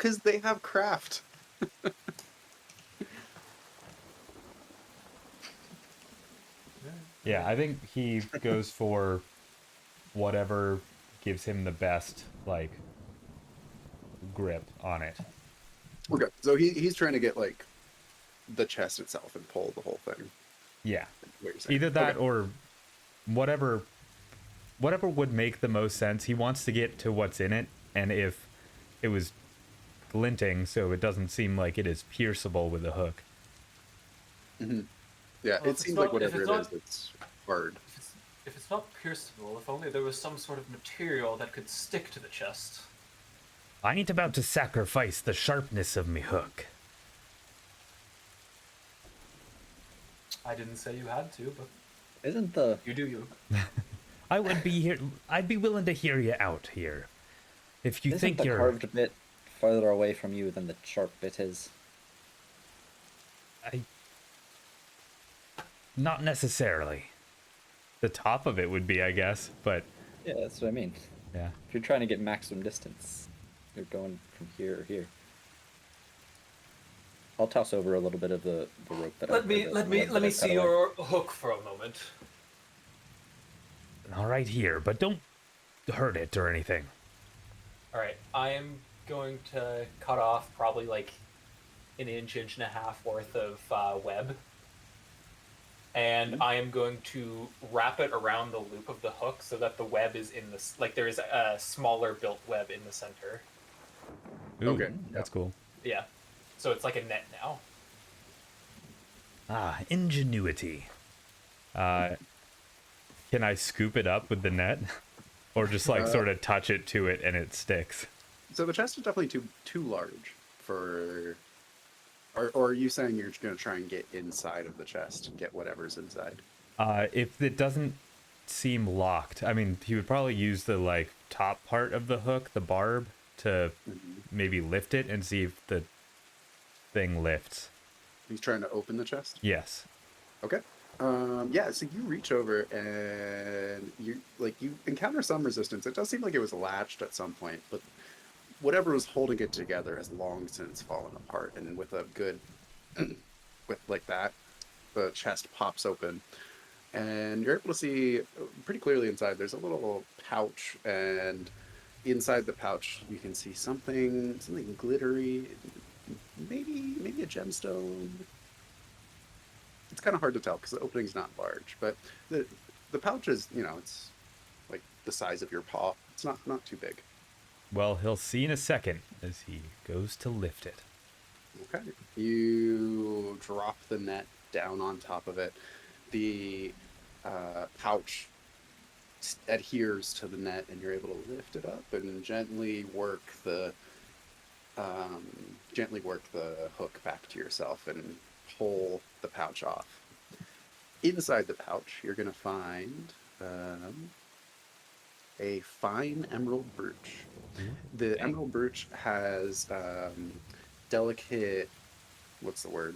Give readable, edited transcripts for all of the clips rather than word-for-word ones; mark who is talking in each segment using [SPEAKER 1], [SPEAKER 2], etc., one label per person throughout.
[SPEAKER 1] Because they have craft.
[SPEAKER 2] Yeah, I think he goes for whatever gives him the best, like, grip on it.
[SPEAKER 1] Okay, so he's trying to get like the chest itself and pull the whole thing.
[SPEAKER 2] Yeah.
[SPEAKER 1] What you're saying?
[SPEAKER 2] Either
[SPEAKER 1] Okay.
[SPEAKER 2] that or whatever would make the most sense. He wants to get to what's in it, and if it was glinting so it doesn't seem like it is pierceable with a hook.
[SPEAKER 1] Mm-hmm. Yeah,
[SPEAKER 3] Well,
[SPEAKER 1] it seems like whatever it is, it's hard.
[SPEAKER 3] if it's not pierceable, if only there was some sort of material that could stick to the chest.
[SPEAKER 2] I ain't about to sacrifice the sharpness of me hook.
[SPEAKER 3] I didn't say you had to, but
[SPEAKER 4] Isn't the
[SPEAKER 3] you do you.
[SPEAKER 2] I would be here. I'd be willing to hear you out here. If you
[SPEAKER 4] isn't
[SPEAKER 2] think
[SPEAKER 4] the
[SPEAKER 2] you're,
[SPEAKER 4] carved bit farther away from you than the sharp bit is?
[SPEAKER 2] not necessarily. The top of it would be, I guess, but
[SPEAKER 4] Yeah, that's what I mean.
[SPEAKER 2] yeah.
[SPEAKER 4] If you're trying to get maximum distance, you're going from here or here. I'll toss over a little bit of the rope that
[SPEAKER 3] Let me see your hook for a moment.
[SPEAKER 2] All right here, but don't hurt it or anything.
[SPEAKER 3] All right, I am going to cut off probably like an inch and a half worth of web, and I am going to wrap it around the loop of the hook so that the web is in this. Like there is a smaller built web in the center.
[SPEAKER 2] Ooh,
[SPEAKER 1] Okay.
[SPEAKER 2] that's cool.
[SPEAKER 3] Yeah, so it's like a net now.
[SPEAKER 2] Ah, ingenuity. Can I scoop it up with the net, or just like sort of touch it to it and it sticks?
[SPEAKER 1] So the chest is definitely too large for. Or are you saying you're going to try and get inside of the chest and get whatever's inside?
[SPEAKER 2] If it doesn't seem locked, I mean, he would probably use the like top part of the hook, the barb, to maybe lift it and see if the thing lifts.
[SPEAKER 1] He's trying to open the chest?
[SPEAKER 2] Yes.
[SPEAKER 1] Okay. Yeah, so you reach over and you encounter some resistance. It does seem like it was latched at some point, but whatever was holding it together has long since fallen apart. And with a good, with like that, the chest pops open, and you're able to see pretty clearly inside. There's a little pouch, and inside the pouch you can see something glittery, maybe a gemstone. It's kind of hard to tell because the opening's not large, but the pouch is, it's like the size of your paw. It's not too big.
[SPEAKER 2] Well, he'll see in a second as he goes to lift it.
[SPEAKER 1] Okay. You drop the net down on top of it. The pouch adheres to the net, and you're able to lift it up and gently work the hook back to yourself and pull the pouch off. Inside the pouch, you're going to find a fine emerald brooch. The emerald brooch has delicate, what's the word?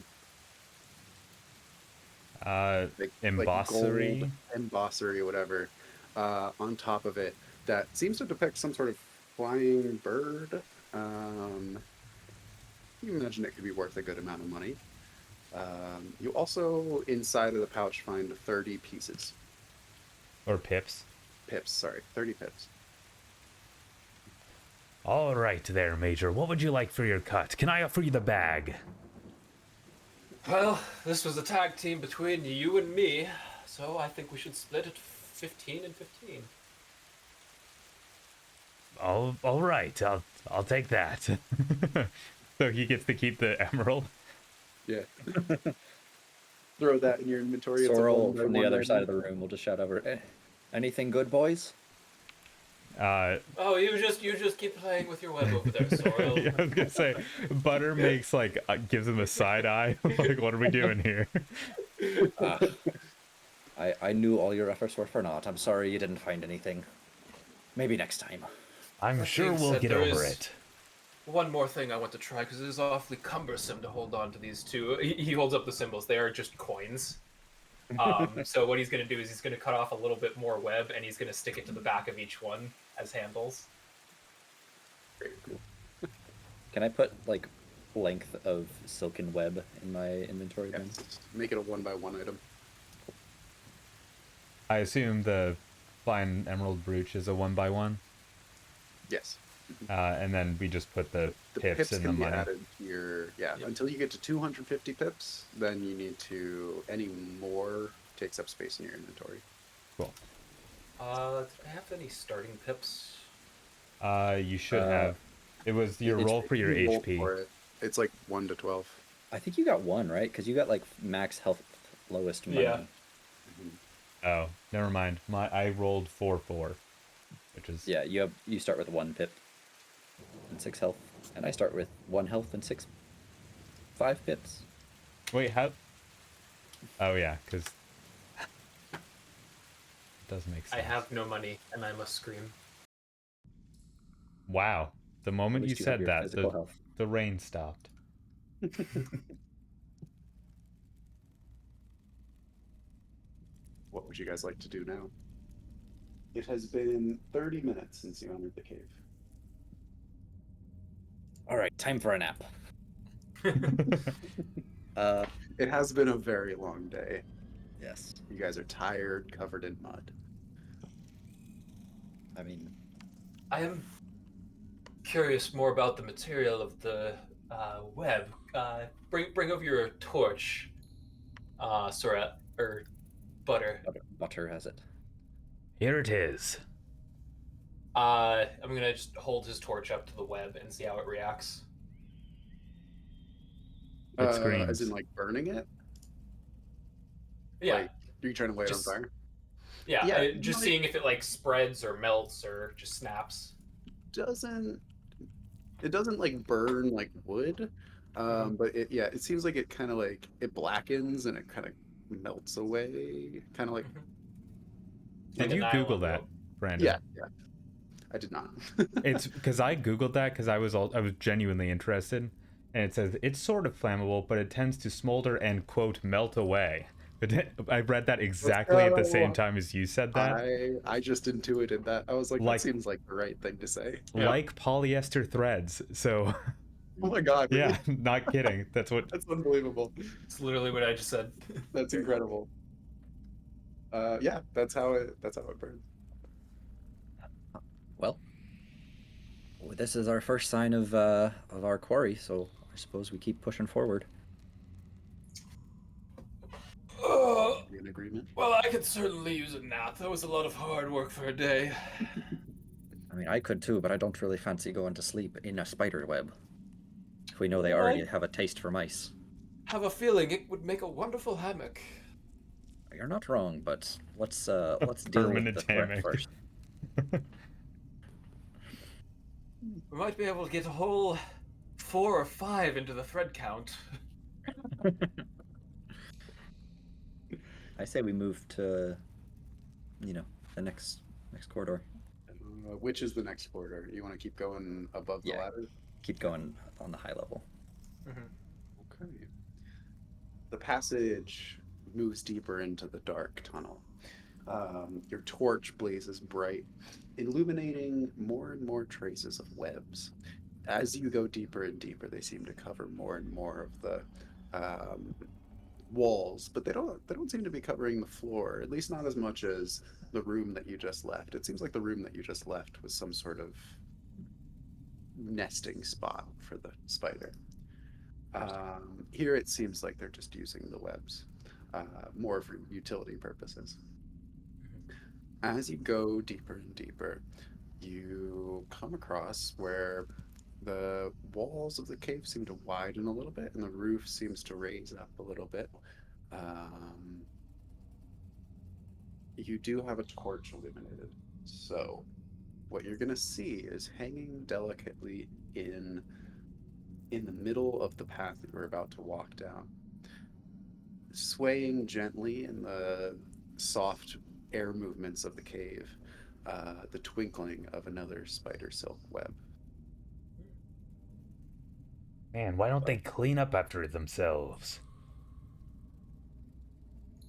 [SPEAKER 2] Embossery?
[SPEAKER 1] Gold embossery, whatever, on top of it that seems to depict some sort of flying bird. You imagine it could be worth a good amount of money. You also, inside of the pouch, find 30 pieces.
[SPEAKER 2] Or pips.
[SPEAKER 1] Pips, sorry. 30 pips.
[SPEAKER 2] All right there, Major. What would you like for your cut? Can I offer you the bag?
[SPEAKER 3] Well, this was a tag team between you and me, so I think we should split it 15 and 15.
[SPEAKER 2] All right. I'll take that. So he gets to keep the emerald.
[SPEAKER 1] Yeah. Throw that in your inventory.
[SPEAKER 4] Sorrel from the other side of the room will just shout over, anything good, boys?
[SPEAKER 3] Oh, you just keep playing with your web over there, Sorrel.
[SPEAKER 2] Yeah, I was gonna say, Butter makes gives him a side eye. Like, what are we doing here?
[SPEAKER 4] I knew all your efforts were for naught. I'm sorry you didn't find anything. Maybe next time.
[SPEAKER 2] I'm sure
[SPEAKER 3] being
[SPEAKER 2] we'll
[SPEAKER 3] said,
[SPEAKER 2] get
[SPEAKER 3] there
[SPEAKER 2] over
[SPEAKER 3] is
[SPEAKER 2] it.
[SPEAKER 3] One more thing I want to try, because it is awfully cumbersome to hold on to these two. He holds up the symbols. They are just coins. So what he's going to do is he's going to cut off a little bit more web, and he's going to stick it to the back of each one as handles.
[SPEAKER 1] Very cool.
[SPEAKER 4] Can I put like length of silken web in my inventory then?
[SPEAKER 1] Yes. Make it a 1x1 item.
[SPEAKER 2] I assume the fine emerald brooch is a 1x1,
[SPEAKER 1] Yes.
[SPEAKER 2] and then we just put the
[SPEAKER 1] The
[SPEAKER 2] pips in the
[SPEAKER 1] can be
[SPEAKER 2] money.
[SPEAKER 1] added to your
[SPEAKER 3] Yep.
[SPEAKER 1] until you get to 250 pips. Then you need to any more takes up space in your inventory.
[SPEAKER 2] Cool.
[SPEAKER 3] Did I have any starting pips?
[SPEAKER 2] You should have. It was your roll for your
[SPEAKER 1] you roll
[SPEAKER 2] HP.
[SPEAKER 1] for it. It's like 1 to 12.
[SPEAKER 4] I think you got one, right? Because you got like max health, lowest money.
[SPEAKER 3] Yeah.
[SPEAKER 2] Oh, never mind. I rolled 4/4, which is
[SPEAKER 4] Yeah, you start with 1 pip and 6 health, and I start with 1 health and 5 pips.
[SPEAKER 2] Wait, how? Oh yeah, because it does make sense.
[SPEAKER 3] I have no money, and I must scream.
[SPEAKER 2] Wow, the moment you
[SPEAKER 4] least you have
[SPEAKER 2] said
[SPEAKER 4] your
[SPEAKER 2] that,
[SPEAKER 4] physical health.
[SPEAKER 2] the rain stopped.
[SPEAKER 1] What would you guys like to do now? It has been 30 minutes since you entered the cave.
[SPEAKER 4] All right, time for a nap.
[SPEAKER 1] It has been a very long day.
[SPEAKER 4] Yes.
[SPEAKER 1] You guys are tired, covered in mud.
[SPEAKER 4] I mean,
[SPEAKER 3] I am curious more about the material of the web. Bring over your torch, Sorrel or Butter.
[SPEAKER 4] Butter has it.
[SPEAKER 2] Here it is.
[SPEAKER 3] I'm gonna just hold his torch up to the web and see how it reacts.
[SPEAKER 2] It screams.
[SPEAKER 1] As in, like, burning it?
[SPEAKER 3] Yeah,
[SPEAKER 1] Like, are you trying to light it on
[SPEAKER 3] Just-
[SPEAKER 1] fire?
[SPEAKER 3] yeah.
[SPEAKER 1] yeah,
[SPEAKER 3] Just
[SPEAKER 1] like-
[SPEAKER 3] seeing if it like spreads or melts or just snaps.
[SPEAKER 1] It doesn't like burn like wood, but it seems like it kind of like it blackens and it kind of melts away, kind of like
[SPEAKER 2] Did you
[SPEAKER 3] nylon
[SPEAKER 2] Google that,
[SPEAKER 3] rope.
[SPEAKER 2] Brandon?
[SPEAKER 1] yeah. I did not.
[SPEAKER 2] It's because I Googled that because I was genuinely interested, and it says it's sort of flammable, but it tends to smolder and quote melt away. But I read that exactly at the same time as you said that.
[SPEAKER 1] I just intuited that. I was like,
[SPEAKER 2] Like-
[SPEAKER 1] that seems like the right thing to say.
[SPEAKER 3] Yeah.
[SPEAKER 2] Like polyester threads. So
[SPEAKER 1] Oh my god! Really?
[SPEAKER 2] yeah, not kidding. That's what.
[SPEAKER 1] That's unbelievable.
[SPEAKER 3] It's literally what I just said.
[SPEAKER 1] That's incredible. Yeah, that's how it burns.
[SPEAKER 4] Well, this is our first sign of our quarry, so I suppose we keep pushing forward.
[SPEAKER 3] Oh,
[SPEAKER 1] Are you in agreement?
[SPEAKER 3] well, I could certainly use a nap. That was a lot of hard work for a day.
[SPEAKER 4] I mean, I could too, but I don't really fancy going to sleep in a spider web. If we know they
[SPEAKER 3] Well,
[SPEAKER 4] already have a taste for mice.
[SPEAKER 3] Have a feeling it would make a wonderful hammock.
[SPEAKER 4] You're not wrong, but let's deal with the
[SPEAKER 2] permanent
[SPEAKER 4] threat
[SPEAKER 2] hammock.
[SPEAKER 4] first.
[SPEAKER 3] We might be able to get a whole 4 or 5 into the thread count.
[SPEAKER 4] I say we move to, the next corridor.
[SPEAKER 1] Which is the next corridor? You want to keep going above the
[SPEAKER 4] Yeah.
[SPEAKER 1] ladder?
[SPEAKER 4] Keep going on the high level.
[SPEAKER 1] Okay. The passage moves deeper into the dark tunnel. Your torch blazes bright, illuminating more and more traces of webs. As you go deeper and deeper, they seem to cover more and more of the walls, but they don't seem to be covering the floor. At least not as much as the room that you just left. It seems like the room that you just left was some sort of nesting spot for the spider. Here it seems like they're just using the webs, more for utility purposes. As you go deeper and deeper, you come across where the walls of the cave seem to widen a little bit and the roof seems to raise up a little bit. You do have a torch illuminated, so what you're going to see is hanging delicately in the middle of the path that you're about to walk down, swaying gently in the soft air movements of the cave, the twinkling of another spider silk web.
[SPEAKER 2] Man, why don't they clean up after themselves?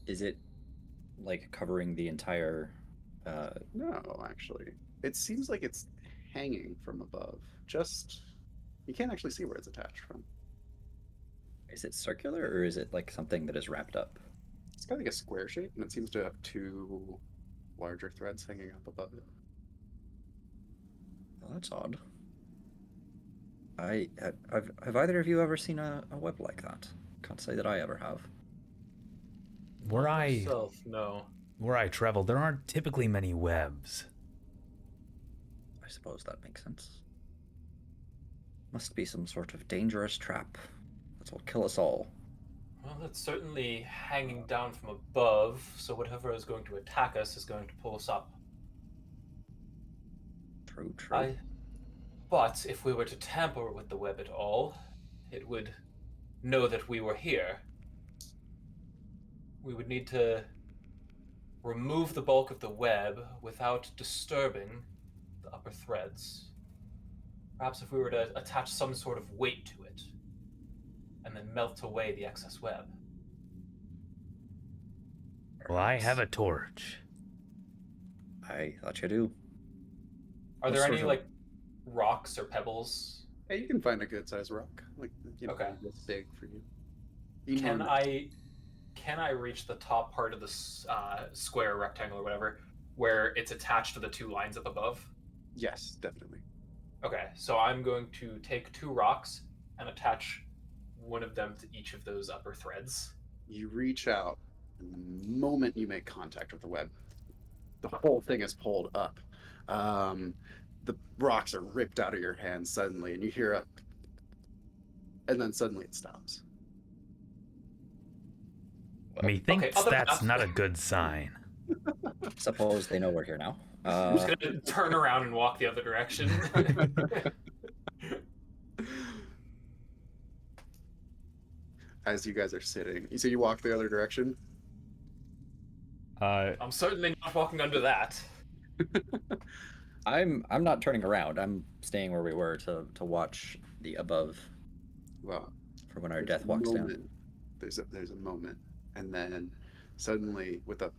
[SPEAKER 4] Is it like covering the entire?
[SPEAKER 1] No, actually, it seems like it's hanging from above, just You can't actually see where it's attached from.
[SPEAKER 4] Is it circular or is it like something that is wrapped up?
[SPEAKER 1] It's got like a square shape, and it seems to have two larger threads hanging up above it.
[SPEAKER 4] Well, that's odd. Have either of you ever seen a web like that? Can't say that I ever have.
[SPEAKER 2] Where I
[SPEAKER 3] Myself, no.
[SPEAKER 2] where I travel, there aren't typically many webs.
[SPEAKER 4] I suppose that makes sense. Must be some sort of dangerous trap. That will kill us all.
[SPEAKER 3] Well, it's certainly hanging down from above, so whatever is going to attack us is going to pull us up.
[SPEAKER 4] True, true.
[SPEAKER 3] But if we were to tamper with the web at all, it would know that we were here. We would need to remove the bulk of the web without disturbing the upper threads. Perhaps if we were to attach some sort of weight to it, and then melt away the excess web.
[SPEAKER 2] Well, I have a torch.
[SPEAKER 4] I thought you do.
[SPEAKER 3] Are
[SPEAKER 4] What
[SPEAKER 3] there
[SPEAKER 4] sort
[SPEAKER 3] any,
[SPEAKER 4] of-
[SPEAKER 3] like, rocks or pebbles?
[SPEAKER 1] Hey, you can find a good sized rock, like
[SPEAKER 3] Okay.
[SPEAKER 1] this big for you.
[SPEAKER 3] Can I reach the top part of the square, rectangle, or whatever, where it's attached to the two lines up above?
[SPEAKER 1] Yes, definitely.
[SPEAKER 3] Okay, so I'm going to take 2 rocks and attach one of them to each of those upper threads.
[SPEAKER 1] You reach out, and the moment you make contact with the web, the whole thing is pulled up. The rocks are ripped out of your hands suddenly, and you hear a, and then suddenly it stops.
[SPEAKER 2] Methinks
[SPEAKER 3] other
[SPEAKER 2] that's
[SPEAKER 3] path.
[SPEAKER 2] not a good sign.
[SPEAKER 4] Suppose they know we're here now.
[SPEAKER 3] I'm just gonna turn around and walk the other direction.
[SPEAKER 1] As you guys are sitting, so you walk the other direction.
[SPEAKER 3] I'm certainly not walking under that.
[SPEAKER 4] I'm not turning around. I'm staying where we were to watch the above
[SPEAKER 1] Well,
[SPEAKER 4] for when our
[SPEAKER 1] there's
[SPEAKER 4] death
[SPEAKER 1] a
[SPEAKER 4] walks down.
[SPEAKER 1] moment. There's a moment, and then suddenly, with the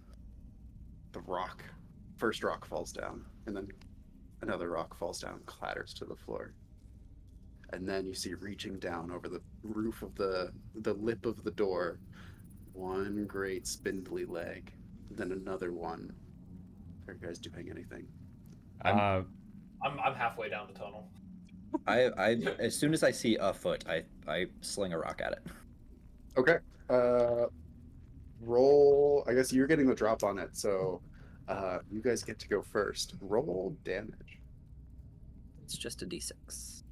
[SPEAKER 1] first rock falls down, and then another rock falls down, clatters to the floor, and then you see reaching down over the roof of the lip of the door, one great spindly leg, then another one. Are you guys doing anything?
[SPEAKER 2] Uh,
[SPEAKER 3] I'm halfway down the tunnel.
[SPEAKER 4] I as soon as I see a foot, I sling a rock at it.
[SPEAKER 1] Okay. Roll. I guess you're getting the drop on it, so you guys get to go first. Roll damage.
[SPEAKER 4] It's just a d6.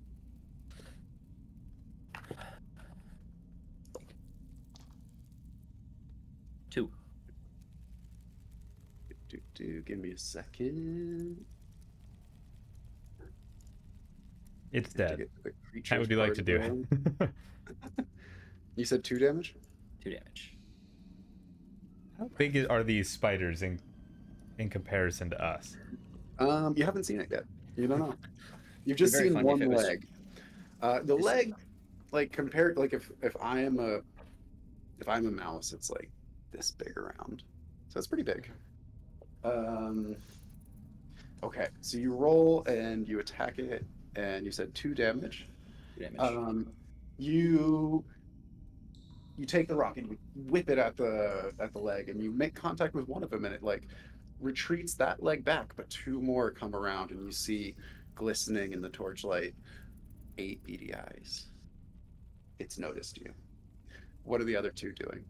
[SPEAKER 4] Two.
[SPEAKER 1] Give me a second.
[SPEAKER 2] it's
[SPEAKER 1] To
[SPEAKER 2] dead.
[SPEAKER 1] get to the
[SPEAKER 2] How
[SPEAKER 1] creature's
[SPEAKER 2] would you like
[SPEAKER 1] part
[SPEAKER 2] to
[SPEAKER 1] of
[SPEAKER 2] do
[SPEAKER 1] the
[SPEAKER 2] it?
[SPEAKER 1] round. You said 2 damage?
[SPEAKER 4] 2 damage.
[SPEAKER 2] How big are these spiders in comparison to us?
[SPEAKER 1] You haven't seen it yet. You don't know. You've just
[SPEAKER 4] very
[SPEAKER 1] seen
[SPEAKER 4] funny if
[SPEAKER 1] one
[SPEAKER 4] it was-
[SPEAKER 1] leg. The leg, like compared, like if I'm a mouse, it's like this big around, so it's pretty big. Okay, so you roll and you attack it, and you said 2 damage.
[SPEAKER 4] 2 damage.
[SPEAKER 1] You take the rock and you whip it at the leg, and you make contact with one of them, and it like retreats that leg back, but 2 more come around, and you see glistening in the torchlight 8 beady eyes. It's noticed you. What are the other 2 doing?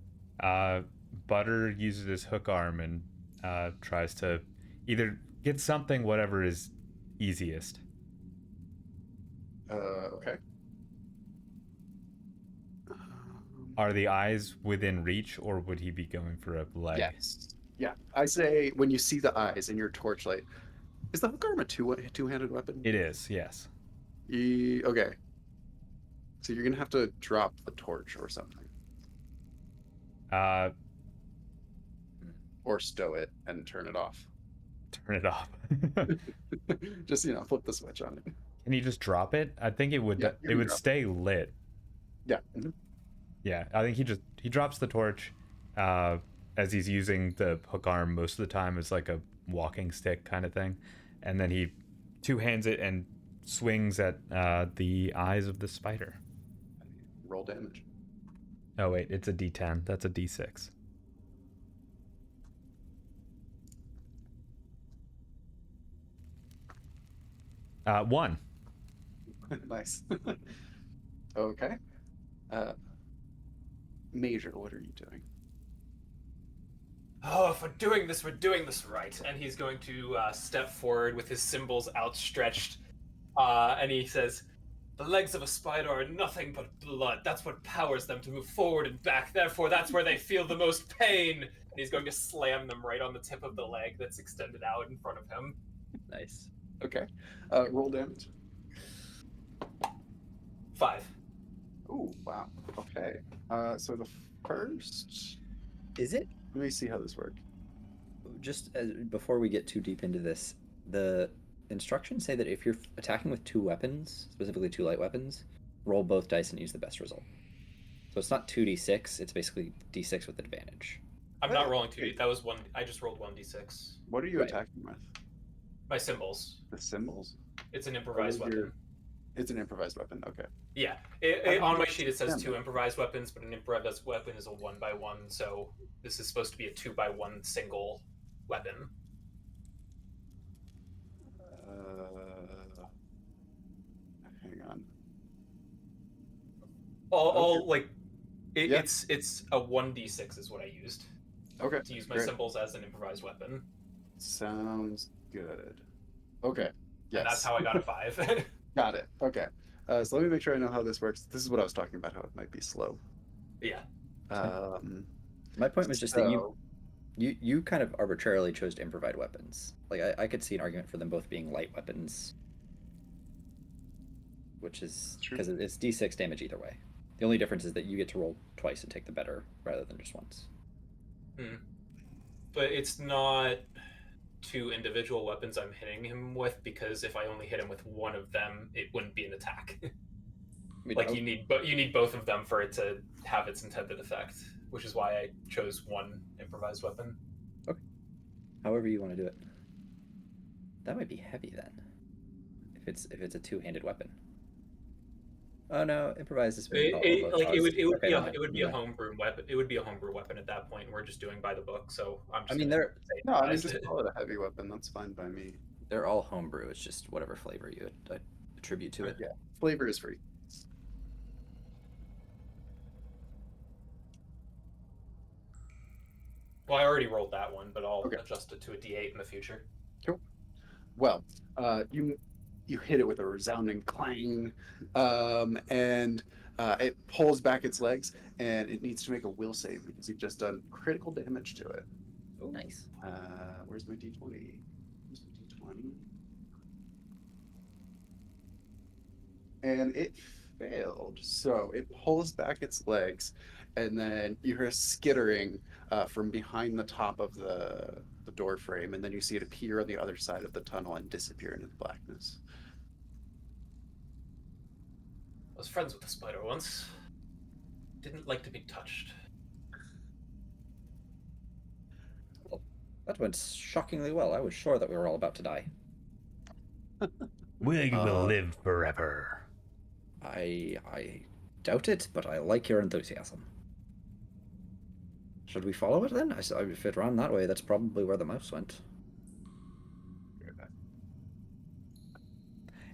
[SPEAKER 2] Butter uses his hook arm and tries to either get something, whatever is easiest.
[SPEAKER 1] Okay.
[SPEAKER 2] Are the eyes within reach, or would he be going for a leg?
[SPEAKER 1] Yes. Yeah. I say when you see the eyes in your torchlight, is the hook arm a two-handed weapon?
[SPEAKER 2] It is, yes.
[SPEAKER 1] Okay. So you're gonna have to drop the torch or something,
[SPEAKER 2] Uh,
[SPEAKER 1] or stow it and turn it off.
[SPEAKER 2] turn it off.
[SPEAKER 1] Just flip the switch on it.
[SPEAKER 2] Can you just drop it? I think it would.
[SPEAKER 1] Yeah, you
[SPEAKER 2] It
[SPEAKER 1] can
[SPEAKER 2] would
[SPEAKER 1] drop
[SPEAKER 2] stay lit.
[SPEAKER 1] Yeah.
[SPEAKER 2] Yeah, I think he drops the torch, as he's using the hook arm most of the time as like a walking stick kind of thing, and then he 2 hands it and swings at the eyes of the spider.
[SPEAKER 1] Roll damage.
[SPEAKER 2] Oh wait, it's a D10. That's a D6. One.
[SPEAKER 1] Nice. Okay. Major, what are you doing?
[SPEAKER 3] Oh, if we're doing this right. And he's going to step forward with his cymbals outstretched. And he says, "The legs of a spider are nothing but blood. That's what powers them to move forward and back. Therefore, that's where they feel the most pain." And he's going to slam them right on the tip of the leg that's extended out in front of him.
[SPEAKER 4] Nice.
[SPEAKER 1] Okay. Roll damage.
[SPEAKER 3] 5.
[SPEAKER 1] Oh, wow. Okay. So the first...
[SPEAKER 4] Is it
[SPEAKER 1] Let me see how this works.
[SPEAKER 4] just before we get too deep into this? The instructions say that if you're attacking with 2 weapons, specifically 2 light weapons, roll both dice and use the best result. So it's not 2d6; it's basically d6 with advantage.
[SPEAKER 3] I'm not rolling 2d. That was one. I just rolled 1d6.
[SPEAKER 1] What are you
[SPEAKER 4] Right.
[SPEAKER 1] attacking with?
[SPEAKER 3] My cymbals.
[SPEAKER 1] The symbols?
[SPEAKER 3] It's an improvised
[SPEAKER 1] What is your-
[SPEAKER 3] weapon.
[SPEAKER 1] It's an improvised weapon. Okay.
[SPEAKER 3] Yeah. On my sheet it says 2 improvised weapons, but an improvised weapon is a 1x1, so this is supposed to be a 2x1 single weapon.
[SPEAKER 1] Hang on.
[SPEAKER 3] All like
[SPEAKER 1] Yeah.
[SPEAKER 3] it's a 1d6 is what I used
[SPEAKER 1] Okay.
[SPEAKER 3] to use my
[SPEAKER 1] Great.
[SPEAKER 3] symbols as an improvised weapon.
[SPEAKER 1] Sounds good. Okay. Yes.
[SPEAKER 3] And that's how I got a 5.
[SPEAKER 1] Got it. Okay. So let me make sure I know how this works. This is what I was talking about, how it might be slow.
[SPEAKER 3] Yeah.
[SPEAKER 4] My point was just that
[SPEAKER 1] so-
[SPEAKER 4] you kind of arbitrarily chose to improvise weapons. Like I could see an argument for them both being light weapons, which is
[SPEAKER 1] True.
[SPEAKER 4] because it's d6 damage either way. The only difference is that you get to roll twice and take the better rather than just once.
[SPEAKER 3] But it's not 2 individual weapons I'm hitting him with, because if I only hit him with one of them, it wouldn't be an attack.
[SPEAKER 4] I mean,
[SPEAKER 3] Like you need both of them for it to have its intended effect, which is why I chose 1 improvised weapon.
[SPEAKER 4] however you want to do it. That might be heavy then, if it's a 2-handed weapon. Oh no, improvised is
[SPEAKER 3] It would be a
[SPEAKER 4] yeah.
[SPEAKER 3] homebrew weapon. It would be a homebrew weapon at that point, and we're just doing by the book. So I'm just.
[SPEAKER 4] I mean,
[SPEAKER 3] gonna say
[SPEAKER 1] No, I mean,
[SPEAKER 3] improvised.
[SPEAKER 1] just call it a heavy weapon. That's fine by me.
[SPEAKER 4] They're all homebrew. It's just whatever flavor you attribute to it.
[SPEAKER 1] Yeah. Flavor is free.
[SPEAKER 3] Well, I already rolled that one, but I'll
[SPEAKER 1] Okay.
[SPEAKER 3] adjust it to a D8 in the future.
[SPEAKER 1] Well, you hit it with a resounding clang, and it pulls back its legs, and it needs to make a will save because you've just done critical damage to it.
[SPEAKER 4] Oh, nice.
[SPEAKER 1] Where's my d20? Where's my d20? And it failed. So it pulls back its legs, and then you hear a skittering from behind the top of the door frame, and then you see it appear on the other side of the tunnel and disappear into the blackness.
[SPEAKER 3] I was friends with a spider once. Didn't like to be touched.
[SPEAKER 4] Well, that went shockingly well. I was sure that we were all about to die.
[SPEAKER 2] We will live forever.
[SPEAKER 4] I doubt it, but I like your enthusiasm. Should we follow it then? If it ran that way, that's probably where the mouse went.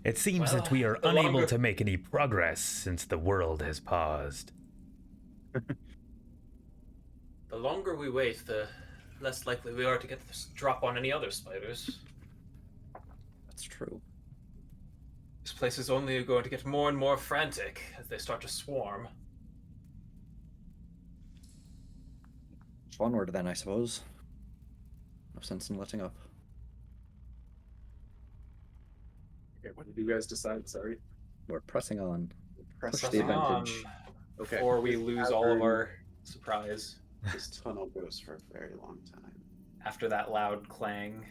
[SPEAKER 2] It seems
[SPEAKER 3] Well,
[SPEAKER 2] that we are
[SPEAKER 3] the
[SPEAKER 2] unable
[SPEAKER 3] longer-
[SPEAKER 2] to make any progress since the world has paused.
[SPEAKER 3] The longer we wait, the less likely we are to get this drop on any other spiders.
[SPEAKER 4] That's true.
[SPEAKER 3] This place is only going to get more and more frantic as they start to swarm.
[SPEAKER 4] Onward then, I suppose. No sense in letting up.
[SPEAKER 1] Okay, what did you guys decide? Sorry.
[SPEAKER 4] We're pressing on.
[SPEAKER 1] Press
[SPEAKER 4] Push the advantage.
[SPEAKER 1] Okay.
[SPEAKER 3] Before we lose all of our surprise
[SPEAKER 1] This tunnel goes for a very long time.
[SPEAKER 3] after that loud clang.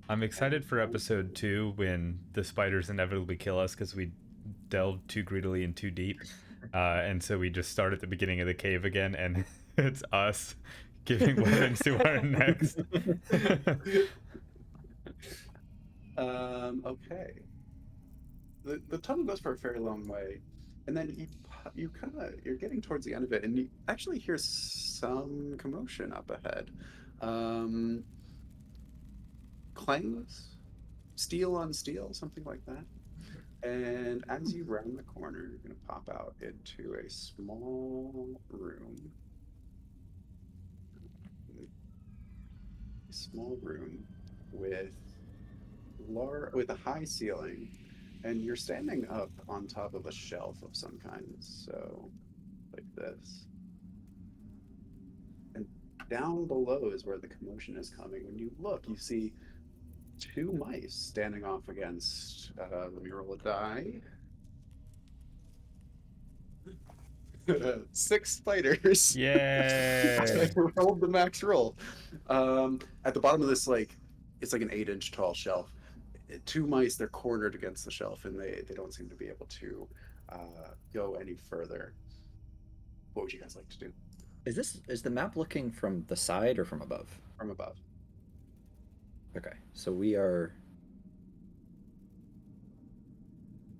[SPEAKER 2] I'm excited for episode 2 when the spiders inevitably kill us because we delved too greedily and too deep. And so we just start at the beginning of the cave again, and it's us giving weapons to our necks.
[SPEAKER 1] Okay. the tunnel goes for a very long way, and then you're getting towards the end of it, and you actually hear some commotion up ahead. Um, Clangs, steel on steel, something like that. And as you round the corner, you're going to pop out into a small room with with a high ceiling, and you're standing up on top of a shelf of some kind, so like this. And down below is where the commotion is coming. When you look, you see two mice standing off against. Let me roll a die. 6 spiders. I
[SPEAKER 2] Yay!
[SPEAKER 1] rolled the max roll. At the bottom of this, like, it's like an 8-inch tall shelf. Two mice, they're cornered against the shelf, and they don't seem to be able to go any further. What would you guys like to do?
[SPEAKER 4] Is the map looking from the side or from above?
[SPEAKER 1] From above.
[SPEAKER 4] Okay, so we are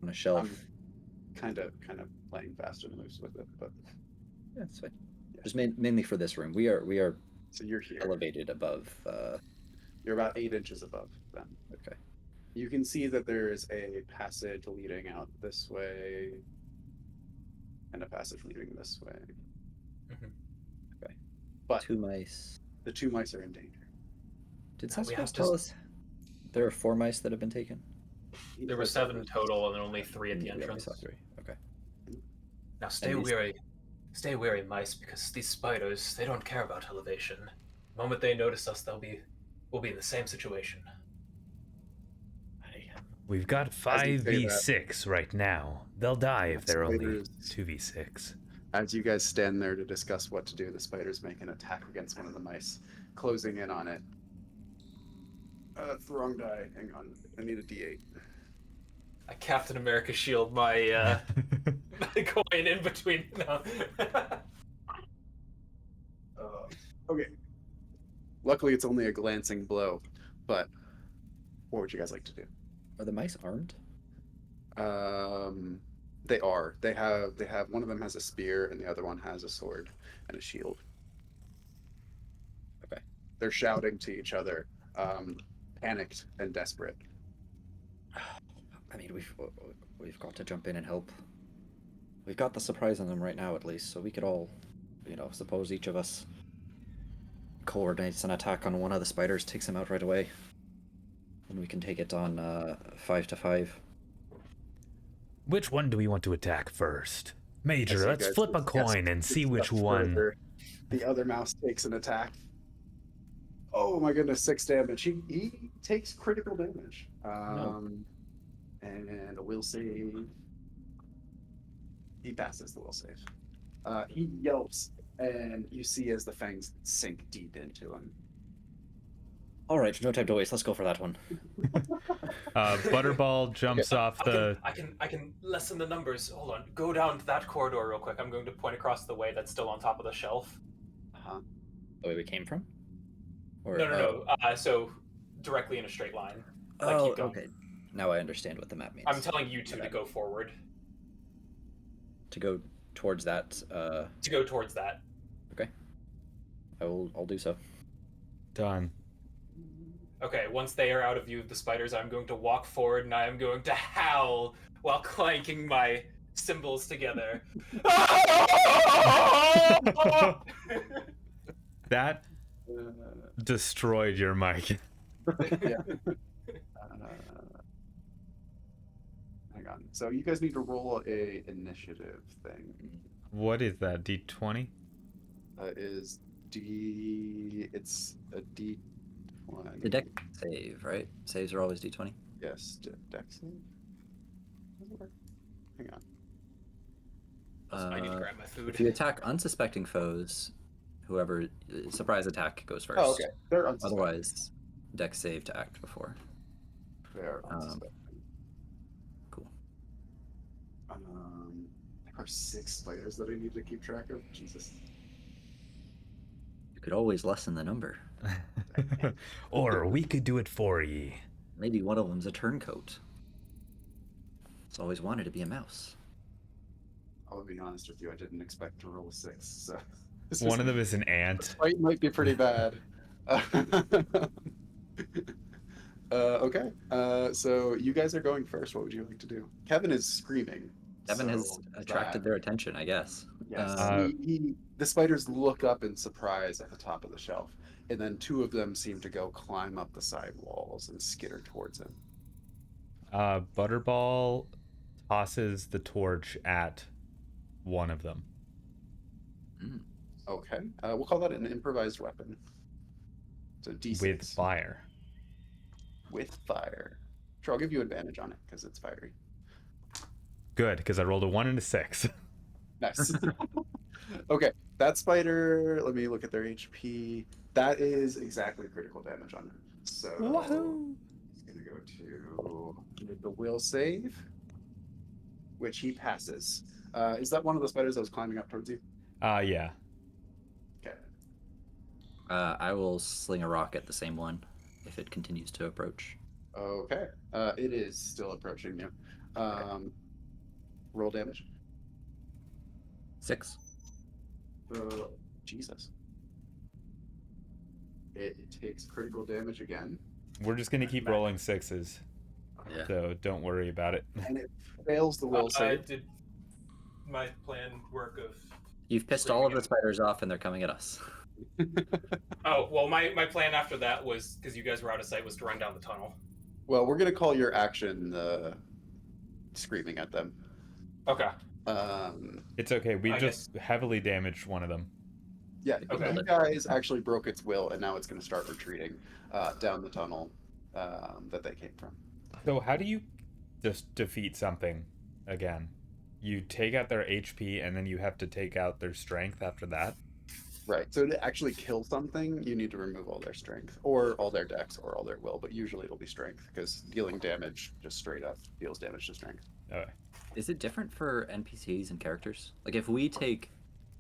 [SPEAKER 4] on a shelf.
[SPEAKER 1] I'm kind of playing fast and loose with it, but
[SPEAKER 4] Yeah, that's fine.
[SPEAKER 1] Yeah.
[SPEAKER 4] Just mainly for this room. We are
[SPEAKER 1] so you're here.
[SPEAKER 4] elevated above.
[SPEAKER 1] You're about 8 inches above them.
[SPEAKER 4] Okay.
[SPEAKER 1] You can see that there's a passage leading out this way, and a passage leading this way.
[SPEAKER 4] Okay.
[SPEAKER 1] But
[SPEAKER 4] Two mice.
[SPEAKER 1] the two mice are in danger.
[SPEAKER 4] Did
[SPEAKER 3] we have
[SPEAKER 4] Sasquatch
[SPEAKER 3] to-
[SPEAKER 4] tell us there are 4 mice that have been taken?
[SPEAKER 3] There were 7 total, and then only 3 at the
[SPEAKER 4] We only
[SPEAKER 3] entrance.
[SPEAKER 4] saw 3. Okay.
[SPEAKER 3] Now stay
[SPEAKER 4] And these-
[SPEAKER 3] wary. Stay wary, mice, because these spiders, they don't care about elevation. The moment they notice us, we'll be in the same situation.
[SPEAKER 2] We've got
[SPEAKER 1] As you say that-
[SPEAKER 2] 5v6 right now. They'll die if they're only
[SPEAKER 1] Spiders.
[SPEAKER 2] 2v6.
[SPEAKER 1] As you guys stand there to discuss what to do, the spiders make an attack against one of the mice, closing in on it. It's the wrong die. Hang on. I need a D8.
[SPEAKER 3] I Captain America shield my my coin in between. No.
[SPEAKER 1] Okay. Luckily, it's only a glancing blow, but what would you guys like to do?
[SPEAKER 4] Are the mice armed?
[SPEAKER 1] They are. They have one of them has a spear and the other one has a sword and a shield.
[SPEAKER 4] Okay.
[SPEAKER 1] They're shouting to each other, panicked and desperate.
[SPEAKER 4] I mean, we've got to jump in and help. We've got the surprise on them right now, at least, so we could all, suppose each of us coordinates an attack on one of the spiders, takes him out right away, and we can take it on 5 to 5.
[SPEAKER 2] Which one do we want to attack first? Major,
[SPEAKER 1] you
[SPEAKER 2] let's
[SPEAKER 1] guys
[SPEAKER 2] flip a
[SPEAKER 1] discuss
[SPEAKER 2] coin and
[SPEAKER 1] this
[SPEAKER 2] see which
[SPEAKER 1] stuff
[SPEAKER 2] one.
[SPEAKER 1] further. The other mouse takes an attack. Oh my goodness, 6 damage. He takes critical damage. And a will save. He passes the will save. He yelps, and you see as the fangs sink deep into him.
[SPEAKER 4] All right, no time to waste. Let's go for that one.
[SPEAKER 2] Butterball jumps off the.
[SPEAKER 3] I can lessen the numbers. Hold on. Go down that corridor real quick. I'm going to point across the way that's still on top of the shelf.
[SPEAKER 1] Uh-huh.
[SPEAKER 4] The way we came from? Or,
[SPEAKER 3] No. So directly in a straight line. Like,
[SPEAKER 4] Oh,
[SPEAKER 3] keep going.
[SPEAKER 4] okay. Now I understand what the map means.
[SPEAKER 3] I'm telling you two to go forward.
[SPEAKER 4] To go towards that.
[SPEAKER 3] To go towards that.
[SPEAKER 4] Okay. I'll do so.
[SPEAKER 2] Done.
[SPEAKER 3] Okay, once they are out of view of the spiders, I'm going to walk forward and I am going to howl while clanking my cymbals together.
[SPEAKER 2] That destroyed your mic.
[SPEAKER 1] Yeah. Hang on. So you guys need to roll a initiative thing.
[SPEAKER 2] What is that? D20?
[SPEAKER 1] It's a D20.
[SPEAKER 4] The deck save, right? Saves are always D20.
[SPEAKER 1] Yes, dex save. Does it work? Hang on.
[SPEAKER 3] I need to grab my food.
[SPEAKER 4] If you attack unsuspecting foes, whoever surprise attack goes first.
[SPEAKER 1] Oh, okay. They're unsuspecting.
[SPEAKER 4] Otherwise, deck save to act before.
[SPEAKER 1] They're unsuspecting.
[SPEAKER 4] Cool.
[SPEAKER 1] There are 6 spiders that I need to keep track of. Jesus.
[SPEAKER 4] You could always lessen the number.
[SPEAKER 2] Or we could do it for ye.
[SPEAKER 4] Maybe one of them's a turncoat. It's always wanted to be a mouse.
[SPEAKER 1] I'll be honest with you, I didn't expect to roll a 6, so
[SPEAKER 2] One of them is an
[SPEAKER 1] this
[SPEAKER 2] ant.
[SPEAKER 1] fight might be pretty bad. Okay, so you guys are going first. What would you like to do? Kevin is screaming.
[SPEAKER 4] Kevin has
[SPEAKER 1] So
[SPEAKER 4] attracted
[SPEAKER 1] that,
[SPEAKER 4] their attention, I guess.
[SPEAKER 1] yes,
[SPEAKER 2] Uh,
[SPEAKER 1] the spiders look up in surprise at the top of the shelf, and then two of them seem to go climb up the side walls and skitter towards him.
[SPEAKER 2] Butterball tosses the torch at one of them
[SPEAKER 4] Mm.
[SPEAKER 1] Okay, we'll call that an improvised weapon. So D6
[SPEAKER 2] with fire.
[SPEAKER 1] with fire. Sure, I'll give you advantage on it because it's fiery.
[SPEAKER 2] Good, because I rolled a 1 and a 6.
[SPEAKER 1] Nice. Okay, that spider, let me look at their HP. That is exactly critical damage on it. So
[SPEAKER 2] Wahoo!
[SPEAKER 1] he's going to go to the will save, which he passes. Is that one of the spiders that was climbing up towards you?
[SPEAKER 2] Yeah.
[SPEAKER 1] Okay.
[SPEAKER 4] I will sling a rock at the same one if it continues to approach.
[SPEAKER 1] Okay. It is still approaching you. Roll damage.
[SPEAKER 4] 6.
[SPEAKER 1] Jesus. It takes critical damage again.
[SPEAKER 2] We're just going to keep rolling 6s,
[SPEAKER 4] Yeah.
[SPEAKER 2] so don't worry about it.
[SPEAKER 1] And it fails the will save.
[SPEAKER 3] Did my plan work of...
[SPEAKER 4] You've pissed all of the spiders off and they're coming at us.
[SPEAKER 3] Oh, well, my plan after that was, because you guys were out of sight, was to run down the tunnel.
[SPEAKER 1] Well, we're going to call your action screaming at them.
[SPEAKER 3] Okay.
[SPEAKER 2] It's okay. We
[SPEAKER 3] I
[SPEAKER 2] just heavily damaged one of them.
[SPEAKER 1] Yeah,
[SPEAKER 3] Okay.
[SPEAKER 1] you guys actually broke its will, and now it's going to start retreating down the tunnel that they came from.
[SPEAKER 2] So how do you just defeat something again? You take out their HP, and then you have to take out their strength after that?
[SPEAKER 1] Right, so to actually kill something, you need to remove all their strength, or all their dex, or all their will, but usually it'll be strength, because dealing damage just straight up deals damage to strength.
[SPEAKER 2] Okay.
[SPEAKER 4] Is it different for NPCs and characters? Like if we take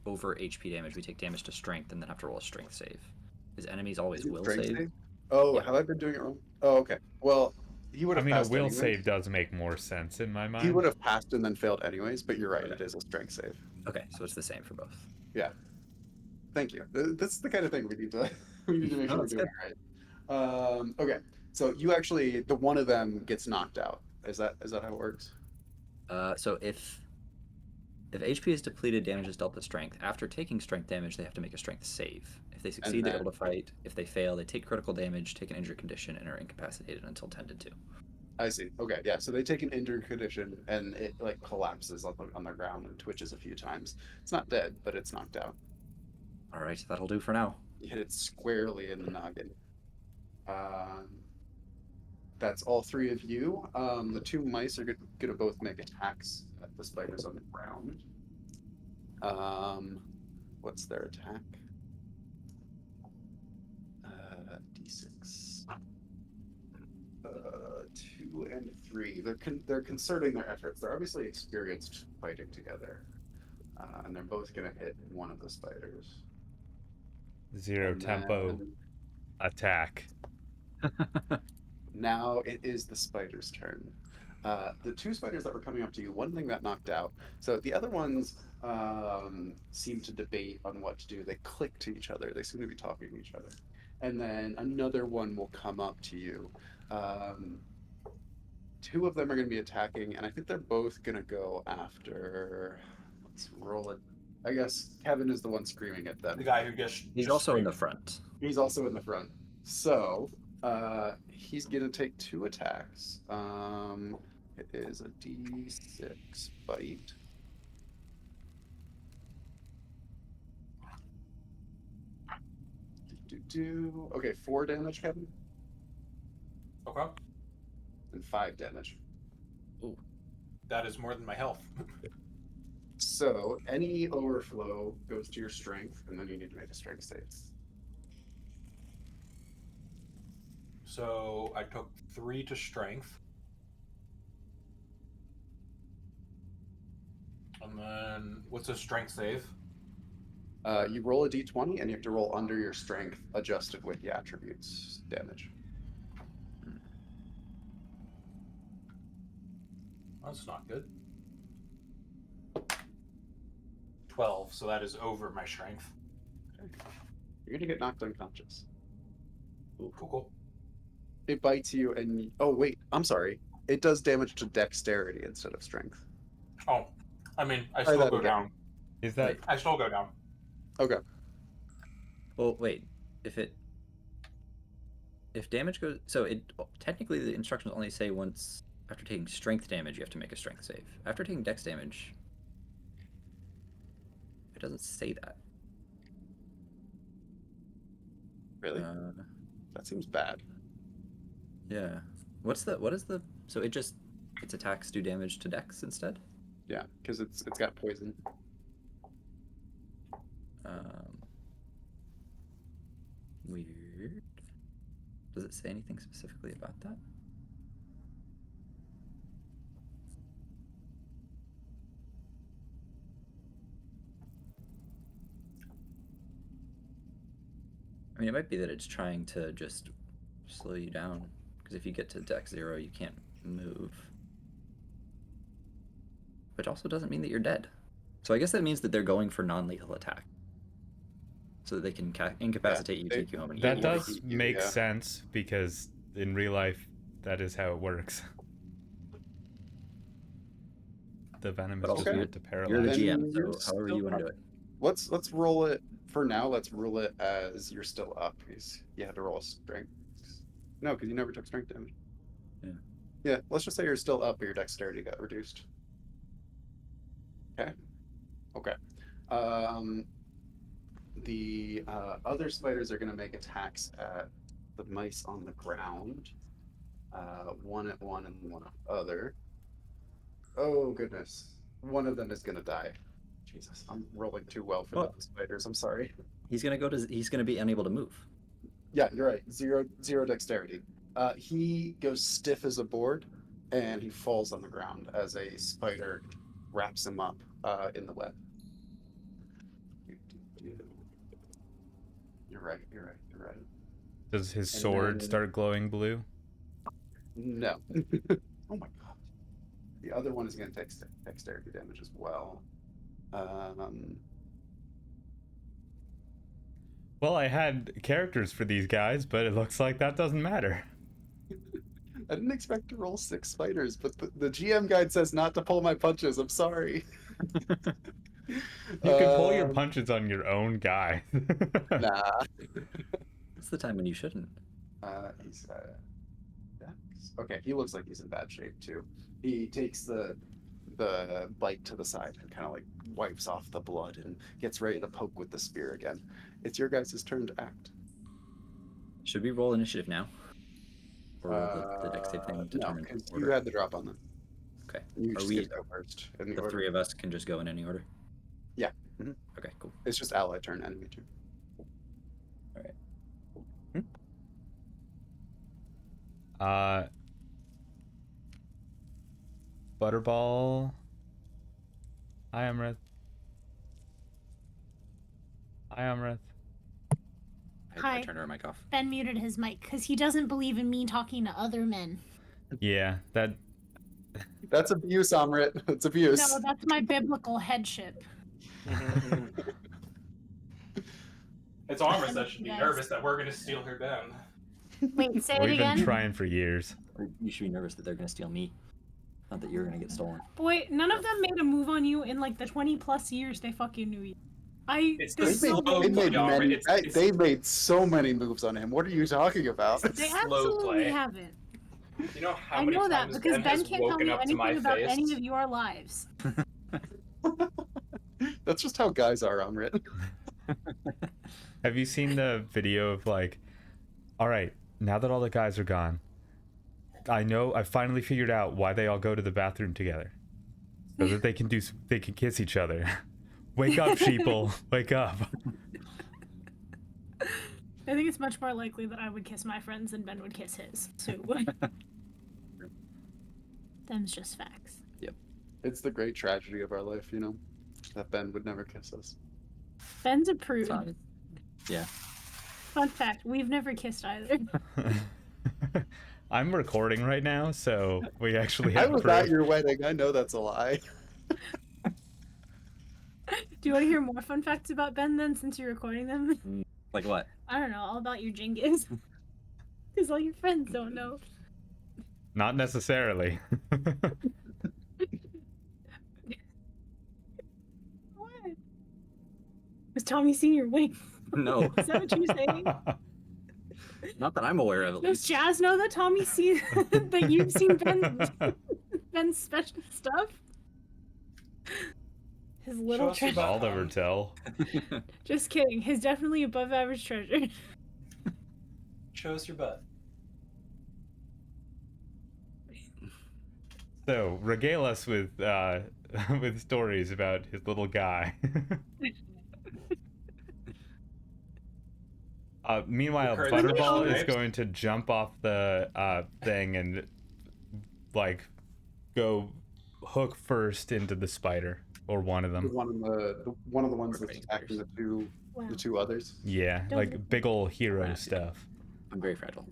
[SPEAKER 4] over HP damage, we take damage to strength and then have to roll a strength save. Is enemies always
[SPEAKER 1] Is it
[SPEAKER 4] will
[SPEAKER 1] strength
[SPEAKER 4] save?
[SPEAKER 1] save? Oh,
[SPEAKER 4] Yeah.
[SPEAKER 1] have I been doing it wrong? Oh, okay. Well, he would
[SPEAKER 2] I
[SPEAKER 1] have
[SPEAKER 2] mean, a
[SPEAKER 1] passed
[SPEAKER 2] will
[SPEAKER 1] anyways.
[SPEAKER 2] save does make more sense in my mind.
[SPEAKER 1] He would have passed and then failed anyways, but you're right, it is a strength save.
[SPEAKER 4] Okay, so it's the same for both.
[SPEAKER 1] Yeah. Thank you. This is the kind of thing we need to make
[SPEAKER 4] No,
[SPEAKER 1] sure we're
[SPEAKER 4] that's
[SPEAKER 1] doing it right. Okay, so you actually, the one of them gets knocked out. Is that how it works?
[SPEAKER 4] So if HP is depleted, damage is dealt to strength. After taking strength damage, they have to make a strength save. If they succeed, they're able to fight. If they fail, they take critical damage, take an injured condition, and are incapacitated until tended to.
[SPEAKER 1] I see. Okay, yeah. So they take an injured condition and it like collapses on the ground and twitches a few times. It's not dead, but it's knocked out.
[SPEAKER 4] All right, that'll do for now.
[SPEAKER 1] You hit it squarely in the noggin. That's all three of you. The two mice are gonna both make attacks at the spiders on the ground. What's their attack? D6. 2 and 3. They're concerting their efforts. They're obviously experienced fighting together, and they're both gonna hit one of the spiders.
[SPEAKER 2] Zero
[SPEAKER 1] And
[SPEAKER 2] tempo
[SPEAKER 1] then
[SPEAKER 2] attack.
[SPEAKER 1] now it is the spider's turn. The two spiders that were coming up to you, one thing got knocked out. So the other ones seem to debate on what to do. They click to each other. They seem to be talking to each other. And then another one will come up to you. Two of them are going to be attacking, and I think they're both going to go after. Let's roll it. I guess Kevin is the one screaming at them.
[SPEAKER 3] The guy who just...
[SPEAKER 4] He's
[SPEAKER 3] just
[SPEAKER 4] also in the
[SPEAKER 3] screamed.
[SPEAKER 4] front.
[SPEAKER 1] He's also in the front. So he's going to take 2 attacks. It is a D6 bite. Okay, 4 damage, Kevin,
[SPEAKER 3] Okay.
[SPEAKER 1] and 5 damage.
[SPEAKER 4] Ooh.
[SPEAKER 3] That is more than my health.
[SPEAKER 1] So any overflow goes to your strength, and then you need to make a strength save.
[SPEAKER 3] So I took 3 to strength. And then what's a strength save?
[SPEAKER 1] You roll a d20, and you have to roll under your strength, adjusted with the attributes damage.
[SPEAKER 3] That's not good. 12, so that is over my strength.
[SPEAKER 1] You're gonna get knocked unconscious.
[SPEAKER 3] Cool.
[SPEAKER 1] It bites you, and oh wait, I'm sorry. It does damage to dexterity instead of strength.
[SPEAKER 3] Oh, I mean, I
[SPEAKER 1] Try
[SPEAKER 3] still
[SPEAKER 1] that
[SPEAKER 3] go
[SPEAKER 1] again.
[SPEAKER 3] down.
[SPEAKER 2] Is that
[SPEAKER 4] Wait.
[SPEAKER 3] I still go down.
[SPEAKER 1] Okay.
[SPEAKER 4] Well, wait. If damage goes, so it technically the instructions only say once after taking strength damage you have to make a strength save. After taking dex damage, it doesn't say that.
[SPEAKER 1] Really? That seems bad.
[SPEAKER 4] Yeah. What is the? So its attacks do damage to dex instead.
[SPEAKER 1] Yeah, because it's got poison.
[SPEAKER 4] Weird. Does it say anything specifically about that? I mean, it might be that it's trying to just slow you down, because if you get to dex 0, you can't move. Which also doesn't mean that you're dead. So I guess that means that they're going for non-lethal attack, so that they can incapacitate you, take you home, and
[SPEAKER 2] that
[SPEAKER 4] eat you.
[SPEAKER 2] does
[SPEAKER 1] you,
[SPEAKER 2] make
[SPEAKER 1] yeah.
[SPEAKER 2] sense because in real life that is how it works. The venom is
[SPEAKER 4] But
[SPEAKER 2] just
[SPEAKER 1] also,
[SPEAKER 2] meant to
[SPEAKER 4] You're the
[SPEAKER 2] paralyze.
[SPEAKER 1] Then
[SPEAKER 4] GM,
[SPEAKER 1] you're
[SPEAKER 4] so however
[SPEAKER 1] still
[SPEAKER 4] you want to
[SPEAKER 1] up.
[SPEAKER 4] do it.
[SPEAKER 1] Let's roll it for now. Let's rule it as you're still up because you had to roll a strength. No, because you never took strength damage.
[SPEAKER 4] Yeah.
[SPEAKER 1] Yeah. Let's just say you're still up, but your dexterity got reduced. Okay. Okay. The other spiders are going to make attacks at the mice on the ground. One at one and one at other. Oh goodness. One of them is going to die. Jesus, I'm rolling too well for
[SPEAKER 4] What?
[SPEAKER 1] the spiders. I'm sorry.
[SPEAKER 4] He's gonna be unable to move.
[SPEAKER 1] Yeah, you're right. Zero dexterity. He goes stiff as a board, and he falls on the ground as a spider wraps him up in the web. You're right. You're right. You're right.
[SPEAKER 2] Does his
[SPEAKER 1] And
[SPEAKER 2] sword
[SPEAKER 1] then-
[SPEAKER 2] start glowing blue?
[SPEAKER 1] No. Oh my god. The other one is going to take dexterity damage as well.
[SPEAKER 2] Well, I had characters for these guys, but it looks like that doesn't matter.
[SPEAKER 1] I didn't expect to roll 6 spiders, but the GM guide says not to pull my punches. I'm sorry.
[SPEAKER 2] You can pull your punches on your own guy.
[SPEAKER 1] Nah.
[SPEAKER 4] It's the time when you shouldn't.
[SPEAKER 1] He's okay. He looks like he's in bad shape too. He takes the bite to the side and kind of like wipes off the blood and gets ready to poke with the spear again. It's your guys' turn to act.
[SPEAKER 4] Should we roll initiative now? Or roll the dex save thing
[SPEAKER 1] No,
[SPEAKER 4] determine
[SPEAKER 1] because you
[SPEAKER 4] order?
[SPEAKER 1] had the drop on them.
[SPEAKER 4] Okay.
[SPEAKER 1] You
[SPEAKER 4] Are
[SPEAKER 1] just
[SPEAKER 4] we
[SPEAKER 1] get to go first. In the
[SPEAKER 4] the
[SPEAKER 1] order.
[SPEAKER 4] 3 of us can just go in any order?
[SPEAKER 1] Yeah. Mhm.
[SPEAKER 4] Okay, cool.
[SPEAKER 1] It's just ally turn, enemy turn.
[SPEAKER 4] All right.
[SPEAKER 2] Butterball. Hi, Amrith. Hi, Amrith.
[SPEAKER 4] I
[SPEAKER 5] Hi.
[SPEAKER 4] turned our mic off.
[SPEAKER 5] Ben muted his mic because he doesn't believe in me talking to other men.
[SPEAKER 2] Yeah, that.
[SPEAKER 1] That's abuse, Amrit. It's abuse.
[SPEAKER 5] No, that's my biblical headship.
[SPEAKER 3] It's Armis that should be
[SPEAKER 5] Yes.
[SPEAKER 3] nervous that we're going to steal her den.
[SPEAKER 5] Wait, say it
[SPEAKER 2] We've been
[SPEAKER 5] again.
[SPEAKER 2] trying for years.
[SPEAKER 4] Or you should be nervous that they're going to steal me. Not that you're going to get stolen.
[SPEAKER 6] Boy, none of them made a move on you in like the 20 plus years they fucking knew you.
[SPEAKER 3] It's
[SPEAKER 6] there's
[SPEAKER 3] the
[SPEAKER 6] so
[SPEAKER 3] slow
[SPEAKER 1] They
[SPEAKER 6] many-
[SPEAKER 1] made
[SPEAKER 3] play,
[SPEAKER 1] many.
[SPEAKER 3] It's-
[SPEAKER 1] They made so many moves on him. What are you talking about?
[SPEAKER 6] They
[SPEAKER 3] slow
[SPEAKER 6] absolutely
[SPEAKER 3] play.
[SPEAKER 6] haven't.
[SPEAKER 3] You know how
[SPEAKER 6] I
[SPEAKER 3] many
[SPEAKER 6] know that
[SPEAKER 3] times
[SPEAKER 6] because
[SPEAKER 3] Ben
[SPEAKER 6] Ben
[SPEAKER 3] has
[SPEAKER 6] can't tell
[SPEAKER 3] woken
[SPEAKER 6] me
[SPEAKER 3] up to my
[SPEAKER 6] anything about
[SPEAKER 3] face?
[SPEAKER 6] any of your lives.
[SPEAKER 1] That's just how guys are, Amrit.
[SPEAKER 2] Have you seen the video of like, all right, now that all the guys are gone, I finally figured out why they all go to the bathroom together, so that they can kiss each other. Wake up, sheeple, wake up.
[SPEAKER 6] I think it's much more likely that I would kiss my friends than Ben would kiss his. So,
[SPEAKER 5] Them's just facts.
[SPEAKER 1] It's the great tragedy of our life, you know, that Ben would never kiss us.
[SPEAKER 6] Ben's a
[SPEAKER 4] It's
[SPEAKER 6] prude.
[SPEAKER 4] fine. Yeah.
[SPEAKER 6] Fun fact: we've never kissed either.
[SPEAKER 2] I'm recording right now, so we actually
[SPEAKER 1] I
[SPEAKER 2] have
[SPEAKER 1] was
[SPEAKER 2] proof.
[SPEAKER 1] at your wedding. I know that's a lie.
[SPEAKER 6] Do you want to hear more fun facts about Ben then, since you're recording them?
[SPEAKER 4] Like what?
[SPEAKER 6] I don't know, all about your Jingis. Because all your friends don't know.
[SPEAKER 2] Not necessarily.
[SPEAKER 6] What? Was Tommy seeing your wing?
[SPEAKER 4] No,
[SPEAKER 6] Is that what you're saying?
[SPEAKER 4] not that I'm aware of. At
[SPEAKER 6] Does
[SPEAKER 4] least.
[SPEAKER 6] Jazz know that Tommy's seen that you've seen Ben's special stuff? His little
[SPEAKER 3] us your
[SPEAKER 6] treasure.
[SPEAKER 2] I'll never tell.
[SPEAKER 6] Just kidding. His definitely above average treasure.
[SPEAKER 3] Show us your butt.
[SPEAKER 2] So regale us with with stories about his little guy. Meanwhile,
[SPEAKER 3] Occurred
[SPEAKER 6] in the
[SPEAKER 2] Butterball is
[SPEAKER 3] night.
[SPEAKER 2] going to jump off the thing and like go hook first into the spider or one of them.
[SPEAKER 1] One of the ones that's attacking
[SPEAKER 6] Wow.
[SPEAKER 1] the two others.
[SPEAKER 2] Yeah,
[SPEAKER 6] Don't
[SPEAKER 2] like
[SPEAKER 6] look-
[SPEAKER 2] big ol' hero
[SPEAKER 4] Yeah.
[SPEAKER 2] stuff.
[SPEAKER 4] I'm very fragile.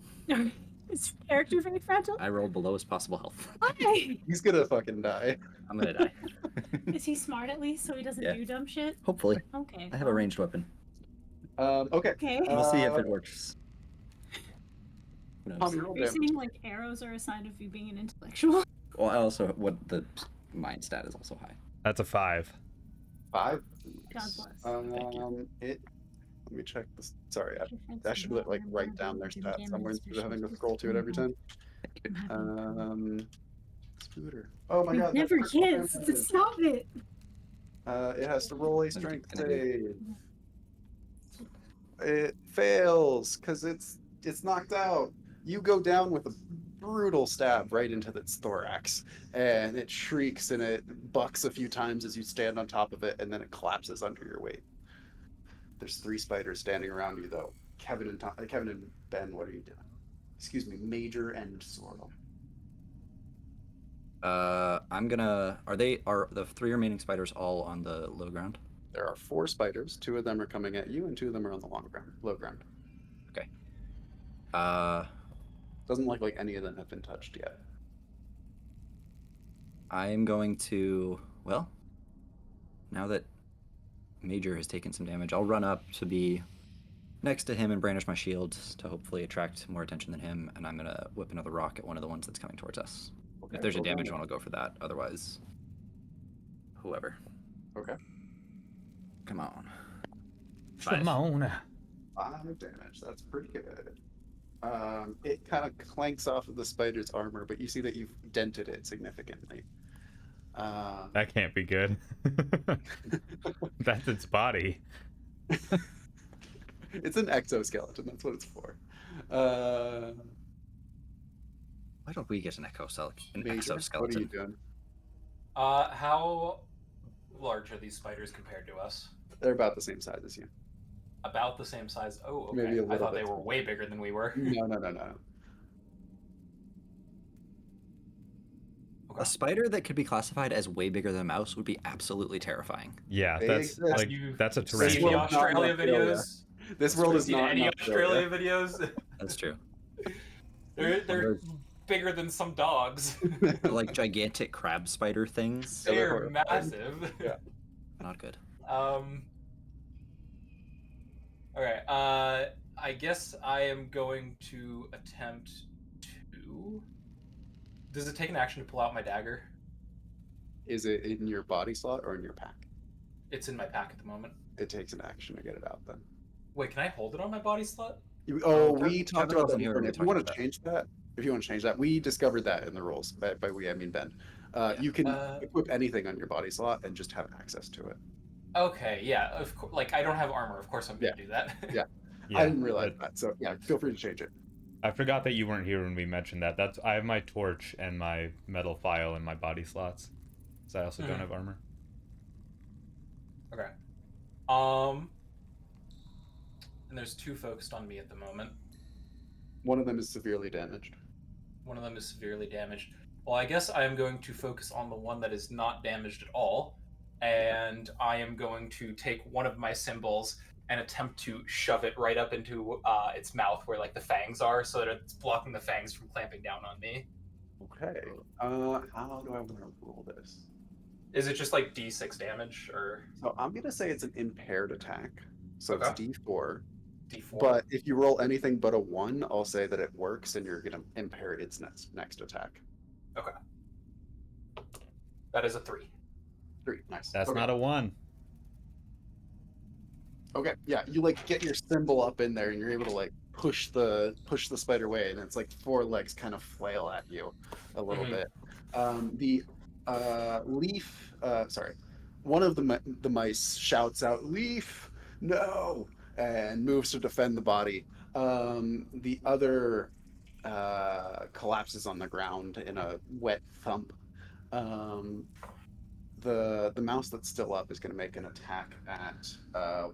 [SPEAKER 6] Is character very fragile?
[SPEAKER 4] I rolled the lowest possible health.
[SPEAKER 6] Why?
[SPEAKER 1] He's gonna fucking die.
[SPEAKER 4] I'm gonna die.
[SPEAKER 6] Is he smart at least so he doesn't
[SPEAKER 4] Yeah.
[SPEAKER 6] do dumb shit?
[SPEAKER 4] Hopefully,
[SPEAKER 6] Okay.
[SPEAKER 4] I have a ranged weapon.
[SPEAKER 1] Okay.
[SPEAKER 6] Okay.
[SPEAKER 4] We'll see if it works. Who knows?
[SPEAKER 1] Tommy, roll
[SPEAKER 6] Are you
[SPEAKER 1] damage.
[SPEAKER 6] saying like arrows are a sign of you being an intellectual?
[SPEAKER 4] Well, I also what the mind stat is also high.
[SPEAKER 2] That's a 5.
[SPEAKER 1] 5.
[SPEAKER 6] God bless.
[SPEAKER 4] Thank you.
[SPEAKER 1] Let me check this. Sorry, I should like write down their stats somewhere instead of having to scroll to it every time. Scooter. Oh my
[SPEAKER 6] We
[SPEAKER 1] god.
[SPEAKER 6] never
[SPEAKER 1] that's critical
[SPEAKER 6] kids.
[SPEAKER 1] damage.
[SPEAKER 6] Stop it.
[SPEAKER 1] It has to roll a strength
[SPEAKER 4] gonna do-
[SPEAKER 1] save. It fails because it's knocked out. You go down with a brutal stab right into its thorax, and it shrieks and it bucks a few times as you stand on top of it, and then it collapses under your weight. There's 3 spiders standing around you, though. Kevin and Ben, what are you doing? Excuse me, Major and Sorrel.
[SPEAKER 4] I'm gonna. Are the 3 remaining spiders all on the low ground?
[SPEAKER 1] There are 4 spiders. 2 of them are coming at you, and 2 of them are on the low ground.
[SPEAKER 4] Okay.
[SPEAKER 1] Doesn't look like any of them have been touched yet.
[SPEAKER 4] I'm going to. Well, now that Major has taken some damage, I'll run up to be next to him and brandish my shield to hopefully attract more attention than him, and I'm gonna whip another rock at one of the ones that's coming towards us.
[SPEAKER 1] Okay,
[SPEAKER 4] If there's a
[SPEAKER 1] roll
[SPEAKER 4] damage
[SPEAKER 1] damage.
[SPEAKER 4] one, I'll go for that. Otherwise, whoever.
[SPEAKER 1] Okay.
[SPEAKER 4] Come on. 5.
[SPEAKER 2] Come on.
[SPEAKER 1] 5 damage. That's pretty good. It kind of clanks off of the spider's armor, but you see that you've dented it significantly.
[SPEAKER 2] That can't be good. That's its body.
[SPEAKER 1] It's an exoskeleton. That's what it's for.
[SPEAKER 4] Why don't we get an
[SPEAKER 1] Major, what are you
[SPEAKER 4] exoskeleton?
[SPEAKER 1] doing?
[SPEAKER 3] How large are these spiders compared to us?
[SPEAKER 1] They're about the same size as you.
[SPEAKER 3] About the same size. Oh, okay.
[SPEAKER 1] Maybe a
[SPEAKER 3] I
[SPEAKER 1] little
[SPEAKER 3] thought they
[SPEAKER 1] bit.
[SPEAKER 3] were way bigger than we were.
[SPEAKER 1] No.
[SPEAKER 4] A spider that could be classified as way bigger than a mouse would be absolutely terrifying.
[SPEAKER 2] Yeah,
[SPEAKER 1] They
[SPEAKER 2] that's
[SPEAKER 1] exist.
[SPEAKER 2] like
[SPEAKER 3] You
[SPEAKER 2] that's a
[SPEAKER 3] see
[SPEAKER 1] This
[SPEAKER 3] the
[SPEAKER 1] world
[SPEAKER 2] tarantula.
[SPEAKER 1] is not in
[SPEAKER 3] Australia
[SPEAKER 1] Australia.
[SPEAKER 3] videos?
[SPEAKER 1] This world is
[SPEAKER 3] Seen
[SPEAKER 1] not
[SPEAKER 3] any
[SPEAKER 1] in
[SPEAKER 3] Australia videos?
[SPEAKER 4] That's true.
[SPEAKER 3] They're bigger than some dogs.
[SPEAKER 4] They're like gigantic crab spider things.
[SPEAKER 1] Yeah, they're
[SPEAKER 3] They're
[SPEAKER 1] horrifying.
[SPEAKER 3] massive.
[SPEAKER 1] Yeah.
[SPEAKER 4] Not good.
[SPEAKER 3] Okay. I guess I am going to attempt to. Does it take an action to pull out my dagger?
[SPEAKER 1] Is it in your body slot or in your pack?
[SPEAKER 3] It's in my pack at the moment.
[SPEAKER 1] It takes an action to get it out then.
[SPEAKER 3] Wait, can I hold it on my body slot?
[SPEAKER 1] We
[SPEAKER 4] Kevin
[SPEAKER 1] talked about that
[SPEAKER 4] wasn't here
[SPEAKER 1] before.
[SPEAKER 4] when we
[SPEAKER 1] If you
[SPEAKER 4] talked
[SPEAKER 1] want
[SPEAKER 4] about
[SPEAKER 1] to
[SPEAKER 4] that.
[SPEAKER 1] change that, we discovered that in the rules. By we, I mean Ben. You can equip anything on your body slot and just have access to it.
[SPEAKER 3] Okay, yeah, of course. Like I don't have armor. Of course, I'm gonna do that.
[SPEAKER 1] Yeah.
[SPEAKER 2] Yeah,
[SPEAKER 1] I didn't realize
[SPEAKER 2] but
[SPEAKER 1] that. So yeah, feel free to change it.
[SPEAKER 2] I forgot that you weren't here when we mentioned that. I have my torch and my metal file in my body slots. So I also don't have armor.
[SPEAKER 3] Okay. And there's 2 focused on me at the moment.
[SPEAKER 1] One of them is severely damaged.
[SPEAKER 3] One of them is severely damaged. Well, I guess I am going to focus on the one that is not damaged at all, and I am going to take one of my symbols and attempt to shove it right up into its mouth where like the fangs are, so that it's blocking the fangs from clamping down on me.
[SPEAKER 1] Okay. How do I want to roll this?
[SPEAKER 3] Is it just like D6 damage or
[SPEAKER 1] So I'm gonna say it's an impaired attack. So it's
[SPEAKER 3] okay
[SPEAKER 1] D4.
[SPEAKER 3] D4?
[SPEAKER 1] But if you roll anything but a 1, I'll say that it works and you're gonna impair its next attack.
[SPEAKER 3] Okay, that is a 3.
[SPEAKER 1] 3. Nice.
[SPEAKER 2] That's
[SPEAKER 1] Okay.
[SPEAKER 2] not a 1.
[SPEAKER 1] Okay, yeah, you like get your symbol up in there and you're able to like push the spider away, and it's like 4 legs kind of flail at you a little bit. The leaf, sorry, one of the mice shouts out, "Leaf, no!" and moves to defend the body. The other collapses on the ground in a wet thump. Um, the mouse that's still up is going to make an attack at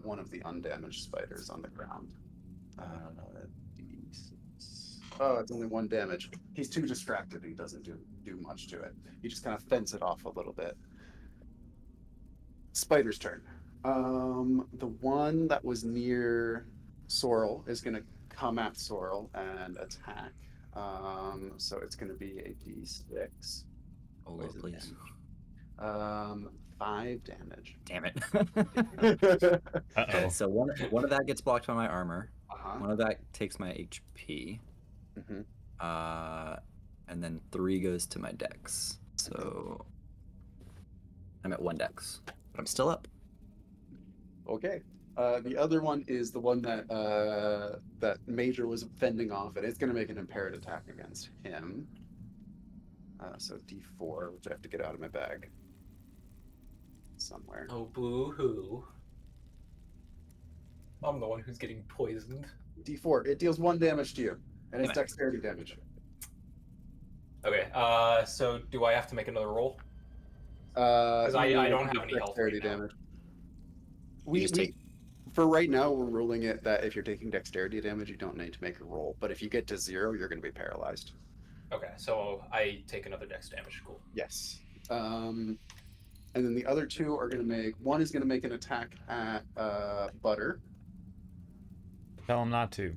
[SPEAKER 1] one of the undamaged spiders on the ground. Oh, it's only 1 damage. He's too distracted. He doesn't do much to it. He just kind of fends it off a little bit. Spider's turn. The one that was near Sorrel is going to come at Sorrel and attack. So it's going to be a d6.
[SPEAKER 4] Oh, Lord, please.
[SPEAKER 1] 5 damage.
[SPEAKER 4] Damn it.
[SPEAKER 2] Uh-oh.
[SPEAKER 4] So one of that gets blocked by my armor.
[SPEAKER 1] Uh-huh.
[SPEAKER 4] One of that takes my HP.
[SPEAKER 1] Mm-hmm.
[SPEAKER 4] And then 3 goes to my dex. So I'm at 1 dex, but I'm still up.
[SPEAKER 1] Okay. The other one is the one that that Major was fending off, and it's going to make an impaired attack against him. So D4, which I have to get out of my bag somewhere.
[SPEAKER 3] Oh, boo-hoo. I'm the one who's getting poisoned.
[SPEAKER 1] D4. It deals 1 damage to you, and it's dexterity damage.
[SPEAKER 3] Okay, so do I have to make another roll?
[SPEAKER 1] Because
[SPEAKER 3] I don't have any health right now.
[SPEAKER 1] damage.
[SPEAKER 4] You just take-
[SPEAKER 1] For right now, we're ruling it that if you're taking dexterity damage, you don't need to make a roll. But if you get to 0, you're going to be paralyzed.
[SPEAKER 3] Okay, so I take another dex damage. Cool.
[SPEAKER 1] Yes. And then the other 2 are going to make... One is going to make an attack at Butter.
[SPEAKER 2] Tell him not to.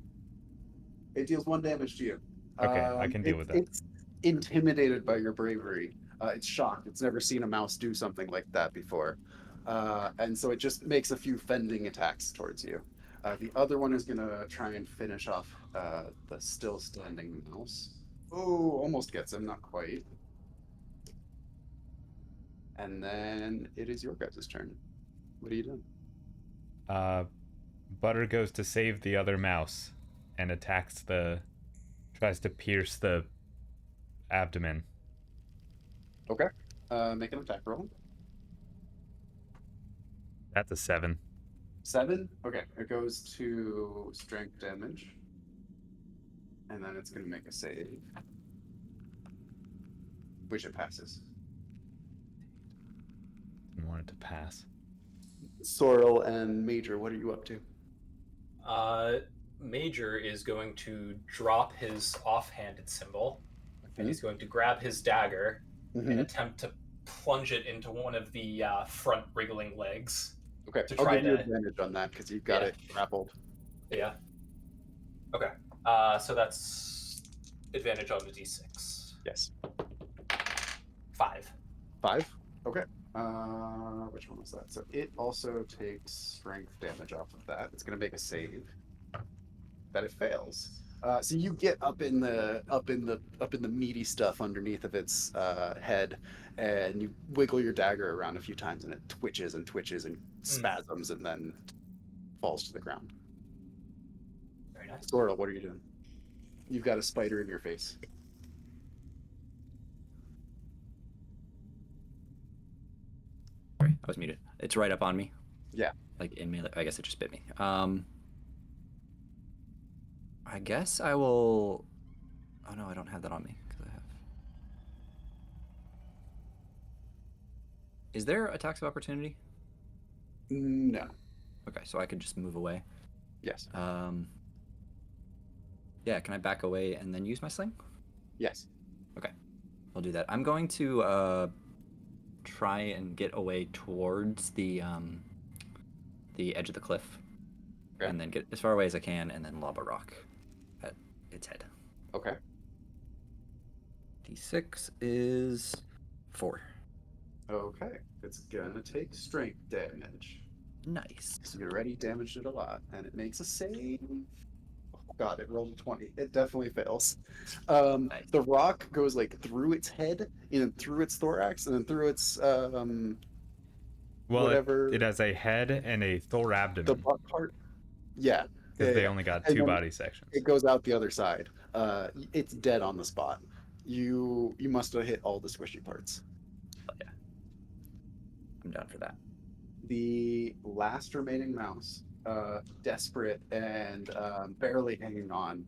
[SPEAKER 1] It deals 1 damage to you.
[SPEAKER 2] Okay, I can deal with that.
[SPEAKER 1] It's intimidated by your bravery. It's shocked. It's never seen a mouse do something like that before. And so it just makes a few fending attacks towards you. The other one is going to try and finish off the still standing mouse. Oh, almost gets him, not quite. And then it is your guys' turn. What are you doing?
[SPEAKER 2] Butter goes to save the other mouse and tries to pierce the abdomen.
[SPEAKER 1] Okay. Make an attack roll.
[SPEAKER 2] That's a 7.
[SPEAKER 1] 7? Okay. It goes to strength damage. And then it's going to make a save. Which it passes.
[SPEAKER 2] I want it to pass.
[SPEAKER 1] Sorrel and Major, what are you up to?
[SPEAKER 3] Major is going to drop his offhanded symbol, and he's
[SPEAKER 1] Mm-hmm.
[SPEAKER 3] going to grab his dagger and attempt to plunge it into one of the front wriggling legs.
[SPEAKER 1] Okay,
[SPEAKER 3] to
[SPEAKER 1] I'll
[SPEAKER 3] try
[SPEAKER 1] give you
[SPEAKER 3] to-
[SPEAKER 1] advantage on that because you've got
[SPEAKER 3] Yeah.
[SPEAKER 1] it grappled.
[SPEAKER 3] Yeah. Okay. So that's advantage on the d6.
[SPEAKER 1] Yes.
[SPEAKER 3] 5.
[SPEAKER 1] 5? Okay. Which one was that? So it also takes strength damage off of that. It's going to make a save. That it fails. So you get up in the meaty stuff underneath of its head, and you wiggle your dagger around a few times, and it twitches and twitches and spasms, and then falls to the ground.
[SPEAKER 3] Very nice.
[SPEAKER 1] Sorrel, what are you doing? You've got a spider in your face.
[SPEAKER 4] Sorry, I was muted. It's right up on me.
[SPEAKER 1] Yeah.
[SPEAKER 4] Like in melee. I guess it just bit me. I guess I will. Oh no, I don't have that on me because I have. Is there attacks of opportunity?
[SPEAKER 1] No.
[SPEAKER 4] Okay, so I could just move away.
[SPEAKER 1] Yes.
[SPEAKER 4] Yeah, can I back away and then use my sling?
[SPEAKER 1] Yes.
[SPEAKER 4] Okay, I'll do that. I'm going to try and get away towards the edge of the cliff.
[SPEAKER 1] Okay.
[SPEAKER 4] and then get as far away as I can, and then lob a rock at its head.
[SPEAKER 1] Okay.
[SPEAKER 4] D6 is 4.
[SPEAKER 1] Okay. It's gonna take strength damage.
[SPEAKER 4] Nice.
[SPEAKER 1] So you already damaged it a lot, and it makes a save. Oh God, it rolled a 20. It definitely fails.
[SPEAKER 4] Nice.
[SPEAKER 1] The rock goes like through its head, and then through its thorax, and then through its
[SPEAKER 2] Well,
[SPEAKER 1] whatever
[SPEAKER 2] it has a head and a
[SPEAKER 1] the
[SPEAKER 2] thoraabdomen
[SPEAKER 1] butt part. Yeah.
[SPEAKER 2] because they
[SPEAKER 1] yeah.
[SPEAKER 2] only got
[SPEAKER 1] And
[SPEAKER 2] 2
[SPEAKER 1] then
[SPEAKER 2] body sections.
[SPEAKER 1] it goes out the other side. It's dead on the spot. You must have hit all the squishy parts.
[SPEAKER 4] Oh, yeah. I'm down for that.
[SPEAKER 1] The last remaining mouse, desperate and barely hanging on,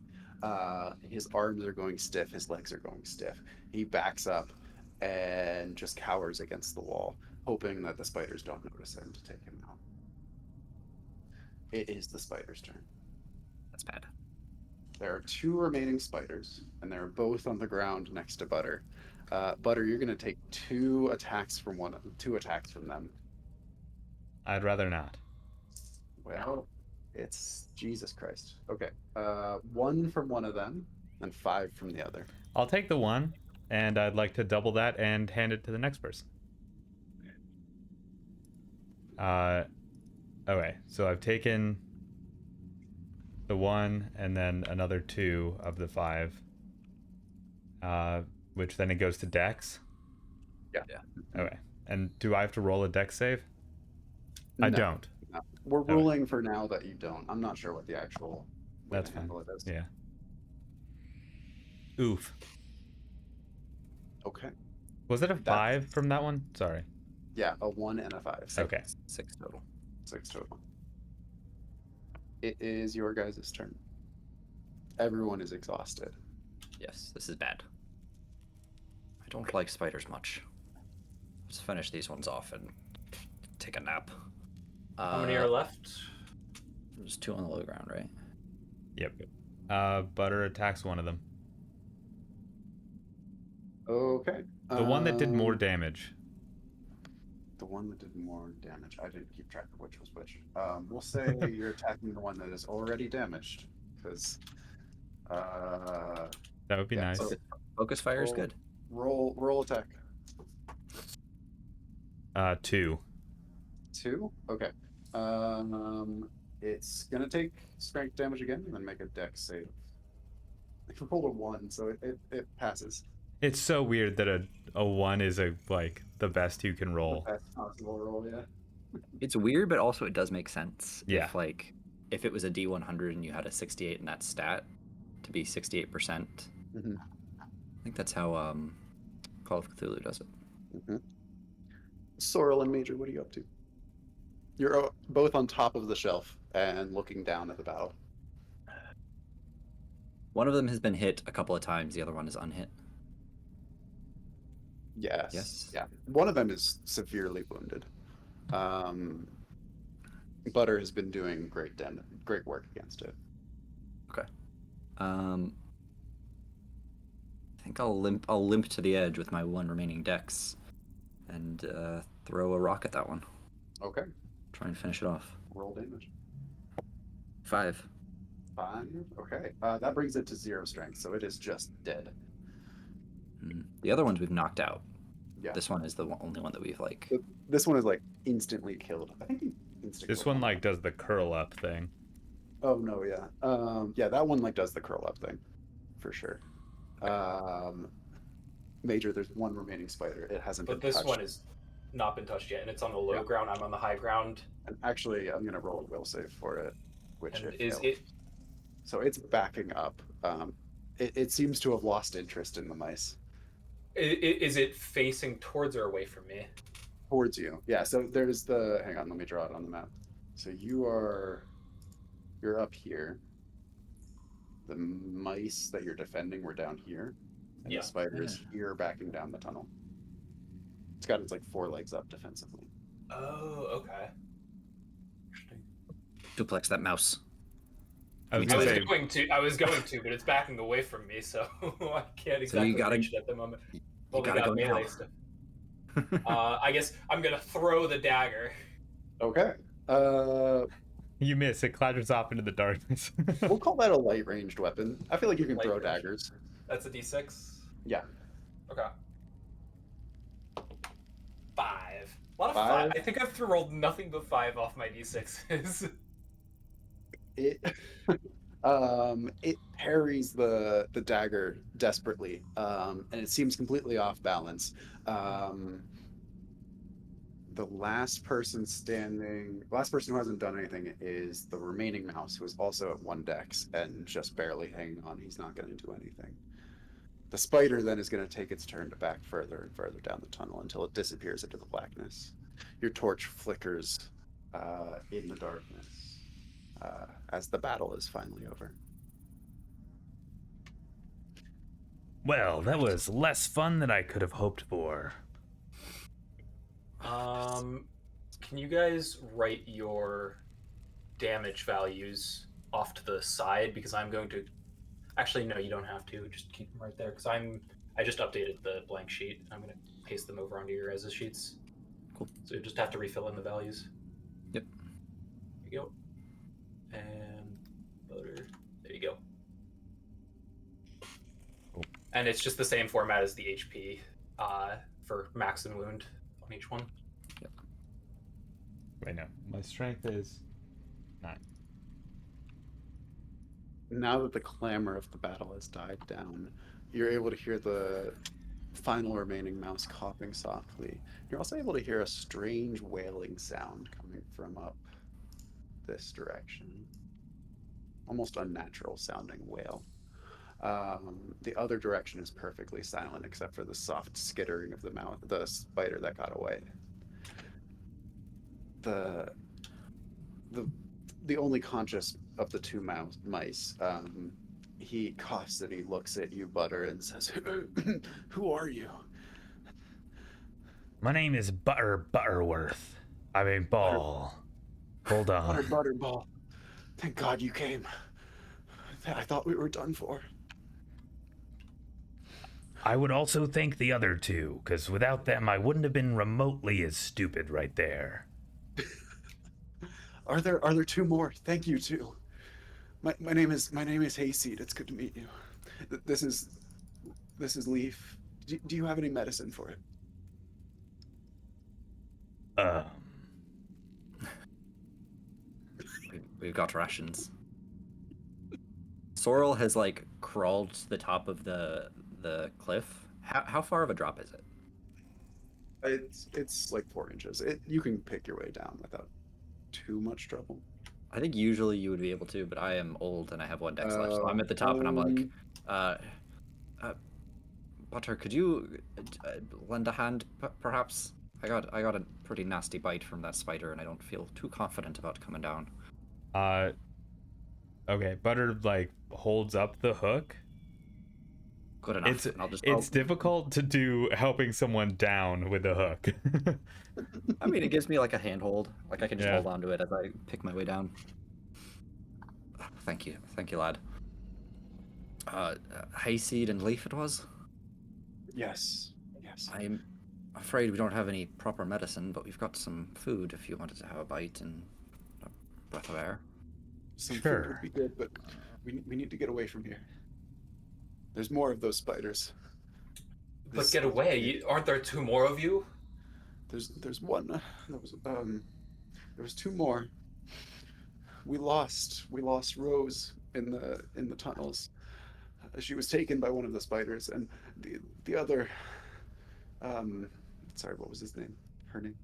[SPEAKER 1] his arms are going stiff, his legs are going stiff. He backs up and just cowers against the wall, hoping that the spiders don't notice him to take him out. It is the spider's turn.
[SPEAKER 4] That's bad.
[SPEAKER 1] There are 2 remaining spiders, and they're both on the ground next to Butter. Butter, you're going to take 2 attacks from them.
[SPEAKER 2] I'd rather not.
[SPEAKER 1] Well, it's Jesus Christ. Okay. 1 from one of them and 5 from the other.
[SPEAKER 2] I'll take the 1, and I'd like to double that and hand it to the next person. Okay, so I've taken the 1 and then another 2 of the 5, which then it goes to Dex.
[SPEAKER 1] Yeah.
[SPEAKER 2] Okay, and do I have to roll a Dex save? I
[SPEAKER 1] No,
[SPEAKER 2] don't.
[SPEAKER 1] no. We're ruling for now that you don't. I'm not sure what the actual way
[SPEAKER 2] That's
[SPEAKER 1] to
[SPEAKER 2] fine.
[SPEAKER 1] handle it is.
[SPEAKER 2] Yeah. Oof.
[SPEAKER 1] Okay.
[SPEAKER 2] Was it a 5 from that one? Sorry.
[SPEAKER 1] Yeah, a 1 and a 5.
[SPEAKER 2] Okay.
[SPEAKER 4] 6 total.
[SPEAKER 1] 6 total. It is your guys' turn. Everyone is exhausted.
[SPEAKER 4] Yes, this is bad. I don't like spiders much. Let's finish these ones off and take a nap.
[SPEAKER 3] How many are left?
[SPEAKER 4] There's 2 on the low ground, right?
[SPEAKER 2] Yep. Butter attacks one of them.
[SPEAKER 1] Okay.
[SPEAKER 2] The one that did more damage.
[SPEAKER 1] The one that did more damage. I didn't keep track of which was which. We'll say you're attacking the one that is already damaged, because
[SPEAKER 2] That would be
[SPEAKER 1] yeah,
[SPEAKER 2] nice.
[SPEAKER 1] so-
[SPEAKER 4] Focus fire is
[SPEAKER 1] Roll.
[SPEAKER 4] good.
[SPEAKER 1] roll attack.
[SPEAKER 2] 2.
[SPEAKER 1] 2. Okay. It's gonna take strength damage again, and then make a dex save. I rolled a 1, so it passes.
[SPEAKER 2] It's so weird that a 1 is the best you can roll.
[SPEAKER 1] The best possible roll, yeah.
[SPEAKER 4] It's weird, but also it does make sense.
[SPEAKER 2] Yeah.
[SPEAKER 4] If it was a D100 and you had a 68 in that stat, to be 68%.
[SPEAKER 1] Mhm.
[SPEAKER 4] I think that's how Call of Cthulhu does it.
[SPEAKER 1] Mm-hmm. Sorrel and Major, what are you up to? You're both on top of the shelf and looking down at the battle.
[SPEAKER 4] One of them has been hit a couple of times. The other one is unhit.
[SPEAKER 1] Yes.
[SPEAKER 4] Yes.
[SPEAKER 1] Yeah. One of them is severely wounded. Butter has been doing great work against it.
[SPEAKER 4] Okay. I think I'll limp to the edge with my 1 remaining dex, and throw a rock at that one.
[SPEAKER 1] Okay.
[SPEAKER 4] Try and finish it off.
[SPEAKER 1] Roll damage.
[SPEAKER 4] 5.
[SPEAKER 1] 5. Okay. That brings it to 0 strength, so it is just dead.
[SPEAKER 4] The other ones we've knocked out.
[SPEAKER 1] Yeah.
[SPEAKER 4] This one is the only one that we've
[SPEAKER 1] This one is instantly killed. I think he insta
[SPEAKER 2] This
[SPEAKER 1] killed
[SPEAKER 2] one does the curl up thing.
[SPEAKER 1] Oh no, yeah. Yeah, that one does the curl up thing, for sure. Major, there's 1 remaining spider. It hasn't
[SPEAKER 3] But
[SPEAKER 1] been
[SPEAKER 3] this
[SPEAKER 1] touched.
[SPEAKER 3] one has not been touched yet, and it's on the low
[SPEAKER 1] Yeah.
[SPEAKER 3] ground. I'm on the high ground.
[SPEAKER 1] And actually, I'm gonna roll a will save for it, which
[SPEAKER 3] And
[SPEAKER 1] it
[SPEAKER 3] is
[SPEAKER 1] failed.
[SPEAKER 3] it?
[SPEAKER 1] So it's backing up. It seems to have lost interest in the mice.
[SPEAKER 3] Is it facing towards or away from me?
[SPEAKER 1] Towards you. Yeah, so there's hang on, let me draw it on the map. So you're up here. The mice that you're defending were down here. And
[SPEAKER 3] Yeah.
[SPEAKER 1] the spider is here backing down the tunnel. It's got its 4 legs up defensively.
[SPEAKER 3] Oh, okay. Interesting.
[SPEAKER 4] duplex that mouse.
[SPEAKER 2] I was
[SPEAKER 3] I
[SPEAKER 2] gonna
[SPEAKER 3] was
[SPEAKER 2] say,
[SPEAKER 3] going to, but it's backing away from me, so I can't
[SPEAKER 4] So you
[SPEAKER 3] exactly
[SPEAKER 4] gotta-
[SPEAKER 3] reach it at the moment.
[SPEAKER 4] You
[SPEAKER 3] Well, we
[SPEAKER 4] gotta
[SPEAKER 3] got
[SPEAKER 4] go
[SPEAKER 3] melee
[SPEAKER 4] now.
[SPEAKER 3] stuff. I guess I'm gonna throw the dagger.
[SPEAKER 1] Okay.
[SPEAKER 2] You miss. It clatters off into the darkness.
[SPEAKER 1] We'll call that a light ranged weapon. I feel like you can
[SPEAKER 3] Light
[SPEAKER 1] throw
[SPEAKER 3] ranged.
[SPEAKER 1] daggers.
[SPEAKER 3] That's a D6.
[SPEAKER 1] Yeah.
[SPEAKER 3] Okay. 5. A lot of 5.
[SPEAKER 1] 5?
[SPEAKER 3] I think I've rolled nothing but 5 off my D6s.
[SPEAKER 1] It it parries the dagger desperately, and it seems completely off balance. The last person who hasn't done anything is the remaining mouse, who is also at 1 dex and just barely hanging on. He's not going to do anything. The spider then is going to take its turn to back further and further down the tunnel until it disappears into the blackness. Your torch flickers in the darkness as the battle is finally over.
[SPEAKER 2] Well, that was less fun than I could have hoped for.
[SPEAKER 3] Can you guys write your damage values off to the side, because I'm going to... Actually, no, you don't have to. Just keep them right there, because I just updated the blank sheet. I'm going to paste them over onto your guys' sheets.
[SPEAKER 4] Cool.
[SPEAKER 3] So you just have to refill in the values.
[SPEAKER 4] Yep.
[SPEAKER 3] There you go. And butter. There you go.
[SPEAKER 2] Cool.
[SPEAKER 3] And it's just the same format as the HP for max and wound on each one.
[SPEAKER 4] Yep.
[SPEAKER 2] Wait, no. My strength is 9.
[SPEAKER 1] Now that the clamor of the battle has died down, you're able to hear the final remaining mouse coughing softly. You're also able to hear a strange wailing sound coming from up this direction. Almost unnatural sounding wail. The other direction is perfectly silent except for the soft skittering of the spider that got away. The only conscious of the two mice, he coughs and he looks at you, Butter, and says, "Who are you?"
[SPEAKER 2] My name is Butter Butterworth. I mean, Ball. Hold on.
[SPEAKER 1] Butter Butterball. Thank God you came. I thought we were done for.
[SPEAKER 2] I would also thank the other two, because without them, I wouldn't have been remotely as stupid right there.
[SPEAKER 1] Are there two more? Thank you too. My name is Hayseed. It's good to meet you. This is Leaf. Do you have any medicine for it?
[SPEAKER 4] We've got rations. Sorrel has like crawled to the top of the cliff. How far of a drop is it?
[SPEAKER 1] It's like 4 inches. You can pick your way down without too much trouble.
[SPEAKER 4] I think usually you would be able to, but I am old and I have 1 dex left, so I'm at the top and I'm like, Butter, could you lend a hand, perhaps? I got a pretty nasty bite from that spider, and I don't feel too confident about coming down.
[SPEAKER 2] Okay, Butter like holds up the hook.
[SPEAKER 4] Good enough.
[SPEAKER 2] It's difficult to do helping someone down with a hook.
[SPEAKER 4] I mean, it gives me like a handhold. Like I can just hold onto it as I pick my way down. Thank you, lad. Hayseed and Leaf it was?
[SPEAKER 1] Yes.
[SPEAKER 4] I'm afraid we don't have any proper medicine, but we've got some food if you wanted to have a bite and a breath of air.
[SPEAKER 1] Some food would be good, but we need to get away from here. There's more of those spiders.
[SPEAKER 3] But get away! Aren't there 2 more of you?
[SPEAKER 1] There's one. There was 2 more. We lost Rose in the tunnels. She was taken by one of the spiders, and the other. Sorry, what was his name? Her name.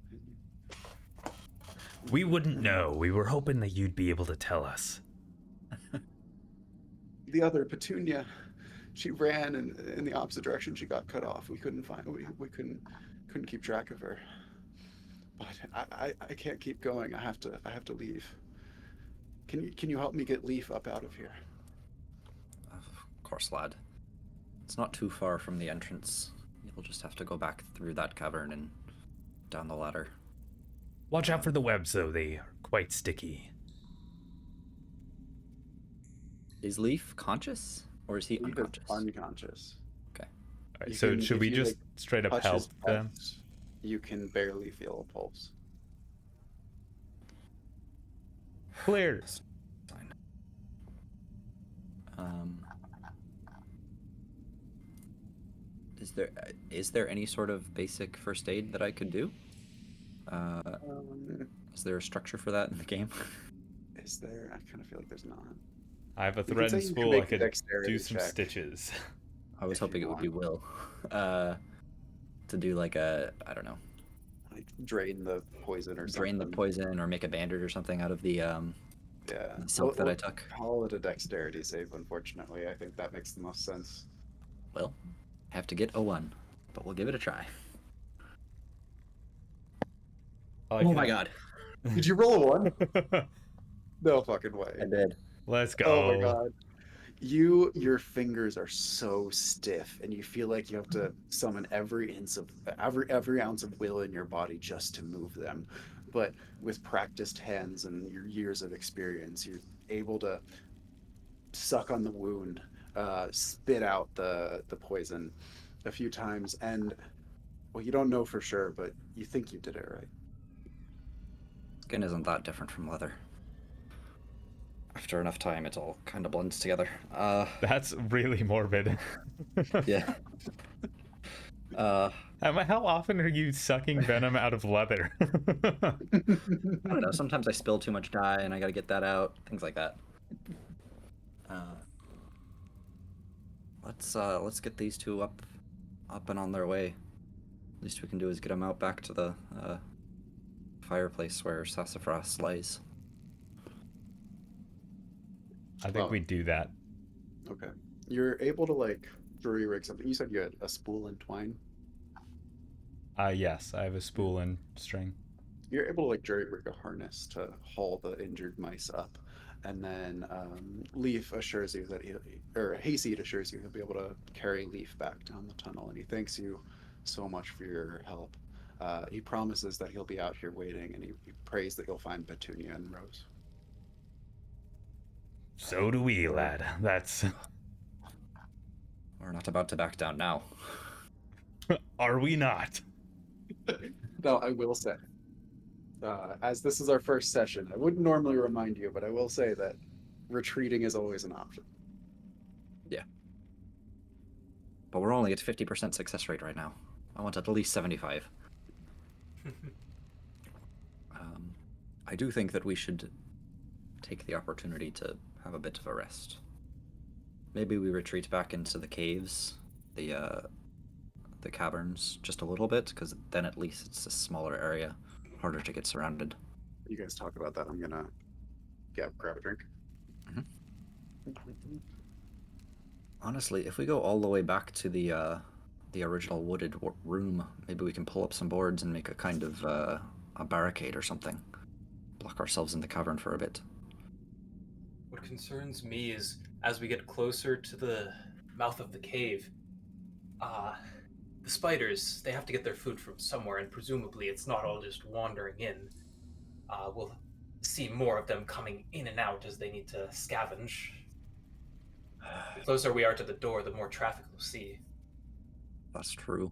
[SPEAKER 2] We wouldn't know. We were hoping that you'd be able to tell us.
[SPEAKER 1] The other, Petunia. She ran in the opposite direction. She got cut off. We couldn't find. We couldn't keep track of her. But I can't keep going. I have to leave. Can you help me get Leaf up out of here?
[SPEAKER 4] Of course, lad. It's not too far from the entrance. You'll just have to go back through that cavern and down the ladder.
[SPEAKER 2] Watch out for the webs, though. They are quite sticky.
[SPEAKER 4] Is Leaf conscious? Or is he unconscious?
[SPEAKER 1] Unconscious.
[SPEAKER 4] Okay.
[SPEAKER 2] All right, so should we just straight up
[SPEAKER 1] touch
[SPEAKER 2] help
[SPEAKER 1] his
[SPEAKER 2] them?
[SPEAKER 1] pulse, you can barely feel a pulse.
[SPEAKER 2] Clear.
[SPEAKER 4] Fine. Is there any sort of basic first aid that I could do? Is there a structure for that in the game?
[SPEAKER 1] Is there? I kind of feel like there's not.
[SPEAKER 2] I have a
[SPEAKER 1] You can
[SPEAKER 2] thread
[SPEAKER 1] say
[SPEAKER 2] and
[SPEAKER 1] you can
[SPEAKER 2] spool. I
[SPEAKER 1] make a
[SPEAKER 2] could do
[SPEAKER 1] dexterity
[SPEAKER 2] some
[SPEAKER 1] check.
[SPEAKER 2] stitches.
[SPEAKER 4] I was
[SPEAKER 1] If you
[SPEAKER 4] hoping it would be
[SPEAKER 1] want.
[SPEAKER 4] Will. To do like a, I don't know,
[SPEAKER 1] Like drain the poison or
[SPEAKER 4] drain the
[SPEAKER 1] something.
[SPEAKER 4] poison or make a bandage or something out of the
[SPEAKER 1] Yeah.
[SPEAKER 4] silk that I took.
[SPEAKER 1] Call it a dexterity save, unfortunately. I think that makes the most sense.
[SPEAKER 4] Well, have to get a 1, but we'll give it a try.
[SPEAKER 2] I like
[SPEAKER 4] Oh my
[SPEAKER 2] that.
[SPEAKER 4] god.
[SPEAKER 1] Did you roll a 1? No fucking way.
[SPEAKER 4] I did.
[SPEAKER 2] Let's go.
[SPEAKER 1] Oh my god. Your fingers are so stiff, and you feel like you have to summon every ounce of will in your body just to move them. But with practiced hands and your years of experience, you're able to suck on the wound, spit out the poison a few times, and well, you don't know for sure, but you think you did it right.
[SPEAKER 4] Skin isn't that different from leather. After enough time, it all kind of blends together.
[SPEAKER 2] That's really morbid.
[SPEAKER 4] Yeah.
[SPEAKER 2] How often are you sucking venom out of leather?
[SPEAKER 4] I don't know. Sometimes I spill too much dye and I gotta get that out. Things like that. Let's get these two up and on their way. Least we can do is get them out back to the fireplace where Sassafras lies.
[SPEAKER 2] I think we do that.
[SPEAKER 1] Okay. You're able to like jury rig something. You said you had a spool and twine.
[SPEAKER 2] Yes, I have a spool and string.
[SPEAKER 1] You're able to like jury rig a harness to haul the injured mice up, and then Leaf assures you that Hayseed assures you he'll be able to carry Leaf back down the tunnel, and he thanks you so much for your help. He promises that he'll be out here waiting, and he prays that you'll find Petunia and Rose.
[SPEAKER 2] So do we, lad. That's.
[SPEAKER 4] We're not about to back down now.
[SPEAKER 2] Are we not?
[SPEAKER 1] Now, I will say, as this is our first session, I wouldn't normally remind you, but I will say that retreating is always an option.
[SPEAKER 4] Yeah. But we're only at 50% success rate right now. I want at least 75. I do think that we should take the opportunity to have a bit of a rest. Maybe we retreat back into the caves, the caverns, just a little bit, because then at least it's a smaller area, harder to get surrounded.
[SPEAKER 1] You guys talk about that. I'm gonna grab a drink.
[SPEAKER 4] Honestly, if we go all the way back to the original wooded room, maybe we can pull up some boards and make a kind of a barricade or something. Block ourselves in the cavern for a bit.
[SPEAKER 3] What concerns me is as we get closer to the mouth of the cave, the spiders, they have to get their food from somewhere, and presumably it's not all just wandering in. We'll see more of them coming in and out as they need to scavenge. The closer we are to the door, the more traffic we'll see.
[SPEAKER 4] That's true.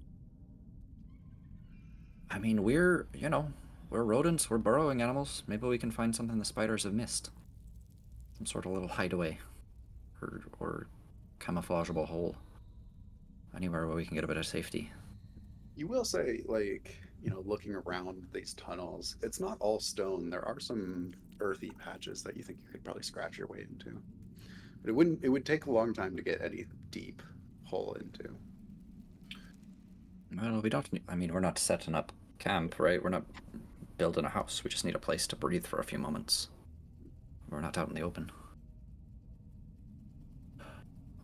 [SPEAKER 4] I mean, we're rodents, we're burrowing animals. Maybe we can find something the spiders have missed. Some sort of little hideaway. Or camouflageable hole. Anywhere where we can get a bit of safety.
[SPEAKER 1] You will say, like, looking around these tunnels, it's not all stone. There are some earthy patches that you think you could probably scratch your way into. But it would take a long time to get any deep hole into.
[SPEAKER 4] Well, we're not setting up camp, right? We're not building a house. We just need a place to breathe for a few moments. We're not out in the open.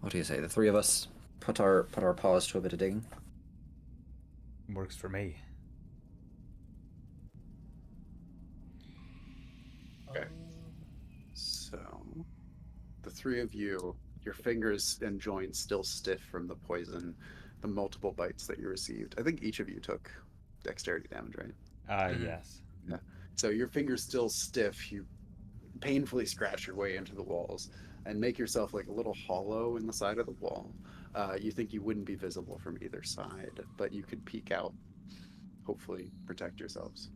[SPEAKER 4] What do you say? The three of us put our paws to a bit of digging?
[SPEAKER 2] Works for me.
[SPEAKER 1] Okay. So, the three of you, your fingers and joints still stiff from the poison, the multiple bites that you received. I think each of you took dexterity damage, right?
[SPEAKER 2] Yes.
[SPEAKER 1] Yeah. So your fingers still stiff. You painfully scratch your way into the walls and make yourself like a little hollow in the side of the wall. You think you wouldn't be visible from either side, but you could peek out, hopefully protect yourselves.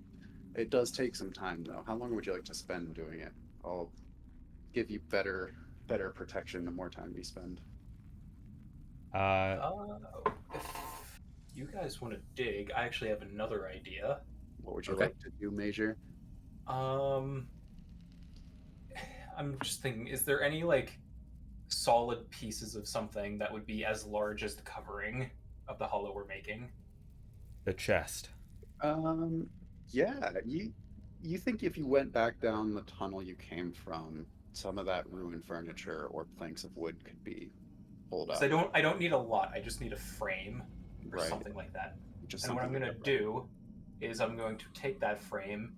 [SPEAKER 1] It does take some time, though. How long would you like to spend doing it? I'll give you better protection the more time we spend.
[SPEAKER 3] If you guys want to dig, I actually have another idea.
[SPEAKER 1] What would you
[SPEAKER 4] Okay.
[SPEAKER 1] like to do, Major?
[SPEAKER 3] I'm just thinking, is there any like solid pieces of something that would be as large as the covering of the hollow we're making?
[SPEAKER 2] The chest.
[SPEAKER 1] Yeah, you think if you went back down the tunnel you came from, some of that ruined furniture or planks of wood could be pulled
[SPEAKER 3] Because
[SPEAKER 1] up.
[SPEAKER 3] I don't need a lot. I just need a frame or
[SPEAKER 1] Right.
[SPEAKER 3] something like that.
[SPEAKER 1] Just
[SPEAKER 3] And what I'm
[SPEAKER 1] something
[SPEAKER 3] going
[SPEAKER 1] like
[SPEAKER 3] to
[SPEAKER 1] that.
[SPEAKER 3] do is I'm going to take that frame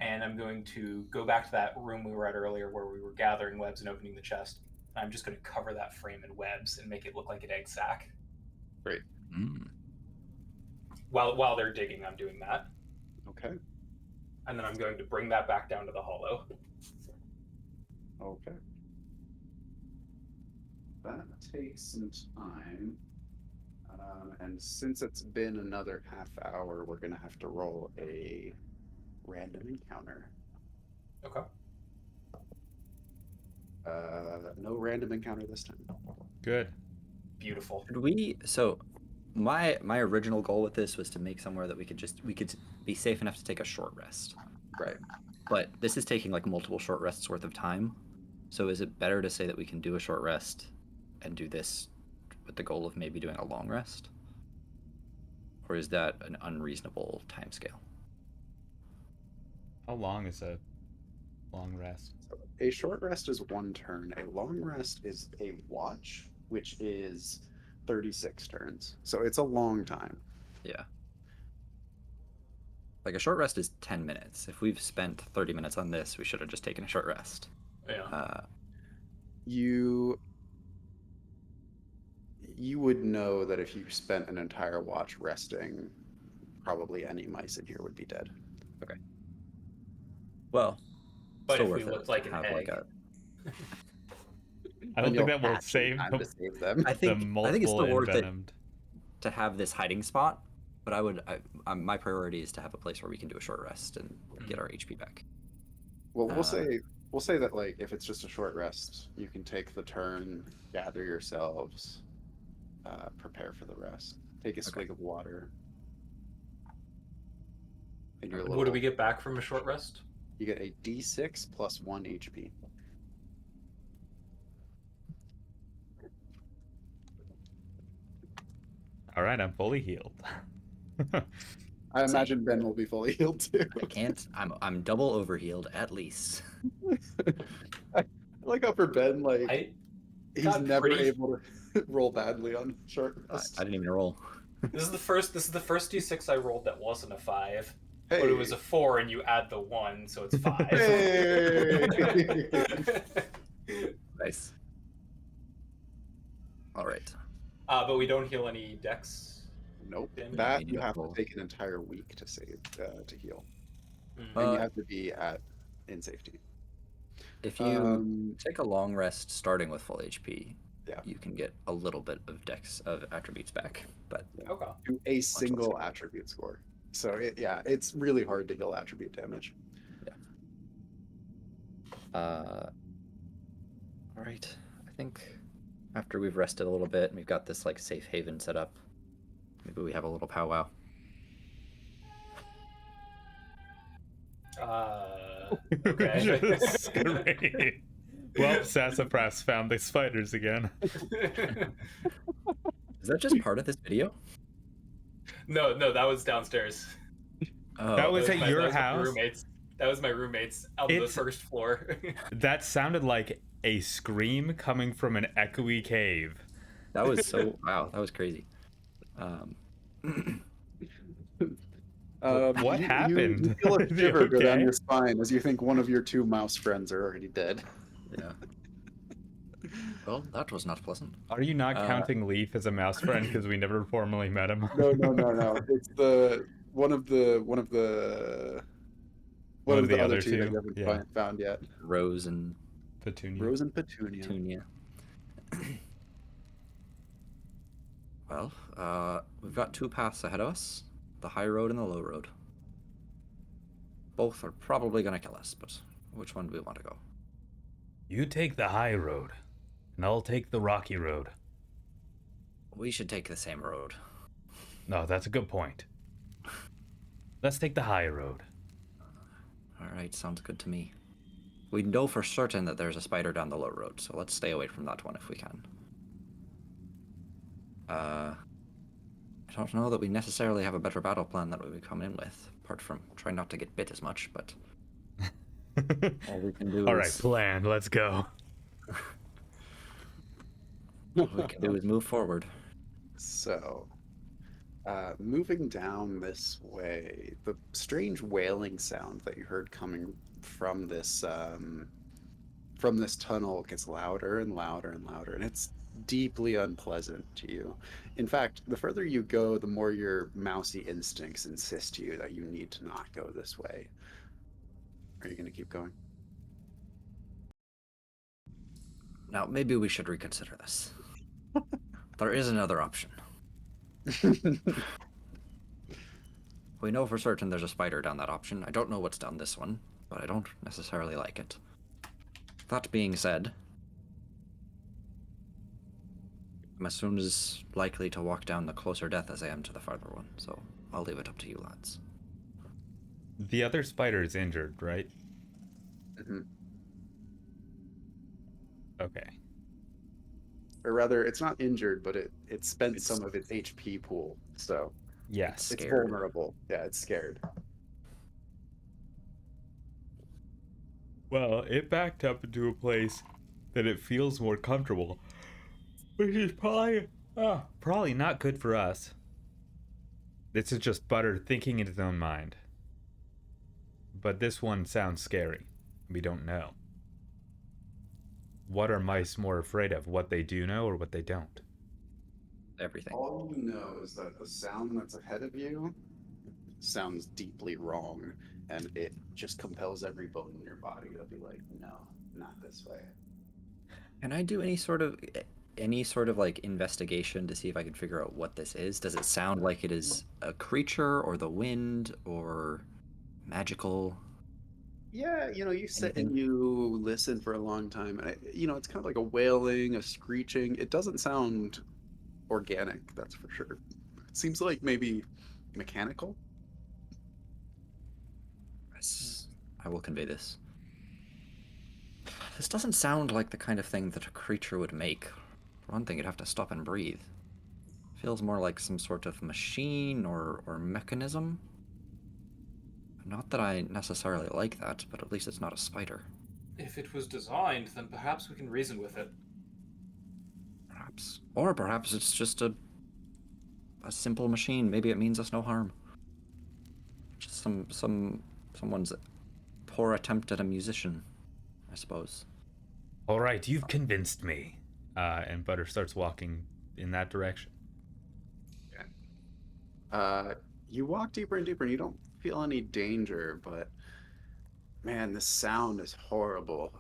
[SPEAKER 3] and I'm going to go back to that room we were at earlier where we were gathering webs and opening the chest. And I'm just going to cover that frame in webs and make it look like an egg sack.
[SPEAKER 1] Great.
[SPEAKER 4] Mm.
[SPEAKER 3] While they're digging, I'm doing that.
[SPEAKER 1] Okay.
[SPEAKER 3] And then I'm going to bring that back down to the hollow.
[SPEAKER 1] Okay. That takes some time. And since it's been another half hour, we're gonna have to roll a random encounter.
[SPEAKER 3] Okay.
[SPEAKER 1] No random encounter this time.
[SPEAKER 2] Good.
[SPEAKER 3] Beautiful.
[SPEAKER 4] Could we? So, my original goal with this was to make somewhere that we could be safe enough to take a short rest.
[SPEAKER 1] Right.
[SPEAKER 4] But this is taking like multiple short rests worth of time. So is it better to say that we can do a short rest and do this with the goal of maybe doing a long rest? Or is that an unreasonable timescale?
[SPEAKER 2] How long is a long rest?
[SPEAKER 1] So a short rest is 1 turn. A long rest is a watch, which is 36 turns. So it's a long time.
[SPEAKER 4] Yeah. Like a short rest is 10 minutes. If we've spent 30 minutes on this, we should have just taken a short rest.
[SPEAKER 3] Yeah.
[SPEAKER 1] You would know that if you spent an entire watch resting, probably any mice in here would be dead.
[SPEAKER 4] Okay. Well,
[SPEAKER 3] But
[SPEAKER 4] still
[SPEAKER 3] if we
[SPEAKER 4] worth it
[SPEAKER 3] looked
[SPEAKER 4] to
[SPEAKER 3] like an
[SPEAKER 4] have, like,
[SPEAKER 3] egg.
[SPEAKER 2] I don't
[SPEAKER 1] You'll
[SPEAKER 2] think that will
[SPEAKER 1] actually
[SPEAKER 2] save
[SPEAKER 1] time to save them.
[SPEAKER 4] I
[SPEAKER 2] the
[SPEAKER 4] think it's
[SPEAKER 2] multiple
[SPEAKER 4] still worth it
[SPEAKER 2] envenomed.
[SPEAKER 4] to have this hiding spot, but my priority is to have a place where we can do a short rest and get our HP back.
[SPEAKER 1] Well, we'll
[SPEAKER 4] Uh,
[SPEAKER 1] say that like if it's just a short rest, you can take the turn, gather yourselves, prepare for the rest. Take a swig of water. And your
[SPEAKER 3] What do we get back from a short rest?
[SPEAKER 1] You get a D6 plus 1 HP.
[SPEAKER 2] All right, I'm fully healed.
[SPEAKER 1] I imagine Ben will be fully healed too.
[SPEAKER 4] I can't. I'm double overhealed at least.
[SPEAKER 1] I like how for Ben, like
[SPEAKER 3] I
[SPEAKER 1] he's
[SPEAKER 3] got
[SPEAKER 1] never
[SPEAKER 3] pretty-
[SPEAKER 1] able to roll badly on short
[SPEAKER 4] I
[SPEAKER 1] rest.
[SPEAKER 4] didn't even roll.
[SPEAKER 3] This is the first D6 I rolled that wasn't a 5.
[SPEAKER 1] Hey.
[SPEAKER 3] But it was a 4 and you add the 1, so it's 5.
[SPEAKER 1] Hey.
[SPEAKER 4] Nice. All right.
[SPEAKER 3] But we don't heal any dex.
[SPEAKER 1] Nope.
[SPEAKER 3] Damage.
[SPEAKER 1] That
[SPEAKER 4] You
[SPEAKER 1] you have to
[SPEAKER 4] roll.
[SPEAKER 1] take an entire week to save to heal,
[SPEAKER 3] Mm.
[SPEAKER 1] and you have to be in safety.
[SPEAKER 4] If you take a long rest starting with full HP,
[SPEAKER 1] Yeah.
[SPEAKER 4] you can get a little bit of dex of attributes back. But
[SPEAKER 3] Okay.
[SPEAKER 1] To a single attribute score. So it's really hard to heal attribute damage.
[SPEAKER 4] all right. I think after we've rested a little bit and we've got this like safe haven set up, maybe we have a little powwow.
[SPEAKER 3] Okay.
[SPEAKER 2] Just great. Well, Sassafras found the spiders again.
[SPEAKER 4] Is that just part of this video?
[SPEAKER 3] No, that was downstairs.
[SPEAKER 4] Oh,
[SPEAKER 2] That was
[SPEAKER 3] That
[SPEAKER 2] at
[SPEAKER 3] my-
[SPEAKER 2] your
[SPEAKER 3] that was my
[SPEAKER 2] house?
[SPEAKER 3] roommates. That was my roommates on the
[SPEAKER 2] It's-
[SPEAKER 3] first floor.
[SPEAKER 2] That sounded like a scream coming from an echoey cave.
[SPEAKER 4] that was so wow. That was crazy.
[SPEAKER 2] What happened?
[SPEAKER 1] You feel a
[SPEAKER 2] Are you
[SPEAKER 1] shiver go down
[SPEAKER 2] okay?
[SPEAKER 1] your spine as you think one of your 2 mouse friends are already dead.
[SPEAKER 4] Yeah. Well, that was not pleasant.
[SPEAKER 2] Are you not counting Leaf as a mouse friend because we never formally met him?
[SPEAKER 1] No. It's one of the other two that you haven't
[SPEAKER 2] yeah.
[SPEAKER 1] found yet.
[SPEAKER 4] Rose and
[SPEAKER 2] Petunia.
[SPEAKER 1] Rose and Petunia.
[SPEAKER 4] Petunia. Well, we've got 2 paths ahead of us, the high road and the low road. Both are probably going to kill us, but which one do we want to go?
[SPEAKER 2] You take the high road, and I'll take the rocky road.
[SPEAKER 4] We should take the same road.
[SPEAKER 2] No, that's a good point. Let's take the high road.
[SPEAKER 4] All right, sounds good to me. We know for certain that there's a spider down the low road, so let's stay away from that one if we can. I don't know that we necessarily have a better battle plan that we would come in with, apart from try not to get bit as much, but all we can do
[SPEAKER 2] All right,
[SPEAKER 4] is
[SPEAKER 2] plan. Let's go.
[SPEAKER 4] all we can do is move forward.
[SPEAKER 1] So, moving down this way, the strange wailing sound that you heard coming from this tunnel gets louder and louder and louder, and it's deeply unpleasant to you. In fact, the further you go, the more your mousy instincts insist to you that you need to not go this way. Are you going to keep going?
[SPEAKER 4] Now, maybe we should reconsider this. There is another option. We know for certain there's a spider down that option. I don't know what's down this one, but I don't necessarily like it. That being said, I'm as soon as likely to walk down the closer death as I am to the farther one, so I'll leave it up to you lads.
[SPEAKER 2] The other spider is injured, right?
[SPEAKER 1] Mhm.
[SPEAKER 2] Okay.
[SPEAKER 1] Or rather, it's not injured, but it spent some of its HP pool, so
[SPEAKER 2] Yes.
[SPEAKER 1] it's
[SPEAKER 4] Scared.
[SPEAKER 1] vulnerable. Yeah, it's scared.
[SPEAKER 2] Well, it backed up into a place that it feels more comfortable, which is probably not good for us. This is just Butter thinking in his own mind. But this one sounds scary. We don't know. What are mice more afraid of? What they do know or what they don't?
[SPEAKER 4] Everything.
[SPEAKER 1] All you know is that the sound that's ahead of you sounds deeply wrong, and it just compels every bone in your body to be like, no, not this way.
[SPEAKER 4] Can I do any sort of like investigation to see if I can figure out what this is? Does it sound like it is a creature or the wind or magical?
[SPEAKER 1] Yeah, you sit and
[SPEAKER 4] Anything?
[SPEAKER 1] you listen for a long time, and it's kind of like a wailing, a screeching. It doesn't sound organic, that's for sure. It seems like maybe mechanical.
[SPEAKER 4] Yes, I will convey this. This doesn't sound like the kind of thing that a creature would make. For one thing, it'd have to stop and breathe. Feels more like some sort of machine or mechanism. Not that I necessarily like that, but at least it's not a spider.
[SPEAKER 3] If it was designed, then perhaps we can reason with it.
[SPEAKER 4] Perhaps. Or perhaps it's just a simple machine. Maybe it means us no harm. Just someone's poor attempt at a musician, I suppose.
[SPEAKER 2] All right, you've convinced me. And Butter starts walking in that direction.
[SPEAKER 1] You walk deeper and deeper, and you don't feel any danger, but man, the sound is horrible.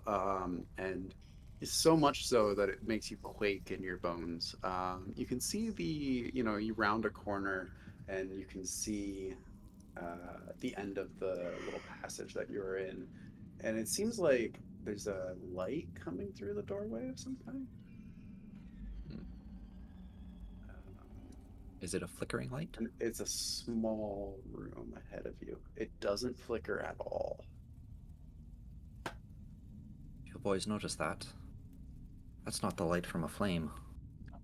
[SPEAKER 1] And it's so much so that it makes you quake in your bones. You can see you round a corner and you can see the end of the little passage that you're in. And it seems like there's a light coming through the doorway of some kind.
[SPEAKER 4] Is it a flickering light?
[SPEAKER 1] And it's a small room ahead of you. It doesn't flicker at all.
[SPEAKER 4] You boys notice that? That's not the light from a flame.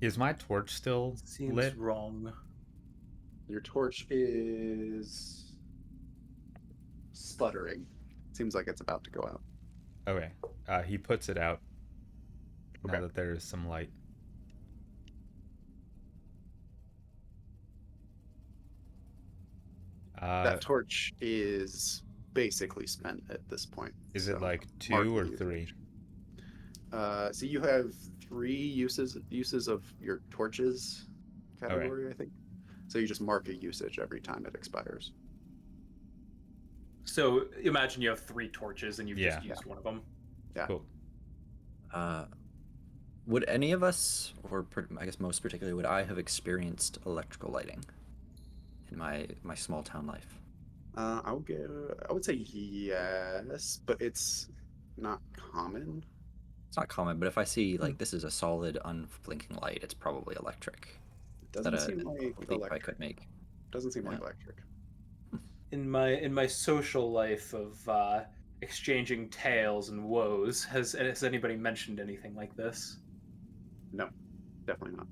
[SPEAKER 2] Is my torch still
[SPEAKER 7] Seems
[SPEAKER 2] lit?
[SPEAKER 7] wrong.
[SPEAKER 1] Your torch is sputtering. Seems like it's about to go out.
[SPEAKER 2] Okay. He puts it out now
[SPEAKER 1] Okay.
[SPEAKER 2] that there is some light.
[SPEAKER 1] That torch is basically spent at this point.
[SPEAKER 2] Is it
[SPEAKER 1] so
[SPEAKER 2] like
[SPEAKER 1] mark
[SPEAKER 2] 2 or
[SPEAKER 1] the
[SPEAKER 2] 3?
[SPEAKER 1] usage. So you have 3 uses of your torches category, I think. So you just mark a usage every time it expires.
[SPEAKER 3] So imagine you have 3 torches and you've
[SPEAKER 2] Yeah.
[SPEAKER 3] just used one of them.
[SPEAKER 1] Yeah.
[SPEAKER 2] Cool.
[SPEAKER 4] Would any of us, or I guess most particularly, would I have experienced electrical lighting in my small town life?
[SPEAKER 1] I would say yes, but it's not common.
[SPEAKER 4] It's not common, but if I see like this is a solid unblinking light, it's probably electric.
[SPEAKER 1] It doesn't seem like
[SPEAKER 4] leap I
[SPEAKER 1] electric.
[SPEAKER 4] could make.
[SPEAKER 1] Doesn't seem like
[SPEAKER 4] Yeah.
[SPEAKER 1] electric.
[SPEAKER 3] In my social life of exchanging tales and woes, has anybody mentioned anything like this?
[SPEAKER 1] No, definitely not.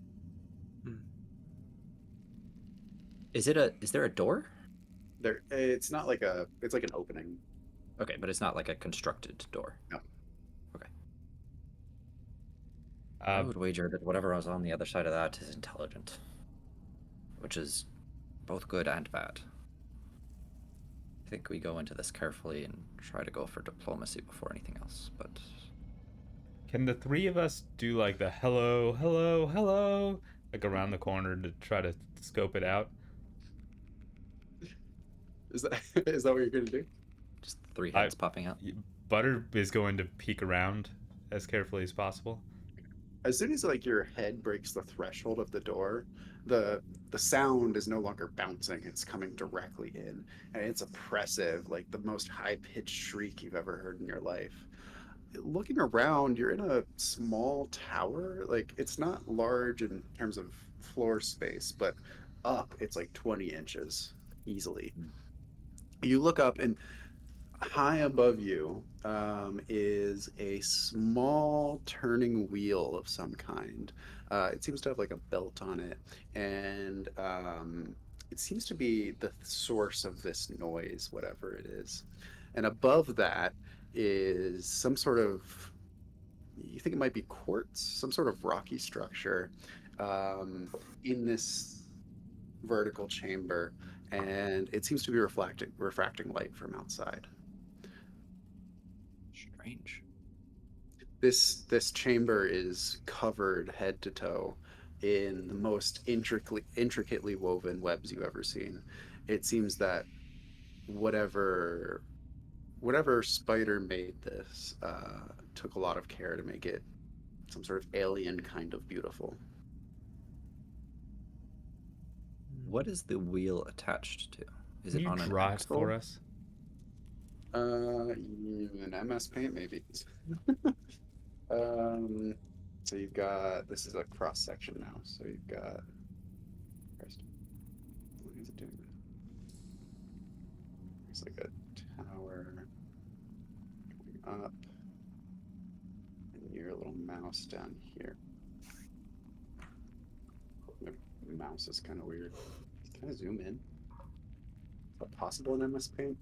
[SPEAKER 4] Is there a door?
[SPEAKER 1] It's not like it's like an opening.
[SPEAKER 4] Okay, but it's not like a constructed door.
[SPEAKER 1] No.
[SPEAKER 4] Okay. I would wager that whatever was on the other side of that is intelligent, which is both good and bad. I think we go into this carefully and try to go for diplomacy before anything else, but
[SPEAKER 2] Can the three of us do like the hello, hello, hello, like around the corner to try to scope it out?
[SPEAKER 1] Is that is that what you're gonna do?
[SPEAKER 4] just three heads popping out.
[SPEAKER 2] Butter is going to peek around as carefully as possible.
[SPEAKER 1] As soon as like your head breaks the threshold of the door, the sound is no longer bouncing, it's coming directly in, and it's oppressive, like the most high-pitched shriek you've ever heard in your life. Looking around, you're in a small tower. Like, it's not large in terms of floor space, but up it's like 20 inches easily. You look up, and high above you is a small turning wheel of some kind. It seems to have like a belt on it, and it seems to be the source of this noise, whatever it is. And above that is some sort of, you think it might be quartz, some sort of rocky structure in this vertical chamber, and it seems to be refracting light from outside.
[SPEAKER 4] Strange.
[SPEAKER 1] This chamber is covered head to toe in the most intricately woven webs you've ever seen. It seems that whatever spider made this took a lot of care to make it some sort of alien kind of beautiful.
[SPEAKER 4] What is the wheel attached to? Is
[SPEAKER 2] Can
[SPEAKER 4] it
[SPEAKER 2] you
[SPEAKER 4] on an
[SPEAKER 2] draw it
[SPEAKER 4] axle?
[SPEAKER 2] for us?
[SPEAKER 1] An MS Paint maybe. So you've got, this is a cross section now. So you've got, Christ, what is it doing? It's like a tower going up, and your little mouse down here. My mouse is kind of weird. Can I zoom in? Is that possible in MS Paint?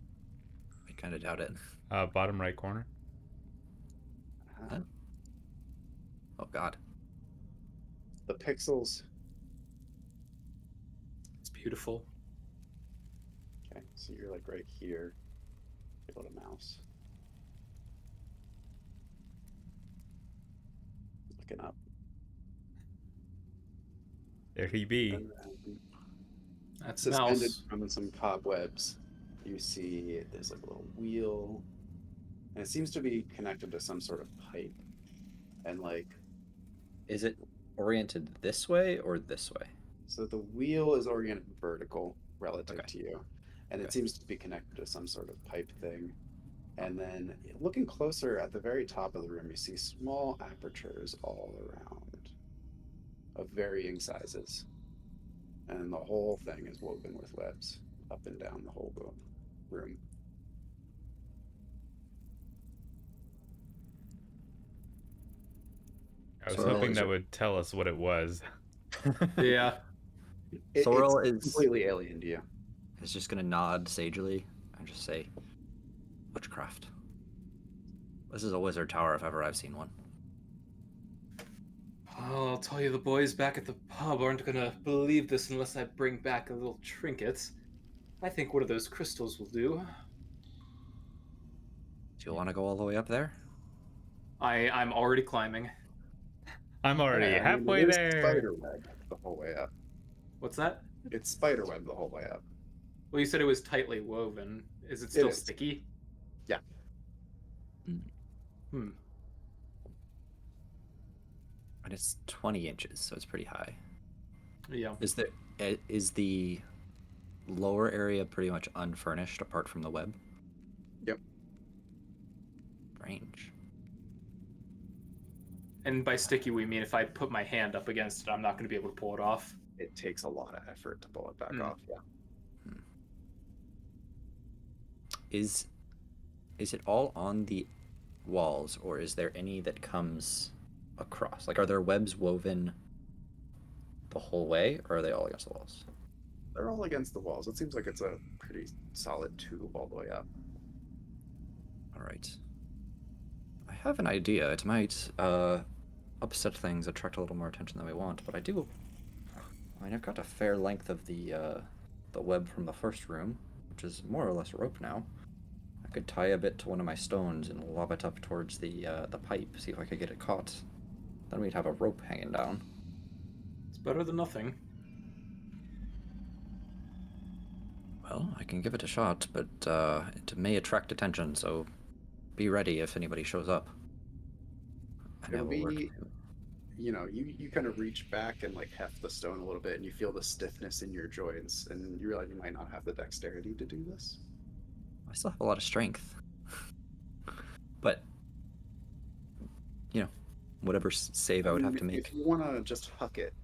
[SPEAKER 4] I kind of doubt it.
[SPEAKER 2] Bottom right corner.
[SPEAKER 4] Huh? Oh God.
[SPEAKER 1] The pixels.
[SPEAKER 3] It's beautiful.
[SPEAKER 1] Okay, so you're like right here. Your little mouse. Looking up.
[SPEAKER 2] There he be.
[SPEAKER 1] And then
[SPEAKER 3] That's
[SPEAKER 1] suspended
[SPEAKER 3] mouse.
[SPEAKER 1] from some cobwebs, you see there's like a little wheel, and it seems to be connected to some sort of pipe. And like,
[SPEAKER 4] Is it oriented this way or this way?
[SPEAKER 1] so the wheel is oriented vertical relative
[SPEAKER 4] Okay.
[SPEAKER 1] to you, and it
[SPEAKER 4] Okay.
[SPEAKER 1] seems to be connected to some sort of pipe thing. And then looking closer at the very top of the room, you see small apertures all around of varying sizes. And the whole thing is woven with webs up and down the whole room.
[SPEAKER 2] I was
[SPEAKER 4] Sorrel,
[SPEAKER 2] hoping
[SPEAKER 4] is
[SPEAKER 2] that
[SPEAKER 4] it-
[SPEAKER 2] would tell us what it was.
[SPEAKER 3] Yeah.
[SPEAKER 4] Sorrel
[SPEAKER 1] It's
[SPEAKER 4] is
[SPEAKER 1] completely alien to you.
[SPEAKER 4] is just gonna nod sagely and just say, "Witchcraft. This is a wizard tower if ever I've seen one."
[SPEAKER 3] Well, I'll tell you, the boys back at the pub aren't gonna believe this unless I bring back a little trinket. I think one of those crystals will do.
[SPEAKER 4] Do you want to go all the way up there?
[SPEAKER 3] I'm already climbing.
[SPEAKER 2] I'm already
[SPEAKER 1] Yeah, I mean,
[SPEAKER 2] halfway
[SPEAKER 1] it is
[SPEAKER 2] there.
[SPEAKER 1] spiderweb the whole way up.
[SPEAKER 3] What's that?
[SPEAKER 1] It's spiderweb the whole way up.
[SPEAKER 3] Well, you said it was tightly woven. Is it still
[SPEAKER 1] is.
[SPEAKER 3] sticky?
[SPEAKER 1] Yeah.
[SPEAKER 3] Hmm.
[SPEAKER 4] And it's 20 inches, so it's pretty high.
[SPEAKER 3] Yeah.
[SPEAKER 4] Is the lower area pretty much unfurnished apart from the web?
[SPEAKER 1] Yep.
[SPEAKER 4] Strange.
[SPEAKER 3] And by sticky, we mean if I put my hand up against it, I'm not going to be able to pull it off.
[SPEAKER 1] It takes a lot of effort to pull it back off. Yeah.
[SPEAKER 4] Is it all on the walls, or is there any that comes across? Like, are there webs woven the whole way, or are they all against the walls?
[SPEAKER 1] They're all against the walls. It seems like it's a pretty solid tube all the way up.
[SPEAKER 4] All right. I have an idea. It might upset things, attract a little more attention than we want, but I mean, I've got a fair length of the web from the first room, which is more or less rope now. I could tie a bit to one of my stones and lob it up towards the pipe, see if I could get it caught. Then we'd have a rope hanging down.
[SPEAKER 3] It's better than nothing.
[SPEAKER 4] Well, I can give it a shot, but it may attract attention, so be ready if anybody shows up. And
[SPEAKER 1] It'll
[SPEAKER 4] it will work
[SPEAKER 1] be,
[SPEAKER 4] too.
[SPEAKER 1] you know, you kind of reach back and like heft the stone a little bit, and you feel the stiffness in your joints, and you realize you might not have the dexterity to do this.
[SPEAKER 4] I still have a lot of strength. But, you know, whatever save I would have to make.
[SPEAKER 1] If you want to just huck it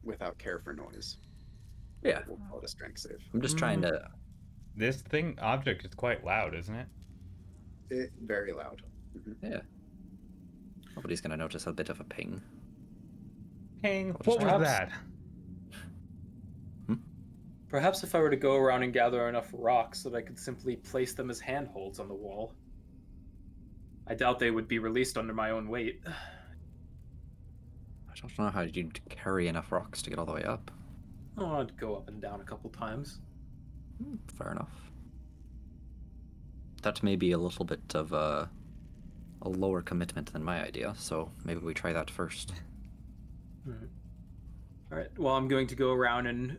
[SPEAKER 1] without care for noise,
[SPEAKER 4] Yeah,
[SPEAKER 1] we'll call it a strength save.
[SPEAKER 4] I'm just trying to.
[SPEAKER 2] This object is quite loud, isn't it?
[SPEAKER 1] Very loud.
[SPEAKER 4] Yeah. Nobody's gonna notice a bit of a ping.
[SPEAKER 2] Ping.
[SPEAKER 4] What
[SPEAKER 2] What was that?
[SPEAKER 3] Perhaps if I were to go around and gather enough rocks that I could simply place them as handholds on the wall. I doubt they would be released under my own weight.
[SPEAKER 4] I don't know how you'd carry enough rocks to get all the way up.
[SPEAKER 3] Oh, I'd go up and down a couple times.
[SPEAKER 4] Fair enough. That may be a little bit of a lower commitment than my idea, so maybe we try that first.
[SPEAKER 3] Alright, well, I'm going to go around and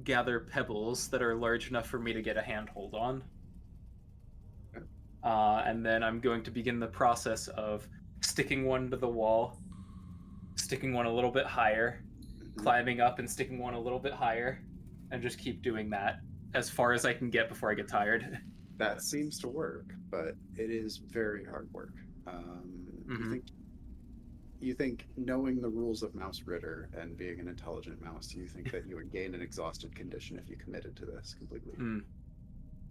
[SPEAKER 3] gather pebbles that are large enough for me to get a handhold on. And then I'm going to begin the process of sticking one to the wall, sticking one a little bit higher, climbing up and sticking one a little bit higher, and just keep doing that as far as I can get before I get tired.
[SPEAKER 1] That seems to work, but it is very hard work. You think knowing the rules of Mausritter and being an intelligent mouse, you think that you would gain an exhausted condition if you committed to this completely.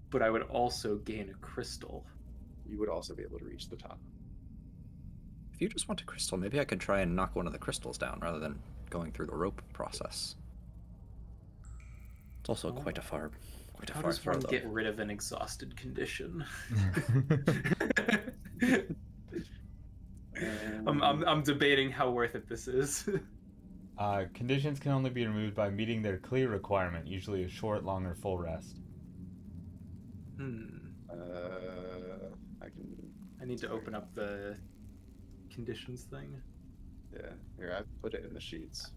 [SPEAKER 3] But I would also gain a crystal.
[SPEAKER 1] You would also be able to reach the top.
[SPEAKER 4] If you just want a crystal, maybe I could try and knock one of the crystals down rather than going through the rope process. It's also quite a far
[SPEAKER 3] How does
[SPEAKER 4] throw,
[SPEAKER 3] one
[SPEAKER 4] though.
[SPEAKER 3] get rid of an exhausted condition? I'm debating how worth it this is.
[SPEAKER 2] Conditions can only be removed by meeting their clear requirement, usually a short, long, or full rest.
[SPEAKER 3] I need to open up the conditions thing.
[SPEAKER 1] Yeah, here, I put it in the sheets.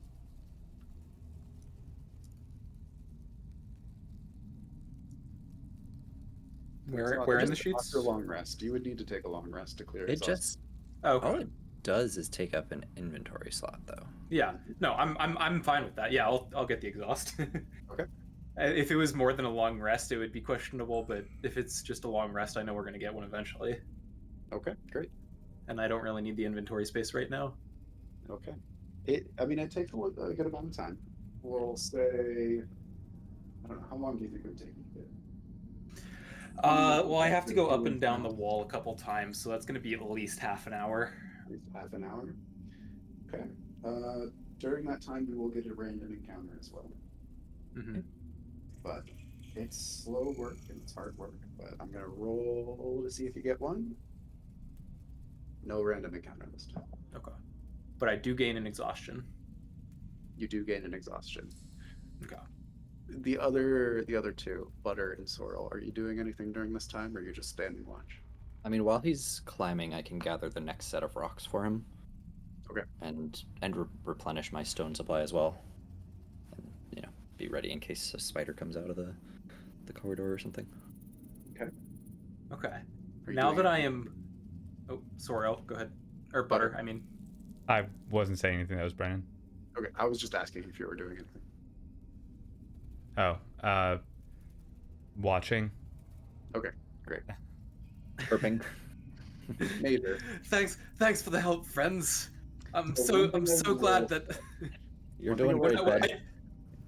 [SPEAKER 3] Where in the
[SPEAKER 1] Just
[SPEAKER 3] sheets?
[SPEAKER 1] after a long rest, you would need to take a long rest to clear
[SPEAKER 4] It
[SPEAKER 1] exhaustion.
[SPEAKER 4] just
[SPEAKER 3] Oh,
[SPEAKER 4] all
[SPEAKER 3] okay.
[SPEAKER 4] it does is take up an inventory slot, though.
[SPEAKER 3] Yeah. No, I'm fine with that. Yeah, I'll get the exhaust.
[SPEAKER 1] Okay.
[SPEAKER 3] If it was more than a long rest, it would be questionable. But if it's just a long rest, I know we're gonna get one eventually.
[SPEAKER 1] Okay, great.
[SPEAKER 3] And I don't really need the inventory space right now.
[SPEAKER 1] Okay. It takes a good amount of time. We'll say, I don't know, how long do you think it would take you to get?
[SPEAKER 3] Well, I have to go up and down the wall a couple times, so that's gonna be at least half an hour.
[SPEAKER 1] At least half an hour. Okay. During that time, you will get a random encounter as well.
[SPEAKER 3] Mm-hmm.
[SPEAKER 1] But it's slow work and it's hard work. But I'm gonna roll to see if you get one. No random encounter this time.
[SPEAKER 3] Okay. But I do gain an exhaustion.
[SPEAKER 1] You do gain an exhaustion.
[SPEAKER 3] Okay.
[SPEAKER 1] The other two, Butter and Sorrel, are you doing anything during this time, or are you just standing watch?
[SPEAKER 4] I mean, while he's climbing, I can gather the next set of rocks for him.
[SPEAKER 1] Okay.
[SPEAKER 4] And replenish my stone supply as well. And, be ready in case a spider comes out of the corridor or something.
[SPEAKER 1] Okay.
[SPEAKER 3] Okay.
[SPEAKER 1] Are you
[SPEAKER 3] Now
[SPEAKER 1] doing
[SPEAKER 3] that I
[SPEAKER 1] anything?
[SPEAKER 3] am... Oh, Sorrel, go ahead. Or Butter, I mean.
[SPEAKER 2] I wasn't saying anything. That was Brennan.
[SPEAKER 1] Okay, I was just asking if you were doing anything.
[SPEAKER 2] Oh, watching.
[SPEAKER 1] Okay, great.
[SPEAKER 4] Burping.
[SPEAKER 1] Major.
[SPEAKER 3] Thanks for the help, friends.
[SPEAKER 7] I'm
[SPEAKER 1] The
[SPEAKER 7] so
[SPEAKER 1] one thing
[SPEAKER 7] I'm
[SPEAKER 1] I
[SPEAKER 7] so
[SPEAKER 1] will-
[SPEAKER 7] glad that
[SPEAKER 4] You're
[SPEAKER 1] One thing I
[SPEAKER 4] doing
[SPEAKER 1] will-
[SPEAKER 4] great,
[SPEAKER 7] when
[SPEAKER 4] Ben.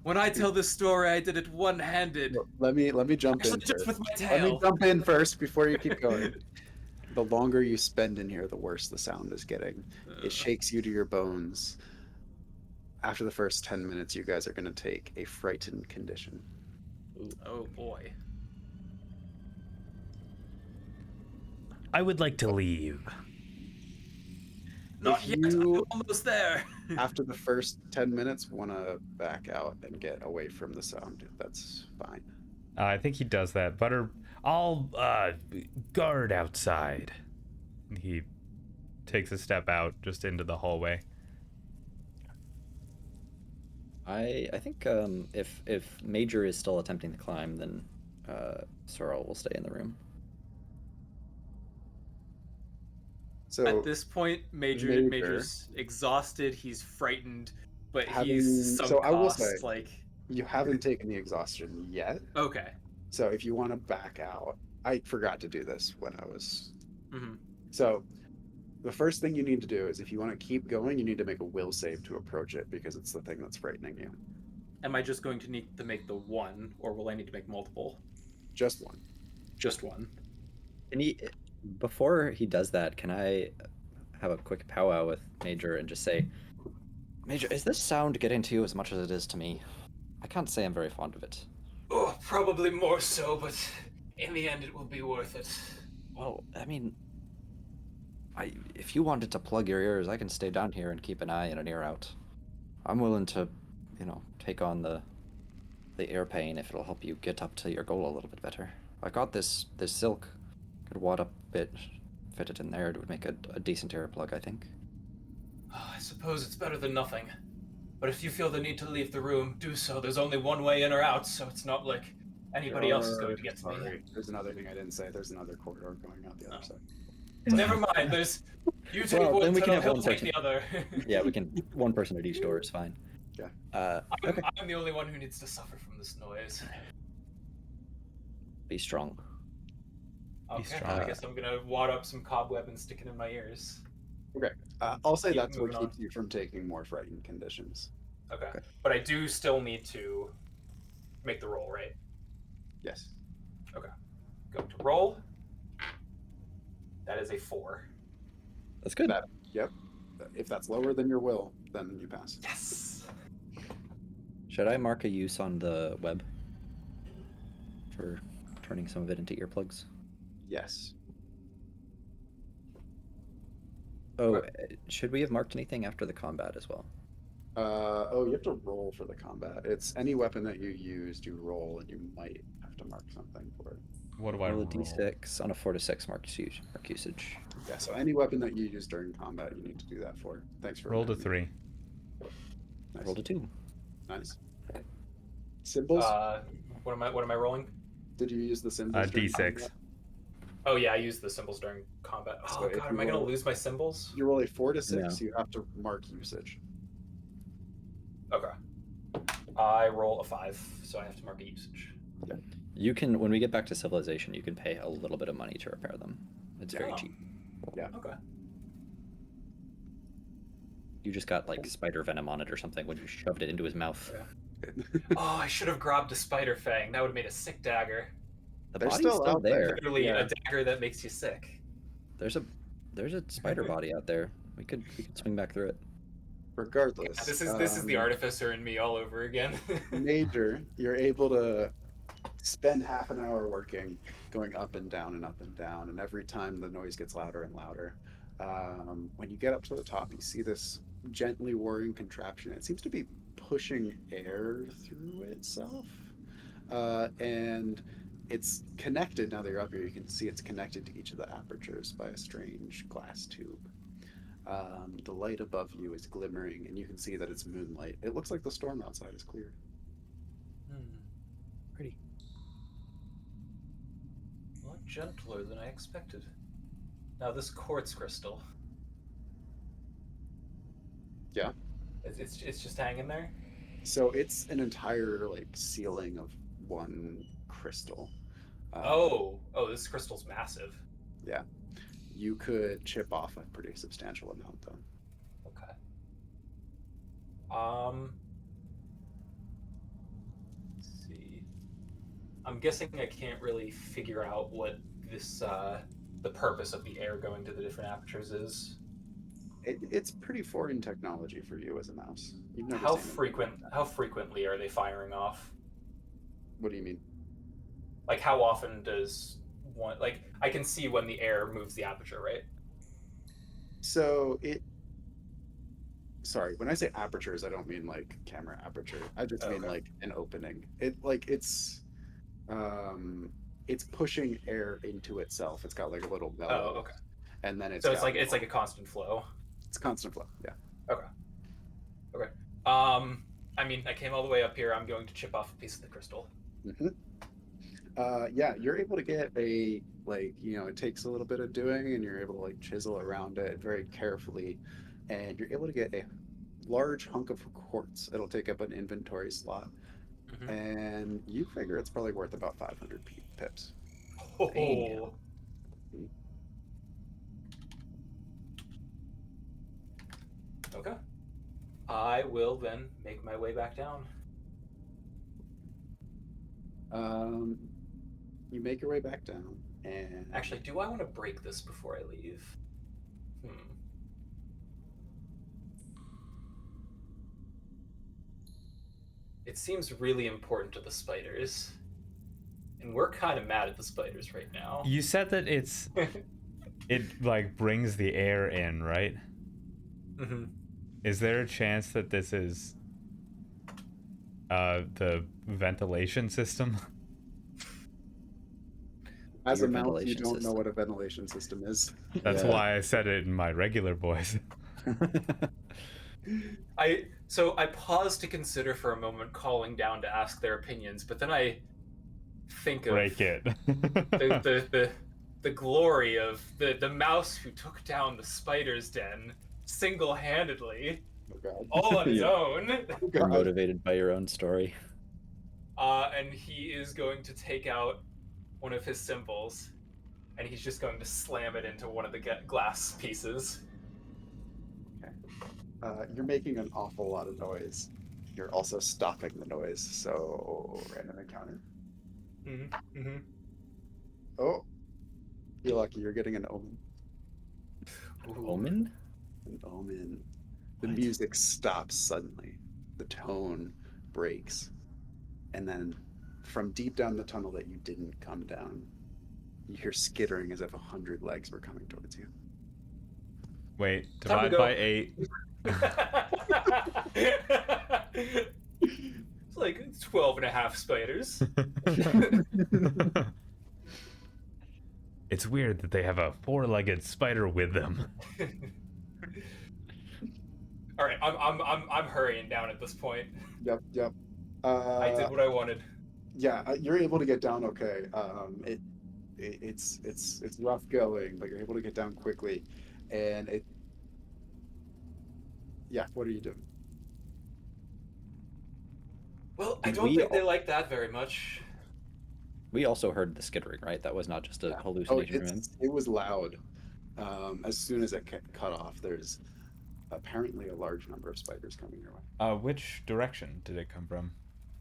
[SPEAKER 7] when I tell this story, I did it one-handed.
[SPEAKER 1] Let me jump in
[SPEAKER 7] Actually, just
[SPEAKER 1] first.
[SPEAKER 7] with my
[SPEAKER 1] Let me
[SPEAKER 7] tail.
[SPEAKER 1] jump in first before you keep going. The longer you spend in here, the worse the sound is getting. It shakes you to your bones. After the first 10 minutes, you guys are going to take a frightened condition.
[SPEAKER 7] Oh boy.
[SPEAKER 2] I would like to leave.
[SPEAKER 7] Not
[SPEAKER 1] If
[SPEAKER 7] yet.
[SPEAKER 1] you-
[SPEAKER 7] I'm almost there.
[SPEAKER 1] After the first 10 minutes, want to back out and get away from the sound, that's fine.
[SPEAKER 2] I think he does that. I'll guard outside. He takes a step out just into the hallway.
[SPEAKER 4] I think if Major is still attempting to climb, then Sorrel will stay in the room.
[SPEAKER 1] So
[SPEAKER 7] At this point,
[SPEAKER 1] Major.
[SPEAKER 7] Major's exhausted. He's frightened, but
[SPEAKER 1] Having-
[SPEAKER 7] he's sunk
[SPEAKER 1] so I will
[SPEAKER 7] cost.
[SPEAKER 1] say-
[SPEAKER 7] Like,
[SPEAKER 1] you haven't taken the exhaustion yet.
[SPEAKER 7] okay.
[SPEAKER 1] So if you want to back out, I forgot to do this when I was.
[SPEAKER 7] Hmm.
[SPEAKER 1] So the first thing you need to do is if you want to keep going, you need to make a will save to approach it because it's the thing that's frightening you.
[SPEAKER 7] Am I just going to need to make the one, or will I need to make multiple?
[SPEAKER 1] Just one.
[SPEAKER 7] Just one.
[SPEAKER 4] And before he does that, can I have a quick powwow with Major and just say, Major, is this sound getting to you as much as it is to me? I can't say I'm very fond of it.
[SPEAKER 3] Oh, probably more so, but in the end, it will be worth it.
[SPEAKER 4] Well, I mean, if you wanted to plug your ears, I can stay down here and keep an eye and an ear out. I'm willing to, take on the ear pain if it'll help you get up to your goal a little bit better. I got this silk. Could wad up a bit, fit it in there. It would make a decent ear plug, I think.
[SPEAKER 3] I suppose it's better than nothing. But if you feel the need to leave the room, do so. There's only one way in or out, so it's not like anybody else is going to get to me.
[SPEAKER 1] Sorry. There's another thing I didn't say. There's another corridor going out the other side.
[SPEAKER 3] Never mind. There's you take
[SPEAKER 4] Well,
[SPEAKER 3] one,
[SPEAKER 4] then we
[SPEAKER 3] so
[SPEAKER 4] can have
[SPEAKER 3] he'll
[SPEAKER 4] one
[SPEAKER 3] take
[SPEAKER 4] person.
[SPEAKER 3] the other.
[SPEAKER 4] Yeah, we can. One person at each door is fine.
[SPEAKER 1] Yeah.
[SPEAKER 4] Okay.
[SPEAKER 3] I'm the only one who needs to suffer from this noise.
[SPEAKER 4] Be strong.
[SPEAKER 3] Okay,
[SPEAKER 2] strong.
[SPEAKER 3] I guess I'm gonna wad up some cobweb and stick it in my ears.
[SPEAKER 1] Okay. I'll say
[SPEAKER 3] Keep
[SPEAKER 1] that's what
[SPEAKER 3] moving
[SPEAKER 1] keeps you from taking more frightened conditions.
[SPEAKER 3] Okay.
[SPEAKER 4] Okay.
[SPEAKER 3] But I do still need to make the roll, right?
[SPEAKER 1] Yes.
[SPEAKER 3] Going to roll. That is a 4.
[SPEAKER 4] That's good.
[SPEAKER 1] Yep. If that's lower than your will, then you pass.
[SPEAKER 3] Yes.
[SPEAKER 4] Should I mark a use on the web for turning some of it into earplugs?
[SPEAKER 1] Yes.
[SPEAKER 4] Oh, should we have marked anything after the combat as well?
[SPEAKER 1] You have to roll for the combat. It's any weapon that you used, you roll, and you might have to mark something for it.
[SPEAKER 2] What do I
[SPEAKER 4] Roll a
[SPEAKER 2] roll?
[SPEAKER 4] d6 on a 4 to 6 mark usage.
[SPEAKER 1] Yeah, so any weapon that you use during combat, you need to do that for. Thanks for
[SPEAKER 2] Roll to
[SPEAKER 1] reminding
[SPEAKER 2] 3.
[SPEAKER 1] me. Nice.
[SPEAKER 4] Roll a 2.
[SPEAKER 1] Nice. Symbols?
[SPEAKER 3] What am I rolling?
[SPEAKER 1] Did you use the symbols? during
[SPEAKER 2] D6.
[SPEAKER 1] combat?
[SPEAKER 3] Oh yeah, I used the symbols during combat.
[SPEAKER 1] So
[SPEAKER 3] Oh
[SPEAKER 1] if
[SPEAKER 3] god,
[SPEAKER 1] you
[SPEAKER 3] am I gonna
[SPEAKER 1] roll-
[SPEAKER 3] lose my symbols?
[SPEAKER 1] You roll a 4 to 6,
[SPEAKER 4] No.
[SPEAKER 1] you have to mark usage.
[SPEAKER 3] Okay. I roll a 5, so I have to mark a usage.
[SPEAKER 4] You can, when we get back to civilization, you can pay a little bit of money to repair them. It's very
[SPEAKER 3] Yeah.
[SPEAKER 4] cheap.
[SPEAKER 3] Okay.
[SPEAKER 4] You just got like spider venom on it or something when you shoved it into his mouth.
[SPEAKER 3] Oh, I should have grabbed a spider fang. That would have made a sick dagger.
[SPEAKER 4] The
[SPEAKER 1] They're
[SPEAKER 4] body's
[SPEAKER 1] still
[SPEAKER 4] still
[SPEAKER 1] out there.
[SPEAKER 4] there.
[SPEAKER 3] Literally
[SPEAKER 1] Yeah.
[SPEAKER 3] a dagger that makes you sick.
[SPEAKER 4] There's a spider body out there. We could swing back through it.
[SPEAKER 1] Regardless.
[SPEAKER 3] This is the artificer in me all over again.
[SPEAKER 1] Major, you're able to spend half an hour working, going up and down and up and down, and every time the noise gets louder and louder. When you get up to the top, you see this gently whirring contraption. It seems to be pushing air through itself, and it's connected. Now that you're up here, you can see it's connected to each of the apertures by a strange glass tube. The light above you is glimmering, and you can see that it's moonlight. It looks like the storm outside is cleared.
[SPEAKER 4] Pretty.
[SPEAKER 3] A lot gentler than I expected. Now this quartz crystal.
[SPEAKER 1] Yeah.
[SPEAKER 3] It's just hanging there.
[SPEAKER 1] So it's an entire ceiling of one crystal.
[SPEAKER 3] Oh, this crystal's massive.
[SPEAKER 1] Yeah. You could chip off a pretty substantial amount though.
[SPEAKER 3] Okay. Let's see. I'm guessing I can't really figure out what this the purpose of the air going to the different apertures is.
[SPEAKER 1] It's pretty foreign technology for you as a mouse. You've never seen anything like that.
[SPEAKER 3] How frequently are they firing off?
[SPEAKER 1] What do you mean?
[SPEAKER 3] Like how often does one like I can see when the air moves the aperture, right?
[SPEAKER 1] So sorry, when I say apertures, I don't mean like camera aperture. I just mean
[SPEAKER 3] Okay.
[SPEAKER 1] like an opening. Um it's pushing air into itself. It's got like a little bellows,
[SPEAKER 3] Oh, okay.
[SPEAKER 1] and then it's
[SPEAKER 3] So
[SPEAKER 1] got
[SPEAKER 3] it's like a constant flow.
[SPEAKER 1] it's constant flow. Yeah.
[SPEAKER 3] Okay. Okay. I mean, I came all the way up here. I'm going to chip off a piece of the crystal.
[SPEAKER 1] hmm yeah, you're able to get a like it takes a little bit of doing, and you're able to like chisel around it very carefully, and you're able to get a large hunk of quartz. It'll take up an inventory slot,
[SPEAKER 3] Mm-hmm.
[SPEAKER 1] and you figure it's probably worth about 500 pips.
[SPEAKER 3] Oh. Okay. I will then make my way back down.
[SPEAKER 1] You make your way back down, and
[SPEAKER 3] Actually, do I want to break this before I leave? It seems really important to the spiders. And we're kind of mad at the spiders right now.
[SPEAKER 2] You said that it like brings the air in, right?
[SPEAKER 3] Mm-hmm.
[SPEAKER 2] Is there a chance that this is the ventilation system?
[SPEAKER 1] as a
[SPEAKER 4] Your
[SPEAKER 1] mouse, you
[SPEAKER 4] ventilation
[SPEAKER 1] don't know
[SPEAKER 4] system.
[SPEAKER 1] what a ventilation system is.
[SPEAKER 2] That's
[SPEAKER 4] Yeah.
[SPEAKER 2] why I said it in my regular voice.
[SPEAKER 3] I paused to consider for a moment calling down to ask their opinions, but then I think of
[SPEAKER 2] Break it.
[SPEAKER 3] the glory of the mouse who took down the spider's den single-handedly,
[SPEAKER 1] Oh God.
[SPEAKER 3] all on his
[SPEAKER 4] Yeah.
[SPEAKER 3] own.
[SPEAKER 1] Oh,
[SPEAKER 4] You're
[SPEAKER 1] God.
[SPEAKER 4] motivated by your own story.
[SPEAKER 3] And he is going to take out one of his symbols, and he's just going to slam it into one of the glass pieces.
[SPEAKER 1] You're making an awful lot of noise. You're also stopping the noise, so random encounter.
[SPEAKER 3] Mm-hmm. Mm-hmm.
[SPEAKER 1] Oh, you're lucky. You're getting an omen.
[SPEAKER 4] Omen?
[SPEAKER 1] An omen. The
[SPEAKER 4] What?
[SPEAKER 1] music stops suddenly. The tone breaks. And then from deep down the tunnel that you didn't come down, you hear skittering as if 100 legs were coming towards you.
[SPEAKER 2] Wait,
[SPEAKER 3] Time to
[SPEAKER 2] divide
[SPEAKER 3] go.
[SPEAKER 2] by 8.
[SPEAKER 3] It's like 12 and a half spiders.
[SPEAKER 2] It's weird that they have a 4-legged spider with them.
[SPEAKER 3] All right, I'm hurrying down at this point.
[SPEAKER 1] Yep.
[SPEAKER 3] I did what I wanted.
[SPEAKER 1] Yeah, you're able to get down okay. It's rough going, but you're able to get down quickly, and yeah. What are you doing?
[SPEAKER 3] Well, I
[SPEAKER 4] Did
[SPEAKER 3] don't
[SPEAKER 4] we
[SPEAKER 3] think they
[SPEAKER 4] all-
[SPEAKER 3] like that very much.
[SPEAKER 4] We also heard the skittering, right? That was not just a
[SPEAKER 1] Yeah.
[SPEAKER 4] hallucination from him.
[SPEAKER 1] It was loud. As soon as it cut off, there's apparently a large number of spiders coming your way.
[SPEAKER 2] Which direction did it come from?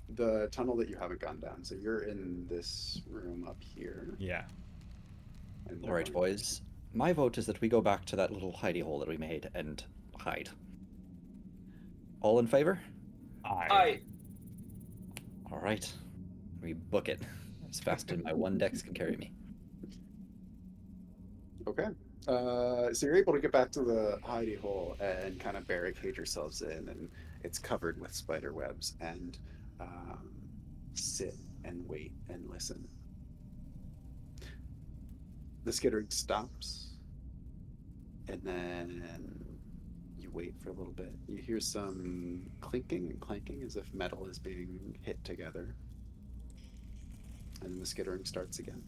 [SPEAKER 1] The tunnel that you haven't gone down. So you're in this room up here.
[SPEAKER 2] Yeah.
[SPEAKER 1] And
[SPEAKER 4] All right, boys. My vote is that we go back to that little hidey hole that we made and hide. All in favor?
[SPEAKER 3] I
[SPEAKER 4] All right. We book it as fast as my one dex can carry me.
[SPEAKER 1] Okay. So you're able to get back to the hidey hole and kind of barricade yourselves in, and it's covered with spider webs, and sit and wait and listen. The skittering stops, and then you wait for a little bit. You hear some clinking and clanking as if metal is being hit together, and then the skittering starts again.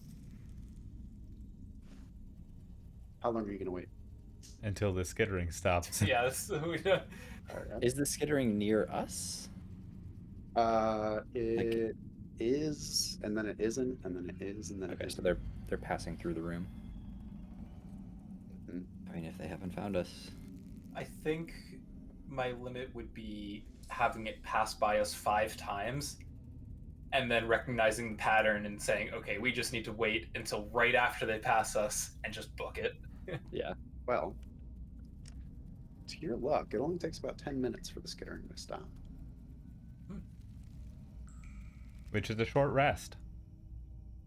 [SPEAKER 1] How long are you going to wait?
[SPEAKER 2] Until the skittering stops.
[SPEAKER 3] yeah. We
[SPEAKER 1] All right.
[SPEAKER 4] Is the skittering near us?
[SPEAKER 1] It is, and then it isn't, and then it is, and then
[SPEAKER 4] Okay,
[SPEAKER 1] it
[SPEAKER 4] so
[SPEAKER 1] isn't.
[SPEAKER 4] they're passing through the room.
[SPEAKER 1] Mhm.
[SPEAKER 4] I mean, if they haven't found us,
[SPEAKER 3] I think my limit would be having it pass by us 5 times and then recognizing the pattern and saying, okay, we just need to wait until right after they pass us and just book it.
[SPEAKER 4] Yeah.
[SPEAKER 1] Well, to your luck, it only takes about 10 minutes for the skittering to stop.
[SPEAKER 2] Which is a short rest.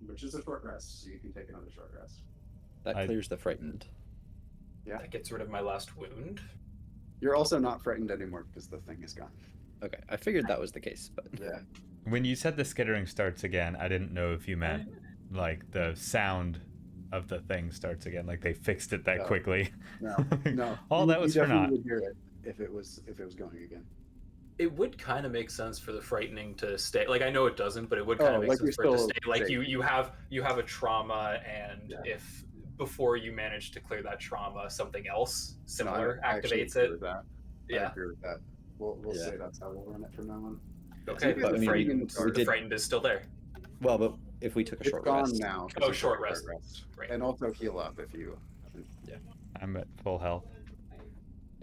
[SPEAKER 1] Which is a short rest, so you can take another short rest.
[SPEAKER 4] That clears the frightened.
[SPEAKER 1] Yeah.
[SPEAKER 3] That gets rid of my last wound.
[SPEAKER 1] You're also not frightened anymore because the thing is gone.
[SPEAKER 4] Okay, I figured that was the case, but
[SPEAKER 1] Yeah.
[SPEAKER 2] When you said the skittering starts again, I didn't know if you meant like the sound of the thing starts again, like they fixed it that
[SPEAKER 1] No.
[SPEAKER 2] quickly.
[SPEAKER 1] No, no.
[SPEAKER 2] All that was
[SPEAKER 1] you
[SPEAKER 2] for
[SPEAKER 1] definitely
[SPEAKER 2] naught.
[SPEAKER 1] would hear it if it was going again.
[SPEAKER 3] It would kind of make sense for the frightening to stay. Like, I know it doesn't, but it would kind of make
[SPEAKER 1] like
[SPEAKER 3] sense
[SPEAKER 1] you're
[SPEAKER 3] for it to
[SPEAKER 1] still
[SPEAKER 3] stay. Like
[SPEAKER 1] safe.
[SPEAKER 3] you have a trauma, and
[SPEAKER 1] Yeah.
[SPEAKER 3] if before you manage to clear that trauma, something else
[SPEAKER 1] No,
[SPEAKER 3] similar
[SPEAKER 1] I actually
[SPEAKER 3] activates
[SPEAKER 1] agree
[SPEAKER 3] it.
[SPEAKER 1] with that. I
[SPEAKER 3] Yeah.
[SPEAKER 1] agree with that. We'll
[SPEAKER 4] Yeah.
[SPEAKER 1] say that's how we'll run it from now on.
[SPEAKER 3] Okay,
[SPEAKER 1] But,
[SPEAKER 3] but
[SPEAKER 1] I
[SPEAKER 3] the
[SPEAKER 1] mean,
[SPEAKER 3] frightened,
[SPEAKER 1] we
[SPEAKER 3] the
[SPEAKER 4] did-
[SPEAKER 3] frightened is still there.
[SPEAKER 4] well, but if we took a
[SPEAKER 1] It's
[SPEAKER 4] short
[SPEAKER 1] gone
[SPEAKER 4] rest,
[SPEAKER 1] now. 'cause
[SPEAKER 3] Oh,
[SPEAKER 1] you took
[SPEAKER 3] short
[SPEAKER 1] a
[SPEAKER 3] rest. Right.
[SPEAKER 1] And also heal up if you haven't.
[SPEAKER 2] I'm at full health.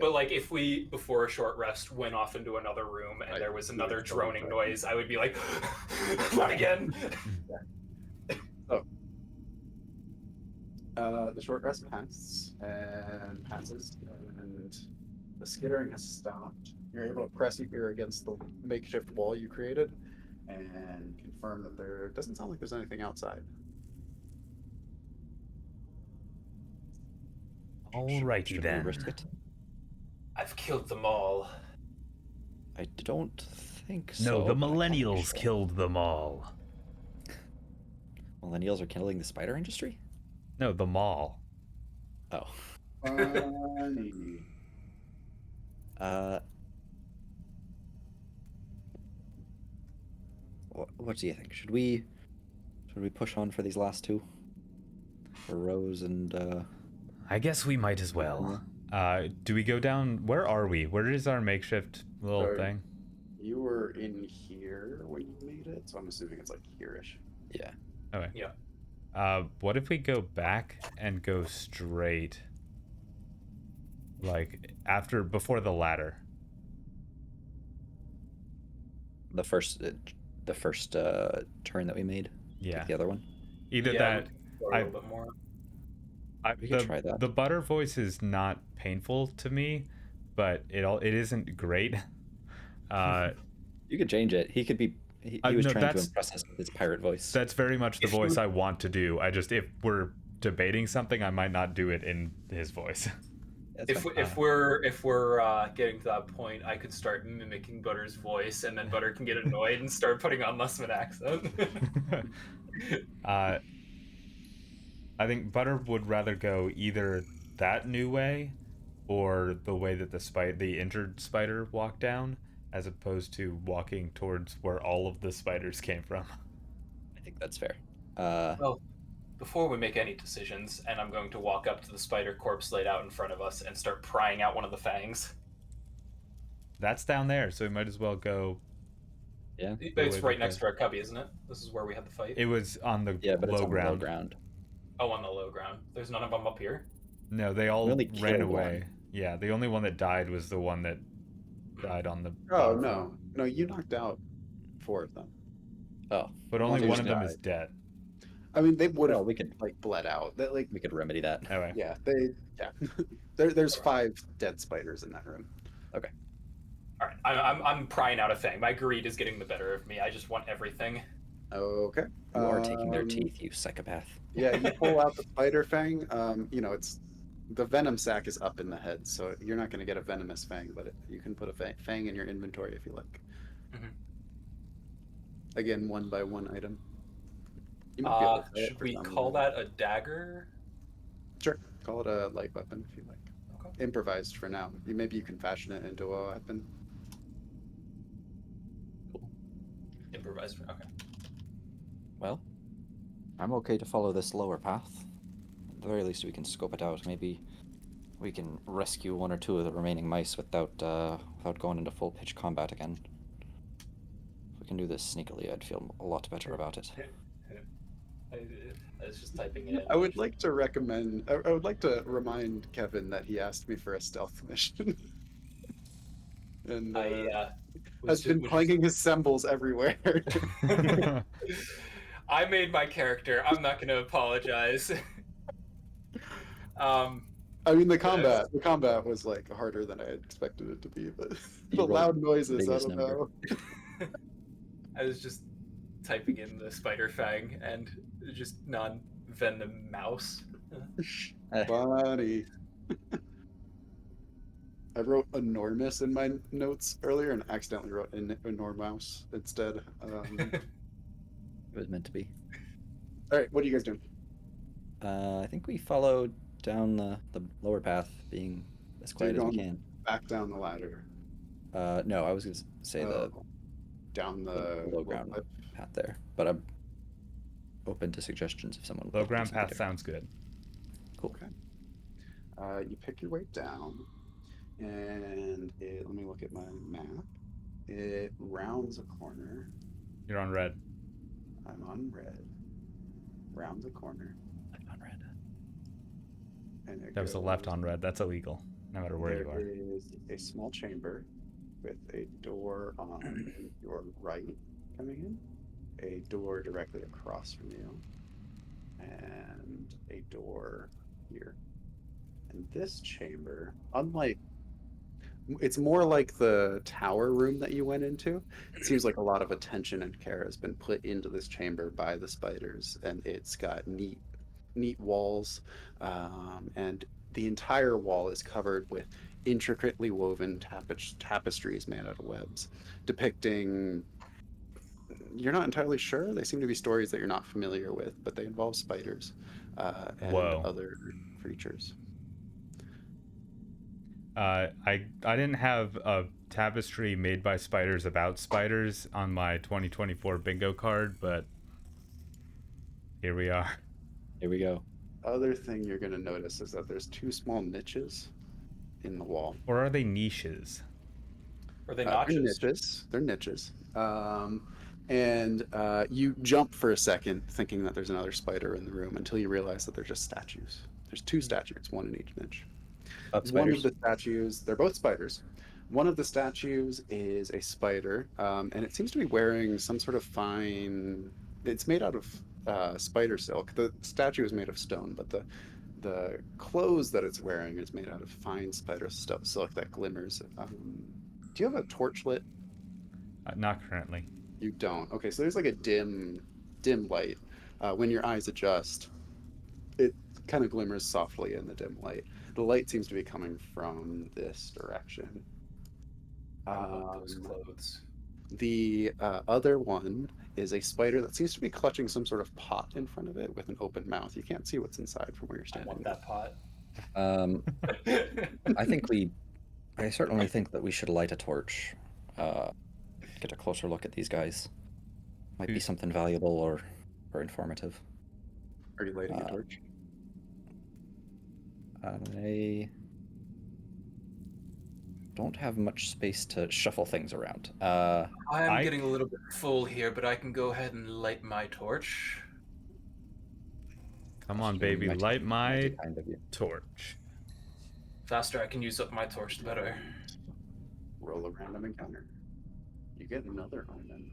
[SPEAKER 3] But like, if we before a short rest went off into another room and
[SPEAKER 1] Right.
[SPEAKER 3] there was
[SPEAKER 1] Yeah,
[SPEAKER 3] another
[SPEAKER 1] totally
[SPEAKER 3] droning
[SPEAKER 1] right.
[SPEAKER 3] noise, I would be like, not again.
[SPEAKER 1] The short rest passes, and the skittering has stopped. You're able to press your ear against the makeshift wall you created and confirm that there doesn't sound like there's anything outside.
[SPEAKER 2] Alrighty
[SPEAKER 4] should we
[SPEAKER 2] then.
[SPEAKER 4] risk it?
[SPEAKER 3] I've killed them all.
[SPEAKER 4] I don't think so.
[SPEAKER 2] No, the
[SPEAKER 4] but I can't be
[SPEAKER 2] millennials
[SPEAKER 4] sure.
[SPEAKER 2] killed them all.
[SPEAKER 4] Millennials are killing the spider industry?
[SPEAKER 2] No, the mall.
[SPEAKER 4] Oh.
[SPEAKER 1] Funny.
[SPEAKER 4] What do you think? Should we push on for these last two? For Rose and
[SPEAKER 2] I guess we might as well. Do we go down? Where are we? Where is our makeshift little
[SPEAKER 1] So-
[SPEAKER 2] thing?
[SPEAKER 1] You were in here when you made it, so I'm assuming it's like here-ish.
[SPEAKER 4] yeah.
[SPEAKER 2] Okay.
[SPEAKER 3] Yeah.
[SPEAKER 2] What if we go back and go straight? Like before the ladder.
[SPEAKER 4] The first turn that we made.
[SPEAKER 2] Yeah.
[SPEAKER 4] Take the other one.
[SPEAKER 2] Either
[SPEAKER 3] Yeah,
[SPEAKER 2] that.
[SPEAKER 3] we can go a
[SPEAKER 2] I-
[SPEAKER 3] little bit more.
[SPEAKER 4] We can try that.
[SPEAKER 2] The butter voice is not painful to me, but it isn't great.
[SPEAKER 4] You could change it. He could be. He was
[SPEAKER 2] no,
[SPEAKER 4] trying to
[SPEAKER 2] that's-
[SPEAKER 4] impress us with his pirate voice.
[SPEAKER 2] That's very much the
[SPEAKER 3] If
[SPEAKER 2] voice
[SPEAKER 3] you-
[SPEAKER 2] I want to do. If we're debating something, I might not do it in his voice.
[SPEAKER 4] That's
[SPEAKER 3] If
[SPEAKER 4] fine.
[SPEAKER 3] if we're getting to that point, I could start mimicking Butter's voice, and then Butter can get annoyed and start putting on less of an accent.
[SPEAKER 2] I think Butter would rather go either that new way or the way that the injured spider walked down, as opposed to walking towards where all of the spiders came from.
[SPEAKER 4] I think that's fair.
[SPEAKER 3] Well, before we make any decisions, and I'm going to walk up to the spider corpse laid out in front of us and start prying out one of the fangs.
[SPEAKER 2] That's down there, so we might as well go.
[SPEAKER 4] Yeah.
[SPEAKER 3] It's
[SPEAKER 2] way
[SPEAKER 3] right
[SPEAKER 2] back
[SPEAKER 3] next to our cubby, isn't it? This is where we had the fight.
[SPEAKER 2] It was on the
[SPEAKER 4] Yeah, but it's
[SPEAKER 2] low
[SPEAKER 4] on
[SPEAKER 2] ground.
[SPEAKER 4] the low ground.
[SPEAKER 3] Oh, on the low ground. There's none of them up here.
[SPEAKER 2] No, they all
[SPEAKER 4] We only
[SPEAKER 2] ran
[SPEAKER 4] killed
[SPEAKER 2] away.
[SPEAKER 4] one.
[SPEAKER 2] Yeah, the only one that died was the one that died on the.
[SPEAKER 1] Oh
[SPEAKER 2] bottom.
[SPEAKER 1] no, you knocked out 4 of them.
[SPEAKER 4] Oh,
[SPEAKER 2] But only
[SPEAKER 1] Well,
[SPEAKER 2] one of
[SPEAKER 1] there's
[SPEAKER 2] them
[SPEAKER 1] died.
[SPEAKER 2] is dead.
[SPEAKER 1] I mean, they would have
[SPEAKER 4] well, we could
[SPEAKER 1] like bled out. That like
[SPEAKER 4] we could remedy that.
[SPEAKER 2] Anyway.
[SPEAKER 1] yeah, there's 5 dead spiders in that room.
[SPEAKER 3] All right, I'm prying out a fang. My greed is getting the better of me. I just want everything.
[SPEAKER 1] Okay.
[SPEAKER 4] You are taking their
[SPEAKER 1] Um,
[SPEAKER 4] teeth, you psychopath.
[SPEAKER 1] Yeah, you pull out the spider fang. It's the venom sac is up in the head, so you're not going to get a venomous fang, but you can put a fang in your inventory if you like.
[SPEAKER 3] Mhm.
[SPEAKER 1] Again, 1 by 1 item. You might be able to play it
[SPEAKER 3] Should
[SPEAKER 1] for
[SPEAKER 3] we
[SPEAKER 1] some
[SPEAKER 3] call
[SPEAKER 1] reason.
[SPEAKER 3] that a dagger?
[SPEAKER 1] Sure. Call it a light weapon if you like.
[SPEAKER 3] Okay.
[SPEAKER 1] Improvised for now. Maybe you can fashion it into a weapon.
[SPEAKER 3] Improvised. Okay.
[SPEAKER 4] Well, I'm okay to follow this lower path. At the very least, we can scope it out. Maybe we can rescue 1 or 2 of the remaining mice without going into full pitch combat again. If we can do this sneakily, I'd feel a lot better about it.
[SPEAKER 3] I was just typing it in.
[SPEAKER 1] I would like to recommend. I would like to remind Kevin that he asked me for a stealth mission, and
[SPEAKER 3] I
[SPEAKER 1] has been
[SPEAKER 3] was
[SPEAKER 1] clanging his cymbals everywhere.
[SPEAKER 3] I made my character. I'm not going to apologize.
[SPEAKER 1] I mean, the
[SPEAKER 3] Yes.
[SPEAKER 1] combat was like harder than I had expected it to be, but
[SPEAKER 4] You
[SPEAKER 1] the
[SPEAKER 4] rolled
[SPEAKER 1] loud noises, I
[SPEAKER 4] biggest
[SPEAKER 1] don't
[SPEAKER 4] number.
[SPEAKER 1] know.
[SPEAKER 3] I was just typing in the spider fang and just non-venom mouse.
[SPEAKER 1] Funny. I wrote enormous in my notes earlier and accidentally wrote enormous instead.
[SPEAKER 4] It was meant to be.
[SPEAKER 1] All right, what are you guys doing?
[SPEAKER 4] I think we followed down the lower path, being as
[SPEAKER 1] So you're
[SPEAKER 4] quiet as we
[SPEAKER 1] going
[SPEAKER 4] can.
[SPEAKER 1] back down the ladder.
[SPEAKER 4] No, I was going to say
[SPEAKER 1] Down
[SPEAKER 4] the
[SPEAKER 1] the
[SPEAKER 4] low ground
[SPEAKER 1] cliff.
[SPEAKER 4] path there, but I'm open to suggestions if someone would
[SPEAKER 2] Low
[SPEAKER 4] like to do
[SPEAKER 2] ground
[SPEAKER 4] something
[SPEAKER 2] path
[SPEAKER 4] different.
[SPEAKER 2] sounds good.
[SPEAKER 4] Cool.
[SPEAKER 1] Okay. You pick your way down, and let me look at my map. It rounds a corner.
[SPEAKER 2] You're on red.
[SPEAKER 1] I'm on red. Rounds a corner,
[SPEAKER 4] I'm on red.
[SPEAKER 1] and it
[SPEAKER 2] That was a left
[SPEAKER 1] goes-
[SPEAKER 2] on red. That's illegal, no matter where you are.
[SPEAKER 1] There is a small chamber with a door on your right coming in, a door directly across from you, and a door here. And this chamber, unlike, it's more like the tower room that you went into. It seems like a lot of attention and care has been put into this chamber by the spiders, and it's got neat walls, and the entire wall is covered with intricately woven tapestries made out of webs, depicting. You're not entirely sure. They seem to be stories that you're not familiar with, but they involve spiders and
[SPEAKER 2] Whoa.
[SPEAKER 1] other creatures.
[SPEAKER 2] I didn't have a tapestry made by spiders about spiders on my 2024 bingo card, but here we are.
[SPEAKER 4] Here we go.
[SPEAKER 1] Other thing you're going to notice is that there's two small niches in the wall.
[SPEAKER 2] Or are they niches?
[SPEAKER 3] Are they
[SPEAKER 1] They're
[SPEAKER 3] notches?
[SPEAKER 1] niches. They're niches. And you jump for a second, thinking that there's another spider in the room, until you realize that they're just statues. There's two statues, one in each niche.
[SPEAKER 4] Up
[SPEAKER 1] One of
[SPEAKER 4] spiders.
[SPEAKER 1] the statues, they're both spiders. One of the statues is a spider, and it seems to be wearing some sort of fine. It's made out of spider silk. The statue is made of stone, but the clothes that it's wearing is made out of fine spider silk that glimmers. Do you have a torch lit?
[SPEAKER 2] Not currently.
[SPEAKER 1] You don't. Okay, so there's like a dim light. When your eyes adjust, it kind of glimmers softly in the dim light. The light seems to be coming from this direction.
[SPEAKER 3] I want those clothes.
[SPEAKER 1] The other one is a spider that seems to be clutching some sort of pot in front of it with an open mouth. You can't see what's inside from where you're
[SPEAKER 3] I
[SPEAKER 1] standing.
[SPEAKER 3] want that pot.
[SPEAKER 4] I certainly think that we should light a torch. Get a closer look at these guys. Might be something valuable or informative.
[SPEAKER 1] Are you lighting a torch?
[SPEAKER 4] I don't have much space to shuffle things around.
[SPEAKER 3] I'm getting a little bit full here, but I can go ahead and light my torch.
[SPEAKER 2] Come on, baby,
[SPEAKER 4] mighty-
[SPEAKER 2] light my
[SPEAKER 4] mighty kind of you.
[SPEAKER 2] torch.
[SPEAKER 3] Faster I can use up my torch, the better.
[SPEAKER 1] Roll a random encounter. You get another omen.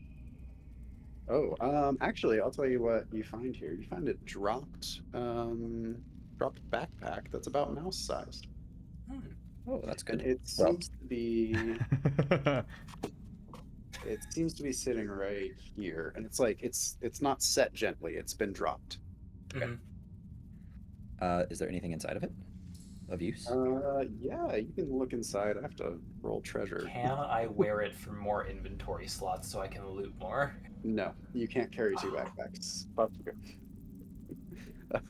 [SPEAKER 1] Oh, actually, I'll tell you what you find here. You find a dropped backpack that's about mouse sized.
[SPEAKER 4] Oh, that's
[SPEAKER 1] And
[SPEAKER 4] good.
[SPEAKER 1] it
[SPEAKER 4] Well-
[SPEAKER 1] seems to be sitting right here, and it's like it's not set gently. It's been dropped.
[SPEAKER 3] Mhm.
[SPEAKER 4] Is there anything inside of it of use?
[SPEAKER 1] Yeah, you can look inside. I have to roll treasure.
[SPEAKER 3] Can I wear it for more inventory slots so I can loot more?
[SPEAKER 1] No, you can't carry two backpacks.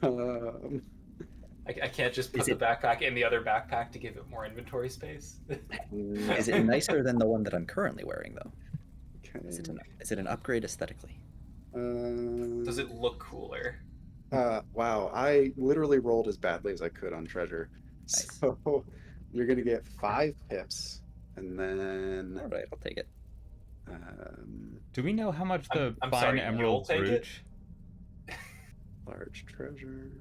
[SPEAKER 1] Um,
[SPEAKER 3] I can't just put
[SPEAKER 4] Is
[SPEAKER 3] the
[SPEAKER 4] it-
[SPEAKER 3] backpack in the other backpack to give it more inventory space.
[SPEAKER 4] Is it nicer than the one that I'm currently wearing, though?
[SPEAKER 1] okay.
[SPEAKER 4] Is it an upgrade aesthetically?
[SPEAKER 3] Does it look cooler?
[SPEAKER 1] Wow, I literally rolled as badly as I could on treasure.
[SPEAKER 4] Nice.
[SPEAKER 1] So you're gonna get 5 pips, and then
[SPEAKER 4] All right, I'll take it.
[SPEAKER 2] Do we know how much the
[SPEAKER 3] I'm
[SPEAKER 2] fine
[SPEAKER 3] sorry, you'll
[SPEAKER 2] emerald
[SPEAKER 3] take it?
[SPEAKER 2] brooch?
[SPEAKER 1] Large treasure.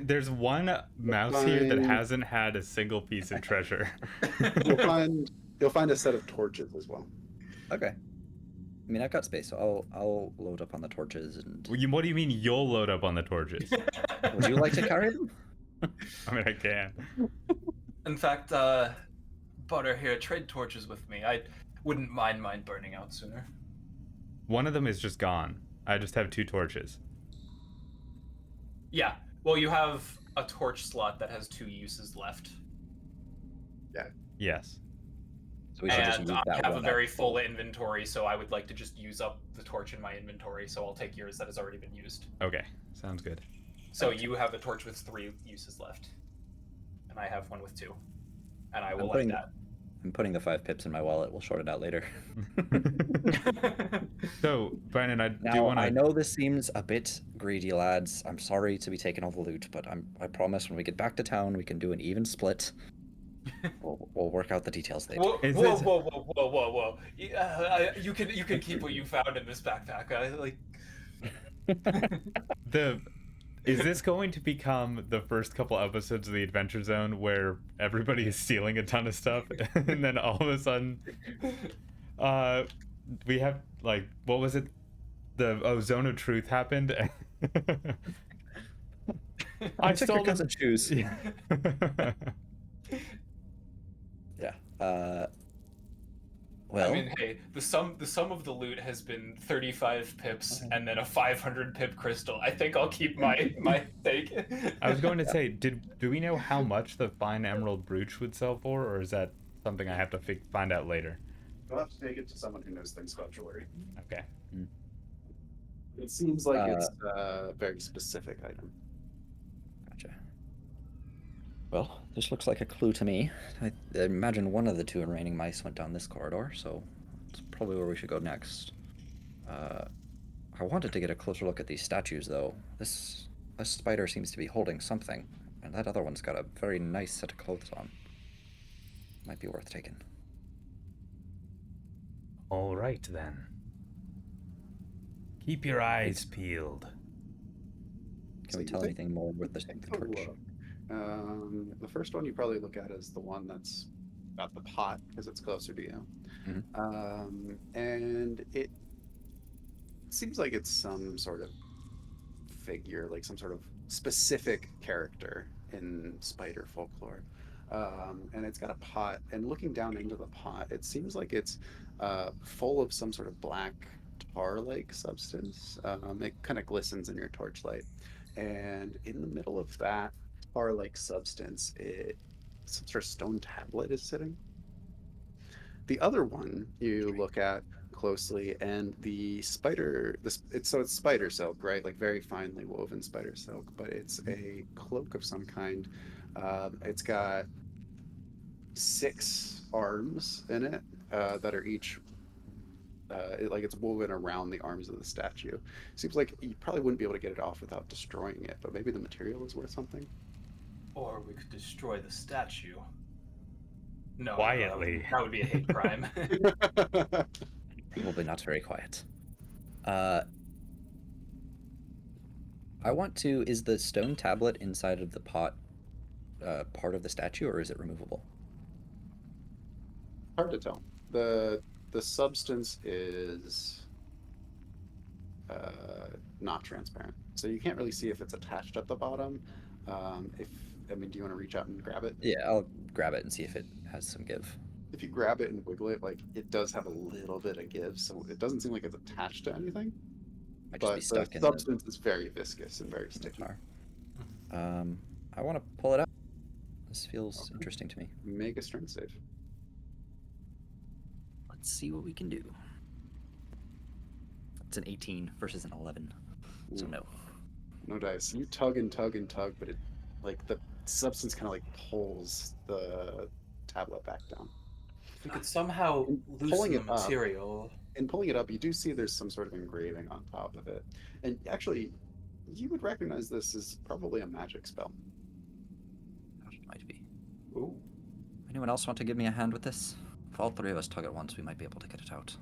[SPEAKER 2] There's one mouse here that
[SPEAKER 1] Fine.
[SPEAKER 2] hasn't had a single piece of treasure.
[SPEAKER 1] You'll find a set of torches as well.
[SPEAKER 4] Okay. I mean, I've got space, so I'll load up on the torches. And
[SPEAKER 2] What do you mean you'll load up on the torches?
[SPEAKER 4] would you like to carry them?
[SPEAKER 2] I mean, I can.
[SPEAKER 3] In fact, Butter here, trade torches with me. I wouldn't mind mine burning out sooner.
[SPEAKER 2] One of them is just gone. I just have 2 torches.
[SPEAKER 3] Yeah. Well, you have a torch slot that has 2 uses left.
[SPEAKER 2] Yes.
[SPEAKER 4] So we should just
[SPEAKER 3] And
[SPEAKER 4] use
[SPEAKER 3] I
[SPEAKER 4] that
[SPEAKER 3] have a
[SPEAKER 4] one
[SPEAKER 3] very
[SPEAKER 4] up.
[SPEAKER 3] full inventory, so I would like to just use up the torch in my inventory, so I'll take yours that has already been used.
[SPEAKER 2] Okay. Sounds good.
[SPEAKER 3] So you have a torch with 3 uses left. And I have one with 2. And I will like
[SPEAKER 4] putting-
[SPEAKER 3] that.
[SPEAKER 4] I'm putting the 5 pips in my wallet. We'll sort it out later.
[SPEAKER 2] So, Brandon, I do
[SPEAKER 4] Now,
[SPEAKER 2] want to.
[SPEAKER 4] I know this seems a bit greedy, lads. I'm sorry to be taking all the loot, but I promise when we get back to town, we can do an even split. We'll work out the details later.
[SPEAKER 3] Whoa,
[SPEAKER 2] Is
[SPEAKER 3] whoa,
[SPEAKER 2] this-
[SPEAKER 3] whoa, whoa, whoa, whoa, whoa! You can keep what you found in this backpack.
[SPEAKER 2] Is this going to become the first couple episodes of the Adventure Zone where everybody is stealing a ton of stuff, and then all of a sudden, we have like, what was it? The Zone of Truth happened.
[SPEAKER 4] I took your
[SPEAKER 2] stole
[SPEAKER 4] cousin's shoes.
[SPEAKER 2] Yeah.
[SPEAKER 4] Yeah. Well,
[SPEAKER 3] I mean, hey, the sum of the loot has been 35 pips and then a 500 pip crystal. I think I'll keep my stake.
[SPEAKER 2] I was going to say, do we know how much the fine emerald brooch would sell for, or is that something I have to find out later?
[SPEAKER 1] You'll have to take it to someone who knows things about jewelry.
[SPEAKER 2] Okay.
[SPEAKER 1] It seems like it's a very specific item.
[SPEAKER 4] gotcha. Well, this looks like a clue to me. I imagine one of the 2 remaining mice went down this corridor, so it's probably where we should go next. I wanted to get a closer look at these statues, though. This spider seems to be holding something, and that other one's got a very nice set of clothes on. Might be worth taking.
[SPEAKER 2] All right then. Keep your eyes peeled.
[SPEAKER 4] Can we tell anything more with the
[SPEAKER 1] Take a
[SPEAKER 4] torch?
[SPEAKER 1] look. The first one you probably look at is the one that's got the pot because it's closer to you. And it seems like it's some sort of figure, like some sort of specific character in spider folklore. And it's got a pot, and looking down into the pot, it seems like it's full of some sort of black tar-like substance. It kind of glistens in your torchlight. And in the middle of that tar-like substance, some sort of stone tablet is sitting. The other one you look at closely, and the spider, it's spider silk, right? Like very finely woven spider silk, but it's a cloak of some kind. It's got 6 arms in it that are each like it's woven around the arms of the statue. Seems like you probably wouldn't be able to get it off without destroying it, but maybe the material is worth something.
[SPEAKER 3] Or we could destroy the statue. No,
[SPEAKER 2] Quietly.
[SPEAKER 3] that would be a hate crime.
[SPEAKER 4] Probably not very quiet. I want to. Is the stone tablet inside of the pot part of the statue, or is it removable?
[SPEAKER 1] Hard to tell. The substance is not transparent, so you can't really see if it's attached at the bottom. Do you want to reach out and grab it?
[SPEAKER 4] Yeah, I'll grab it and see if it has some give.
[SPEAKER 1] If you grab it and wiggle it, like it does have a little bit of give, so it doesn't seem like it's attached to anything.
[SPEAKER 4] Might just
[SPEAKER 1] But
[SPEAKER 4] be stuck
[SPEAKER 1] the
[SPEAKER 4] in
[SPEAKER 1] substance is very viscous and very sticky.
[SPEAKER 4] tar. I want to pull it out. This feels interesting to me.
[SPEAKER 1] Make a strength save.
[SPEAKER 4] Let's see what we can do. It's an 18 versus an 11, so
[SPEAKER 1] Ooh.
[SPEAKER 4] no.
[SPEAKER 1] No dice. You tug and tug and tug, but it, like the substance kind of like pulls the tablet back down.
[SPEAKER 3] If we could somehow
[SPEAKER 1] Pulling
[SPEAKER 3] loosen the
[SPEAKER 1] it up.
[SPEAKER 3] material.
[SPEAKER 1] In pulling it up, you do see there's some sort of engraving on top of it. And actually, you would recognize this as probably a magic spell.
[SPEAKER 4] That might be.
[SPEAKER 1] Ooh.
[SPEAKER 4] Anyone else want to give me a hand with this? If all 3 of us tug at once, we might be able to get it out.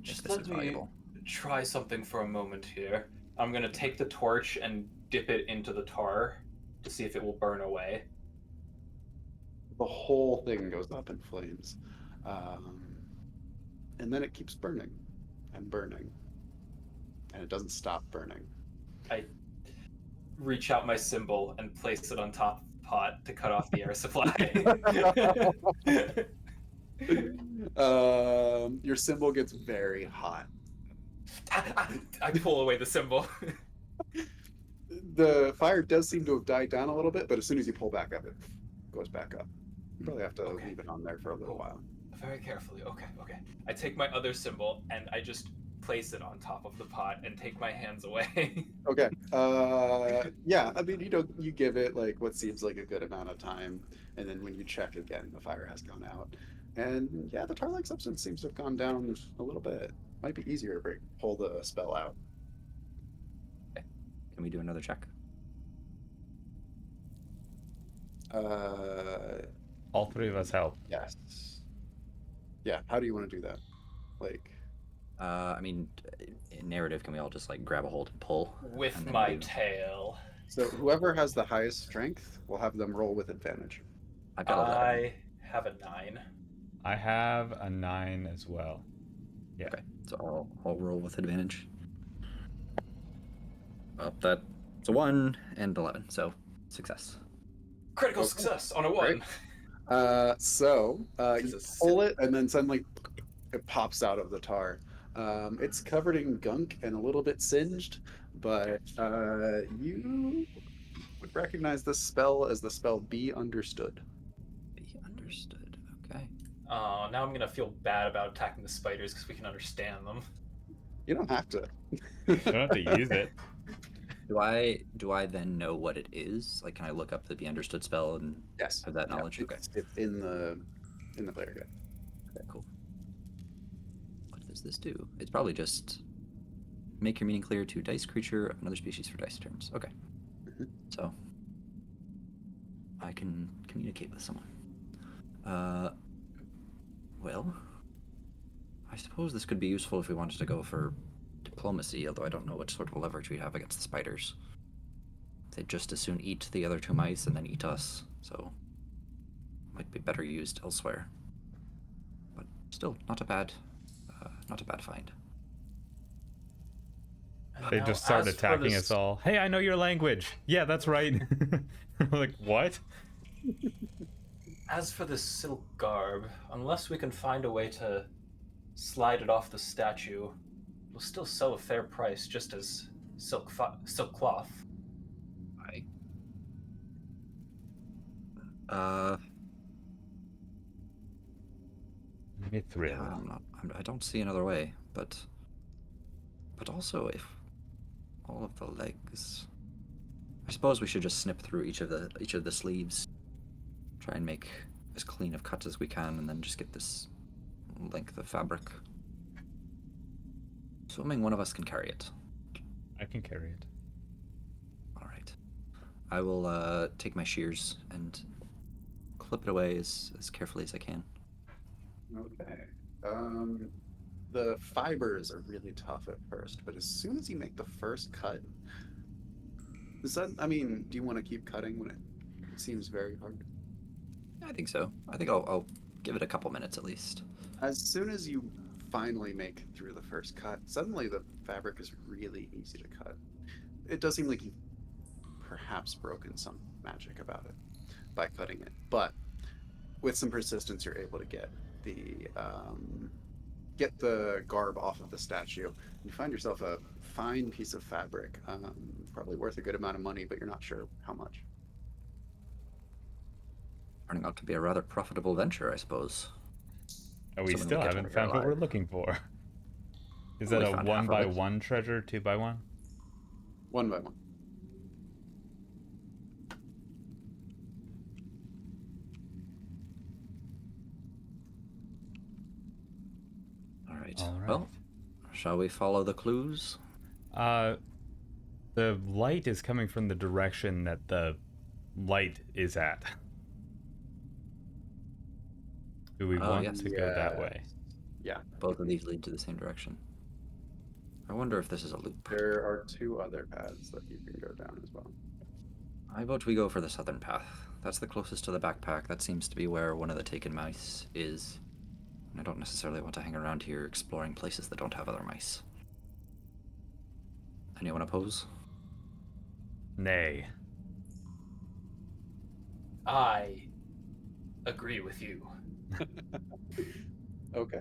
[SPEAKER 4] If
[SPEAKER 3] Just
[SPEAKER 4] this
[SPEAKER 3] let
[SPEAKER 4] is
[SPEAKER 3] me
[SPEAKER 4] valuable.
[SPEAKER 3] try something for a moment here. I'm gonna take the torch and dip it into the tar to see if it will burn away.
[SPEAKER 1] The whole thing goes up in flames. Um, and then it keeps burning and burning. And it doesn't stop burning.
[SPEAKER 3] I reach out my symbol and place it on top of the pot to cut off the air supply.
[SPEAKER 1] Your symbol gets very hot.
[SPEAKER 3] I pull away the symbol.
[SPEAKER 1] The fire does seem to have died down a little bit, but as soon as you pull back up, it goes back up. You probably have to
[SPEAKER 3] Okay.
[SPEAKER 1] leave it on there for a little while.
[SPEAKER 3] Very carefully. Okay. I take my other symbol and I just place it on top of the pot and take my hands away.
[SPEAKER 1] Okay. Yeah, I mean, you give it like what seems like a good amount of time, and then when you check again, the fire has gone out. And yeah, the tar-like substance seems to have gone down a little bit. Might be easier to pull the spell out.
[SPEAKER 4] Can we do another check?
[SPEAKER 2] All three of us help.
[SPEAKER 1] Yes. Yeah, how do you want to do that? Like,
[SPEAKER 4] I mean, in narrative, can we all just like grab a hold and pull?
[SPEAKER 3] With
[SPEAKER 4] And then
[SPEAKER 3] my
[SPEAKER 4] do-
[SPEAKER 3] tail.
[SPEAKER 1] so whoever has the highest strength will have them roll with advantage.
[SPEAKER 4] I've got 11.
[SPEAKER 3] I have a 9.
[SPEAKER 2] I have a 9 as well. Yeah.
[SPEAKER 4] Okay, so I'll roll with advantage. Well, that's a 1 and 11, so success.
[SPEAKER 3] Critical
[SPEAKER 1] Okay.
[SPEAKER 3] success on a 1.
[SPEAKER 1] Great. You
[SPEAKER 3] This is
[SPEAKER 1] pull it, and then suddenly it pops out of the tar. It's covered in gunk and a little bit singed, but you would recognize this spell as the spell Be Understood.
[SPEAKER 4] Be understood. Okay.
[SPEAKER 3] Oh, now I'm gonna feel bad about attacking the spiders because we can understand them.
[SPEAKER 1] You don't have to.
[SPEAKER 2] You don't have to use it.
[SPEAKER 4] Do I then know what it is? Like, can I look up the Be Understood spell and
[SPEAKER 1] Yes.
[SPEAKER 4] have that
[SPEAKER 1] Yeah,
[SPEAKER 4] knowledge? Okay.
[SPEAKER 1] It's in the player guide.
[SPEAKER 4] Okay, cool. What does this do? It's probably just make your meaning clear to dice creature of another species for dice turns. Okay.
[SPEAKER 1] Mhm.
[SPEAKER 4] So I can communicate with someone. Well, I suppose this could be useful if we wanted to go for diplomacy, although I don't know what sort of leverage we have against the spiders. They'd just as soon eat the other two mice and then eat us, so might be better used elsewhere. But still, not a bad find.
[SPEAKER 2] They
[SPEAKER 3] Now,
[SPEAKER 2] just start
[SPEAKER 3] as for
[SPEAKER 2] attacking
[SPEAKER 3] this-
[SPEAKER 2] us all. Hey, I know your language. Yeah, that's right. We're like, what?
[SPEAKER 3] As for this silk garb, unless we can find a way to slide it off the statue, we'll still sell a fair price just as silk cloth.
[SPEAKER 2] Maybe thrill.
[SPEAKER 4] Yeah, I don't see another way, but also if all of the legs, I suppose we should just snip through each of the sleeves, try and make as clean of cuts as we can, and then just get this length of fabric. Assuming one of us can carry it.
[SPEAKER 2] I can carry it.
[SPEAKER 4] All right. I will take my shears and clip it away as carefully as I can.
[SPEAKER 1] Okay. The fibers are really tough at first, but as soon as you make the first cut, I mean, do you want to keep cutting when it seems very hard?
[SPEAKER 4] I think so. I think I'll give it a couple minutes at least.
[SPEAKER 1] As soon as you finally make it through the first cut, suddenly the fabric is really easy to cut. It does seem like you've perhaps broken some magic about it by cutting it, but with some persistence, you're able to get the garb off of the statue. You find yourself a fine piece of fabric, probably worth a good amount of money, but you're not sure how much.
[SPEAKER 4] Turning out to be a rather profitable venture, I suppose.
[SPEAKER 2] And we
[SPEAKER 4] Someone
[SPEAKER 2] still
[SPEAKER 4] will get
[SPEAKER 2] haven't
[SPEAKER 4] one here
[SPEAKER 2] found what we're
[SPEAKER 4] alive.
[SPEAKER 2] looking for. Is
[SPEAKER 4] Well,
[SPEAKER 2] that
[SPEAKER 4] we
[SPEAKER 2] a
[SPEAKER 4] found
[SPEAKER 2] one
[SPEAKER 4] half of
[SPEAKER 2] by
[SPEAKER 4] it.
[SPEAKER 2] one treasure, 2 by 1?
[SPEAKER 1] One by one.
[SPEAKER 4] All right.
[SPEAKER 2] All right.
[SPEAKER 4] Well, shall we follow the clues?
[SPEAKER 2] The light is coming from the direction that the light is at. Do we
[SPEAKER 4] Oh,
[SPEAKER 2] want
[SPEAKER 4] yes.
[SPEAKER 2] to go that way?
[SPEAKER 1] Yeah.
[SPEAKER 4] Both of these lead to the same direction. I wonder if this is a loop.
[SPEAKER 1] There are 2 other paths that you can go down as well.
[SPEAKER 4] I vote we go for the southern path. That's the closest to the backpack. That seems to be where one of the taken mice is. I don't necessarily want to hang around here exploring places that don't have other mice. Anyone oppose?
[SPEAKER 2] Nay.
[SPEAKER 3] I agree with you.
[SPEAKER 1] Okay.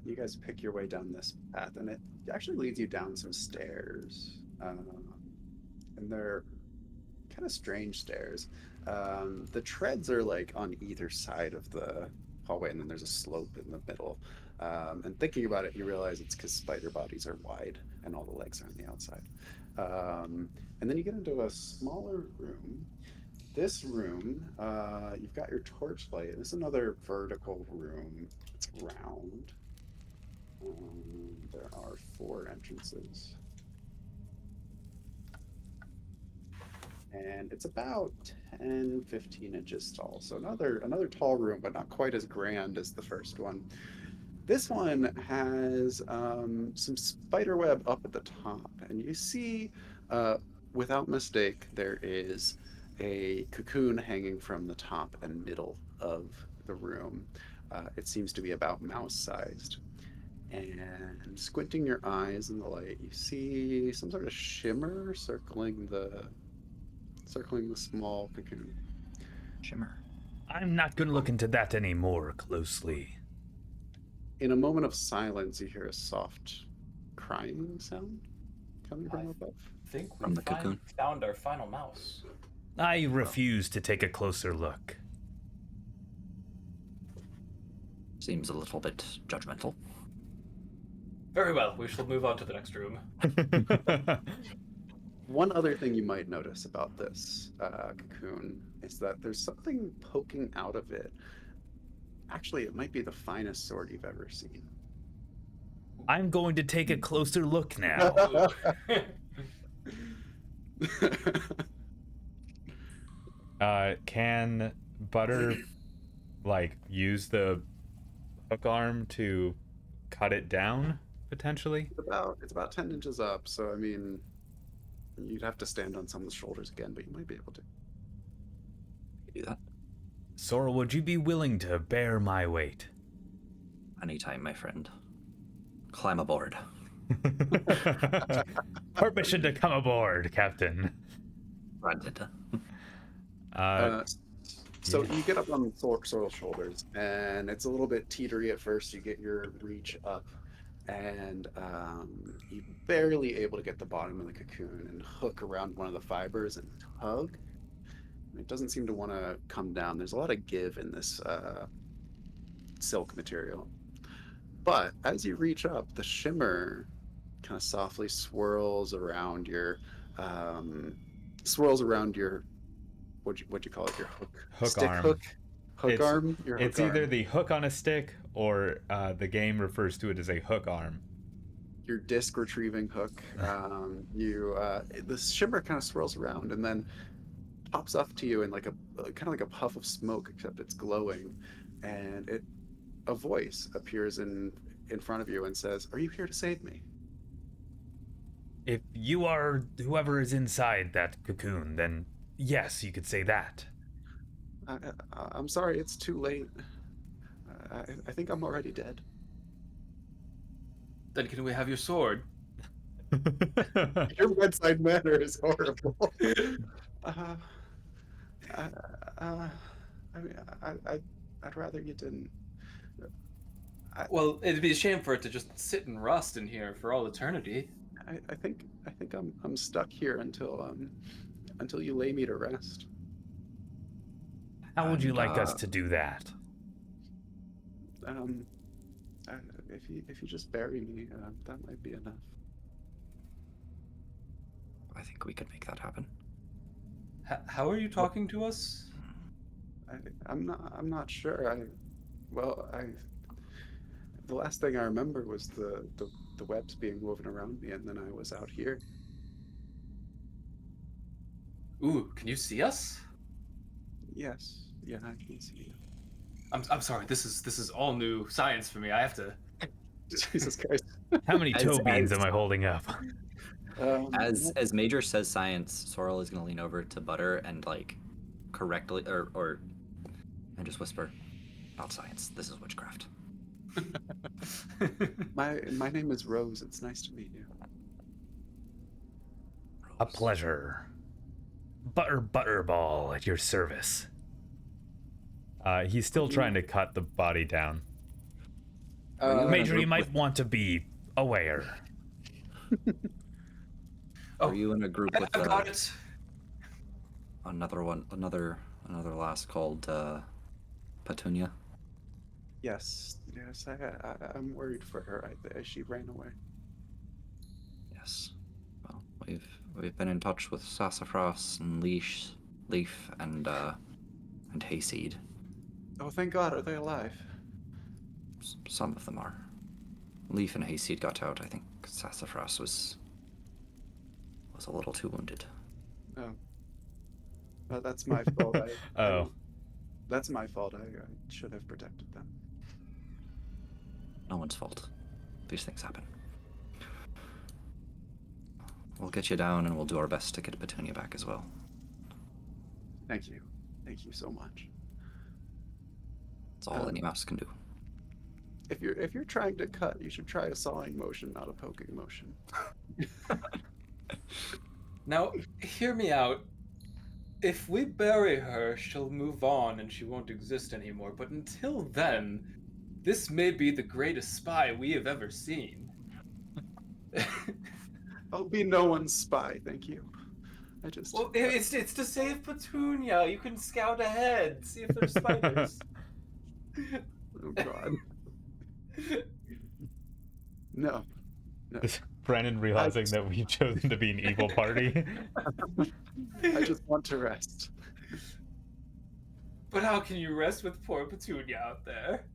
[SPEAKER 1] You guys pick your way down this path, and it actually leads you down some stairs. And they're kind of strange stairs. The treads are like on either side of the hallway, and then there's a slope in the middle. And thinking about it, you realize it's because spider bodies are wide and all the legs are on the outside. And then you get into a smaller room. This room, you've got your torchlight. This is another vertical room. It's round. There are 4 entrances. And it's about 10, 15 inches tall. So another tall room, but not quite as grand as the first one. This one has some spider web up at the top. And you see, without mistake, there is a cocoon hanging from the top and middle of the room. It seems to be about mouse-sized. And squinting your eyes in the light, you see some sort of shimmer circling the small cocoon.
[SPEAKER 4] Shimmer.
[SPEAKER 2] I'm not going to look into that any more closely.
[SPEAKER 1] In a moment of silence, you hear a soft crying sound coming from above.
[SPEAKER 3] I think we
[SPEAKER 4] From the cocoon.
[SPEAKER 3] found our final mouse.
[SPEAKER 2] I refuse to take a closer look.
[SPEAKER 4] Seems a little bit judgmental.
[SPEAKER 3] Very well, we shall move on to the next room.
[SPEAKER 1] One other thing you might notice about this cocoon is that there's something poking out of it. Actually, it might be the finest sword you've ever seen.
[SPEAKER 2] I'm going to take a closer look now. Can Butter use the hook arm to cut it down potentially?
[SPEAKER 1] It's about 10 inches up, so I mean, you'd have to stand on someone's shoulders again, but you might be able to.
[SPEAKER 4] Do that
[SPEAKER 2] Sorrel, would you be willing to bear my weight?
[SPEAKER 4] anytime, my friend. Climb aboard.
[SPEAKER 2] Permission to come aboard, Captain.
[SPEAKER 4] Granted.
[SPEAKER 1] So
[SPEAKER 2] yeah.
[SPEAKER 1] you get up on Sorrel's shoulders, and it's a little bit teetery at first. You get your reach up, and you're barely able to get the bottom of the cocoon and hook around one of the fibers and tug. And it doesn't seem to want to come down. There's a lot of give in this silk material. But as you reach up, the shimmer kind of softly swirls around your what'd you call it? Your
[SPEAKER 2] Hook
[SPEAKER 1] stick
[SPEAKER 2] arm.
[SPEAKER 1] hook arm. Your
[SPEAKER 2] It's
[SPEAKER 1] hook
[SPEAKER 2] either
[SPEAKER 1] arm.
[SPEAKER 2] the hook on a stick or the game refers to it as a hook arm.
[SPEAKER 1] Your disc retrieving hook. The shimmer kind of swirls around and then pops up to you in like a kind of like a puff of smoke, except it's glowing, and a voice appears in front of you and says, "Are you here to save me?"
[SPEAKER 2] If you are whoever is inside that cocoon, then yes, you could say that.
[SPEAKER 1] I'm sorry, it's too late. I think I'm already dead.
[SPEAKER 7] Then can we have your sword?
[SPEAKER 1] Your bedside manner is horrible. I mean, I'd rather you didn't.
[SPEAKER 7] Well, it'd be a shame for it to just sit and rust in here for all eternity.
[SPEAKER 1] I think I'm stuck here until you lay me to rest.
[SPEAKER 2] How would you
[SPEAKER 4] And,
[SPEAKER 2] like us to do that?
[SPEAKER 1] If you just bury me, that might be enough.
[SPEAKER 4] I think we could make that happen.
[SPEAKER 7] How are you talking to us?
[SPEAKER 1] I'm not sure. The last thing I remember was the webs being woven around me, and then I was out here.
[SPEAKER 7] Ooh, can you see us?
[SPEAKER 1] Yes, yeah, I can see you.
[SPEAKER 7] I'm sorry. This is all new science for me. I have to
[SPEAKER 1] Jesus Christ.
[SPEAKER 2] How many
[SPEAKER 4] As-
[SPEAKER 2] toe beans
[SPEAKER 4] as-
[SPEAKER 2] am I holding up?
[SPEAKER 4] As Major says science, Sorrel is gonna lean over to Butter and like correctly or and just whisper, "Not science. This is witchcraft."
[SPEAKER 1] My name is Rose. It's nice to meet you.
[SPEAKER 2] A pleasure. Butter Butterball at your service. He's still trying to cut the body down. Major, you might want to be aware.
[SPEAKER 4] Are you in a group with
[SPEAKER 3] I've got it.
[SPEAKER 4] another lass called Petunia?
[SPEAKER 1] Yes, I'm worried for her. She ran away.
[SPEAKER 4] Yes. Well, we've been in touch with Sassafras and Leaf and Hayseed.
[SPEAKER 1] Oh, thank God. Are they alive?
[SPEAKER 4] Some of them are. Leaf and Hayseed got out. I think Sassafras was a little too wounded.
[SPEAKER 1] Oh. That's my fault. That's my fault. I should have protected them.
[SPEAKER 4] No one's fault. These things happen. We'll get you down and we'll do our best to get Petunia back as well.
[SPEAKER 1] Thank you. Thank you so much.
[SPEAKER 4] That's all any mouse can do.
[SPEAKER 1] If you're trying to cut, you should try a sawing motion, not a poking motion.
[SPEAKER 7] Now, hear me out. If we bury her, she'll move on and she won't exist anymore. But until then, this may be the greatest spy we have ever seen.
[SPEAKER 1] I'll be no one's spy, thank you.
[SPEAKER 3] Well, it's to save Petunia. You can scout ahead, see if there's spiders.
[SPEAKER 1] Oh God. No.
[SPEAKER 2] Is Brennan realizing that we've chosen to be an evil party?
[SPEAKER 1] I just want to rest.
[SPEAKER 3] But how can you rest with poor Petunia out there?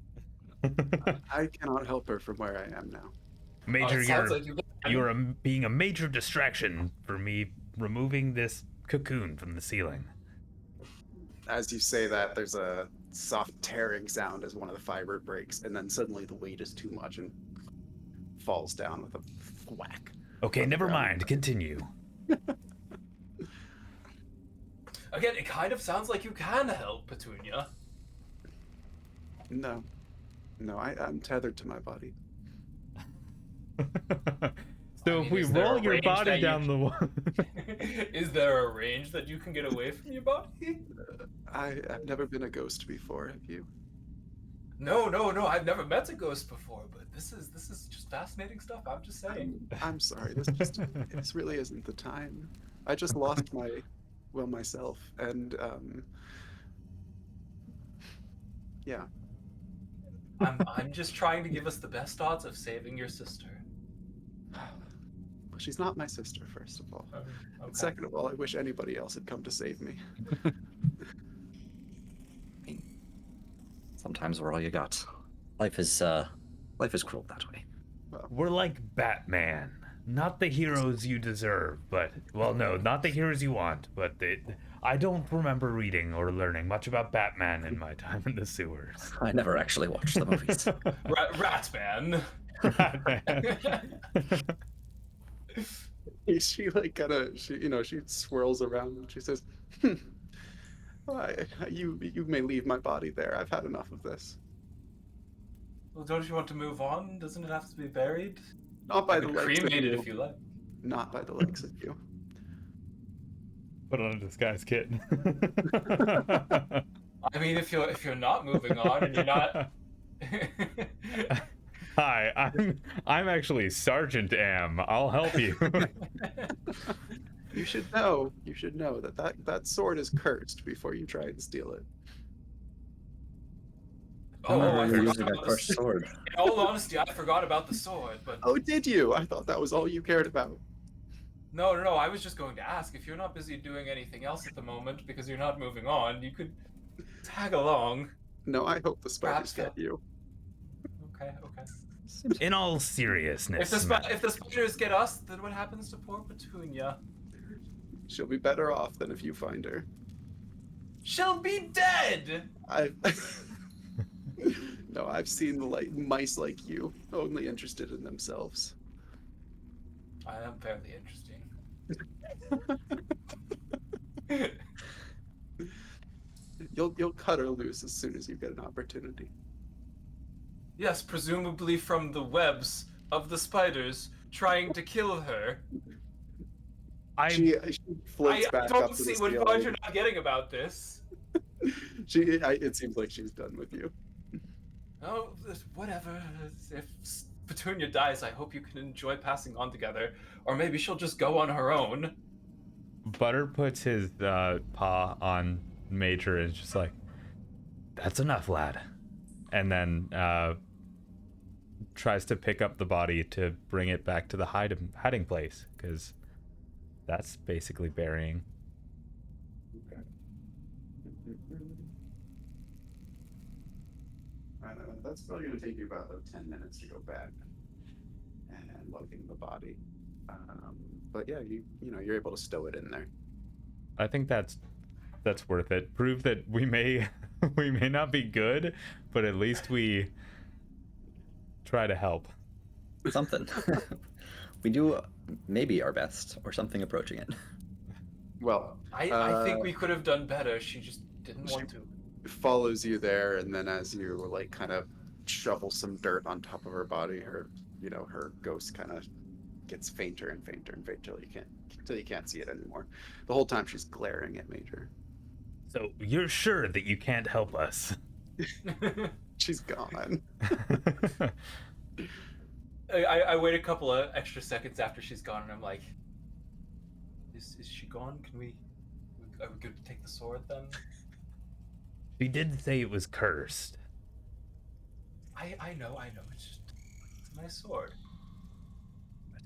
[SPEAKER 1] I cannot help her from where I am now.
[SPEAKER 2] Major,
[SPEAKER 3] it sounds like
[SPEAKER 2] you're being a major distraction for me removing this cocoon from the ceiling.
[SPEAKER 1] As you say that, there's a soft tearing sound as one of the fiber breaks, and then suddenly the weight is too much and falls down with a whack.
[SPEAKER 2] Okay, never mind. Continue.
[SPEAKER 3] Again, it kind of sounds like you can help Petunia.
[SPEAKER 1] No, I'm tethered to my body.
[SPEAKER 2] So
[SPEAKER 3] I mean,
[SPEAKER 2] if we
[SPEAKER 3] is there
[SPEAKER 2] roll
[SPEAKER 3] a
[SPEAKER 2] your
[SPEAKER 3] range
[SPEAKER 2] body
[SPEAKER 3] that
[SPEAKER 2] down
[SPEAKER 3] you-
[SPEAKER 2] the wall.
[SPEAKER 3] Is there a range that you can get away from your body?
[SPEAKER 1] I've never been a ghost before, have you?
[SPEAKER 3] No, I've never met a ghost before, but this is just fascinating stuff. I'm just saying.
[SPEAKER 1] I'm sorry, this really isn't the time. I just lost myself, and yeah.
[SPEAKER 3] I'm just trying to give us the best odds of saving your sister.
[SPEAKER 1] Well, she's not my sister, first of all.
[SPEAKER 3] Okay.
[SPEAKER 1] And second of all, I wish anybody else had come to save me.
[SPEAKER 4] I mean, sometimes we're all you got. Life is cruel that way.
[SPEAKER 2] We're like Batman. Not the heroes you deserve, but, well, no, not the heroes you want, but I don't remember reading or learning much about Batman in my time in the sewers.
[SPEAKER 4] I never actually watched the movies.
[SPEAKER 3] Ratman.
[SPEAKER 1] She like she swirls around and she says, you may leave my body there. I've had enough of this.
[SPEAKER 3] Well, don't you want to move on? Doesn't it have to be buried?
[SPEAKER 1] Not by
[SPEAKER 3] I
[SPEAKER 1] the
[SPEAKER 3] could
[SPEAKER 1] legs of
[SPEAKER 3] cremate it
[SPEAKER 1] you.
[SPEAKER 3] if you like.
[SPEAKER 1] Not by the legs of you.
[SPEAKER 2] Put on a disguise kit.
[SPEAKER 3] I mean, if you're not moving on and you're not.
[SPEAKER 2] Hi, I'm actually Sergeant Am. I'll help you.
[SPEAKER 1] You should know that sword is cursed before you try and steal it.
[SPEAKER 3] Oh, I
[SPEAKER 4] You're
[SPEAKER 3] forgot
[SPEAKER 4] using that
[SPEAKER 3] about
[SPEAKER 4] cursed
[SPEAKER 3] the
[SPEAKER 4] sword.
[SPEAKER 3] In all honesty, I forgot about the sword, but
[SPEAKER 1] Oh, did you? I thought that was all you cared about.
[SPEAKER 3] no. I was just going to ask if you're not busy doing anything else at the moment because you're not moving on. You could tag along.
[SPEAKER 1] No, I hope the spiders
[SPEAKER 3] Perhaps
[SPEAKER 1] get you.
[SPEAKER 3] Okay.
[SPEAKER 2] In all seriousness,
[SPEAKER 3] If the spiders get us, then what happens to poor Petunia?
[SPEAKER 1] She'll be better off than if you find her.
[SPEAKER 3] She'll be dead.
[SPEAKER 1] No, I've seen mice like you, only interested in themselves.
[SPEAKER 3] I am fairly interesting.
[SPEAKER 1] You'll cut her loose as soon as you get an opportunity.
[SPEAKER 3] Yes, presumably from the webs of the spiders trying to kill her.
[SPEAKER 1] She floats
[SPEAKER 3] I
[SPEAKER 1] back up
[SPEAKER 3] don't
[SPEAKER 1] to
[SPEAKER 3] see
[SPEAKER 1] the
[SPEAKER 3] what
[SPEAKER 1] ceiling.
[SPEAKER 3] you're not getting about this.
[SPEAKER 1] It seems like she's done with you.
[SPEAKER 3] Oh, whatever. If Petunia dies, I hope you can enjoy passing on together. Or maybe she'll just go on her own.
[SPEAKER 2] Butter puts his paw on Major and is just like, "That's enough, lad," and then tries to pick up the body to bring it back to the hiding place, because that's basically burying.
[SPEAKER 1] Okay. That's probably going to take you about 10 minutes to go back and loading the body. But yeah, you're able to stow it in there.
[SPEAKER 2] I think that's worth it. Prove that we may we may not be good, but at least we try to help.
[SPEAKER 4] Something. We do maybe our best, or something approaching it.
[SPEAKER 1] Well,
[SPEAKER 3] I think we could have done better. She just didn't want to.
[SPEAKER 1] follows you there, and then as you kind of shovel some dirt on top of her body, her ghost kind of gets fainter and fainter and fainter till you can't see it anymore. The whole time she's glaring at Major.
[SPEAKER 2] So you're sure that you can't help us?
[SPEAKER 1] She's gone.
[SPEAKER 3] I wait a couple of extra seconds after she's gone, and I'm like, is she gone? Are we good to take the sword then?
[SPEAKER 2] She did say it was cursed.
[SPEAKER 3] I know. It's my sword.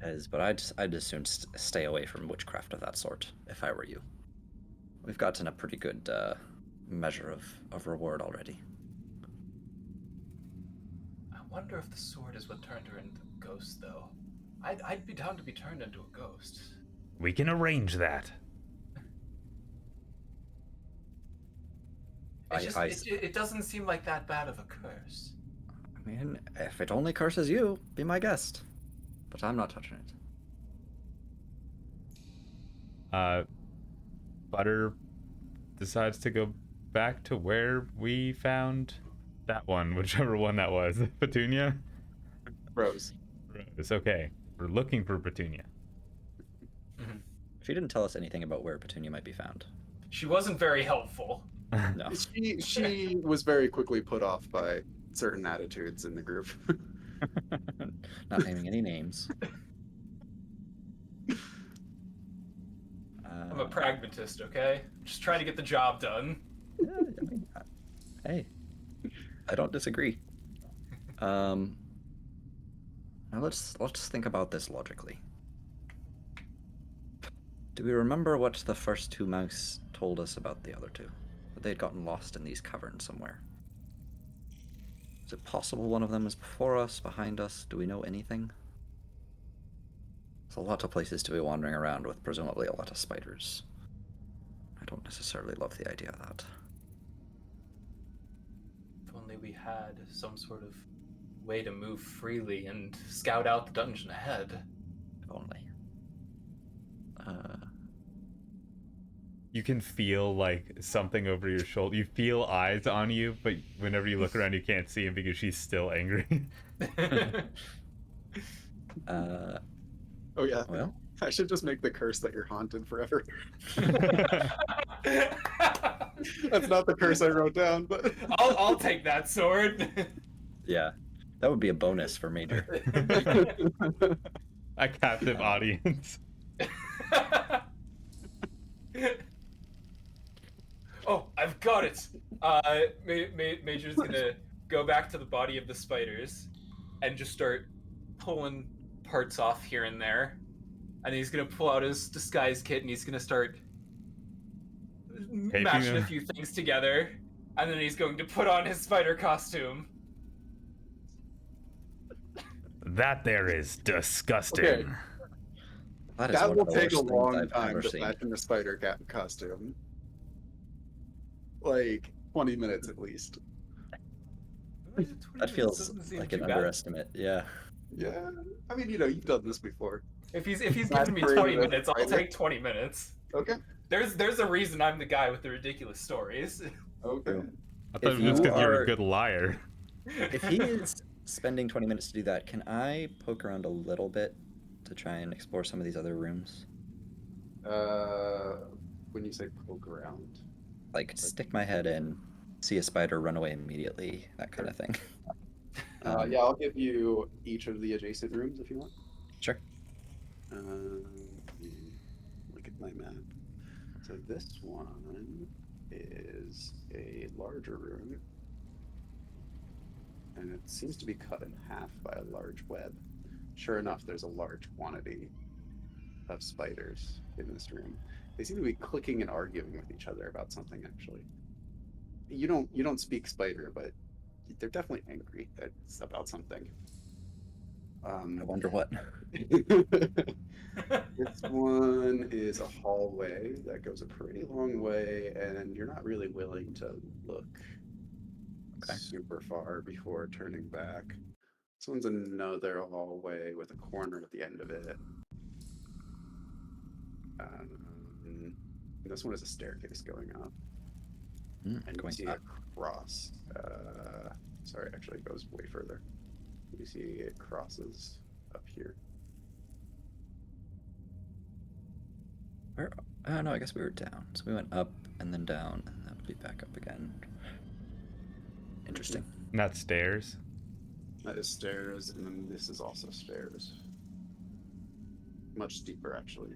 [SPEAKER 4] It is, but I'd as soon stay away from witchcraft of that sort if I were you. We've gotten a pretty good measure of reward already.
[SPEAKER 3] I wonder if the sword is what turned her into a ghost, though. I'd be down to be turned into a ghost.
[SPEAKER 2] We can arrange that.
[SPEAKER 3] It doesn't seem like that bad of a curse.
[SPEAKER 4] I mean, if it only curses you, be my guest. But I'm not touching it.
[SPEAKER 2] Butter decides to go back to where we found that one, whichever one that was. Petunia?
[SPEAKER 1] Rose.
[SPEAKER 2] Rose, okay. We're looking for Petunia.
[SPEAKER 4] She didn't tell us anything about where Petunia might be found.
[SPEAKER 3] She wasn't very helpful.
[SPEAKER 4] No.
[SPEAKER 1] She was very quickly put off by certain attitudes in the group.
[SPEAKER 4] Not naming any names.
[SPEAKER 3] I'm a pragmatist, okay? Just trying to get the job done.
[SPEAKER 4] Yeah, I mean, hey, I don't disagree. Now let's think about this logically. Do we remember what the first two mouse told us about the other two? That they'd gotten lost in these caverns somewhere. Is it possible one of them is before us, behind us? Do we know anything? There's a lot of places to be wandering around with presumably a lot of spiders. I don't necessarily love the idea of that.
[SPEAKER 3] If only we had some sort of way to move freely and scout out the dungeon ahead.
[SPEAKER 4] If only.
[SPEAKER 2] You can feel like something over your shoulder. You feel eyes on you, but whenever you look around, you can't see him because she's still angry.
[SPEAKER 1] Oh yeah.
[SPEAKER 4] Well,
[SPEAKER 1] I should just make the curse that you're haunted forever. That's not the curse I wrote down, but
[SPEAKER 3] I'll take that sword.
[SPEAKER 4] yeah, that would be a bonus for Major.
[SPEAKER 2] A captive audience.
[SPEAKER 3] Oh, I've got it. Major's gonna go back to the body of the spiders and just start pulling parts off here and there. And he's gonna pull out his disguise kit and he's gonna start mashing a few things together. And then he's going to put on his spider costume.
[SPEAKER 2] That there is disgusting.
[SPEAKER 1] Okay.
[SPEAKER 4] That
[SPEAKER 1] will take a
[SPEAKER 4] worst things
[SPEAKER 1] long
[SPEAKER 4] I've
[SPEAKER 1] time
[SPEAKER 4] ever
[SPEAKER 1] to
[SPEAKER 4] seen.
[SPEAKER 1] fashion a spider costume. Like 20 minutes at least.
[SPEAKER 7] 20
[SPEAKER 4] That
[SPEAKER 7] minutes
[SPEAKER 4] feels
[SPEAKER 7] doesn't seem
[SPEAKER 4] like
[SPEAKER 7] too
[SPEAKER 4] an
[SPEAKER 7] bad.
[SPEAKER 4] underestimate. Yeah.
[SPEAKER 1] Yeah, I mean, you've done this before.
[SPEAKER 3] If he's
[SPEAKER 1] Not
[SPEAKER 3] giving me
[SPEAKER 1] great
[SPEAKER 3] 20
[SPEAKER 1] as a
[SPEAKER 3] minutes, I'll
[SPEAKER 1] fighter.
[SPEAKER 3] take 20 minutes.
[SPEAKER 1] Okay.
[SPEAKER 3] There's a reason I'm the guy with the ridiculous stories.
[SPEAKER 1] Okay.
[SPEAKER 4] True.
[SPEAKER 2] I thought
[SPEAKER 4] If
[SPEAKER 2] it was
[SPEAKER 4] you
[SPEAKER 2] because you're a
[SPEAKER 4] are-
[SPEAKER 2] good liar.
[SPEAKER 4] If he is spending 20 minutes to do that, can I poke around a little bit to try and explore some of these other rooms?
[SPEAKER 1] When you say poke around,
[SPEAKER 4] Like stick my head in, see a spider, run away immediately, that kind of thing.
[SPEAKER 1] yeah, I'll give you each of the adjacent rooms if you want.
[SPEAKER 4] Sure.
[SPEAKER 1] Look at my map. So this one is a larger room, and it seems to be cut in half by a large web. Sure enough, there's a large quantity of spiders in this room. They seem to be clicking and arguing with each other about something. Actually, you don't speak spider, but they're definitely angry about something.
[SPEAKER 4] I wonder what.
[SPEAKER 1] This one is a hallway that goes a pretty long way, and you're not really willing to look super far before turning back. This one's another hallway with a corner at the end of it. This one is a staircase going up. And you
[SPEAKER 4] Going
[SPEAKER 1] see
[SPEAKER 4] up.
[SPEAKER 1] a cross. Sorry, actually it goes way further. You see it crosses up here.
[SPEAKER 4] Where? No, I guess we were down. So we went up and then down, and that would be back up again. Interesting.
[SPEAKER 2] Not stairs.
[SPEAKER 1] That is stairs, and then this is also stairs. Much steeper, actually.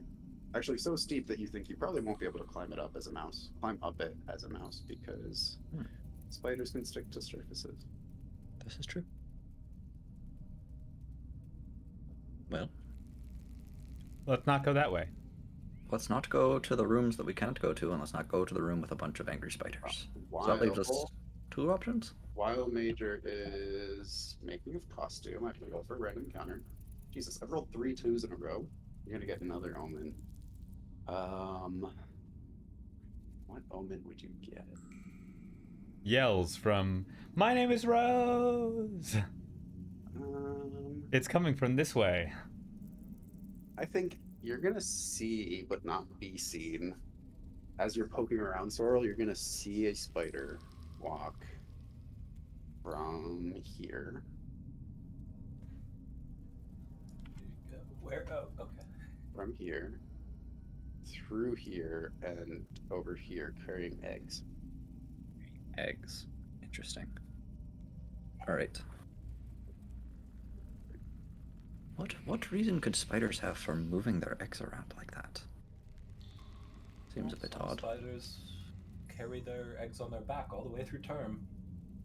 [SPEAKER 1] Actually, so steep that you think you probably won't be able to climb it up as a mouse. Climb up it as a mouse, because spiders can stick to surfaces.
[SPEAKER 4] This is true. Well,
[SPEAKER 2] Let's not go that way.
[SPEAKER 4] let's not go to the rooms that we can't go to, and let's not go to the room with a bunch of angry spiders. So that leaves us two options.
[SPEAKER 1] While Major is making a costume, I can go for a random encounter. Jesus, I've rolled 3 2s in a row. You're gonna get another omen. What omen would you get?
[SPEAKER 2] Yells from, "My name is Rose!" It's coming from this way.
[SPEAKER 1] I think you're gonna see, but not be seen. As you're poking around, Sorrel, you're gonna see a spider walk from here.
[SPEAKER 3] Where? Oh, okay.
[SPEAKER 1] From here, through here, and over here, carrying eggs.
[SPEAKER 4] Eggs. Interesting. All right. What reason could spiders have for moving their eggs around like that? Seems a bit
[SPEAKER 3] Some
[SPEAKER 4] odd.
[SPEAKER 3] Spiders carry their eggs on their back all the way through term.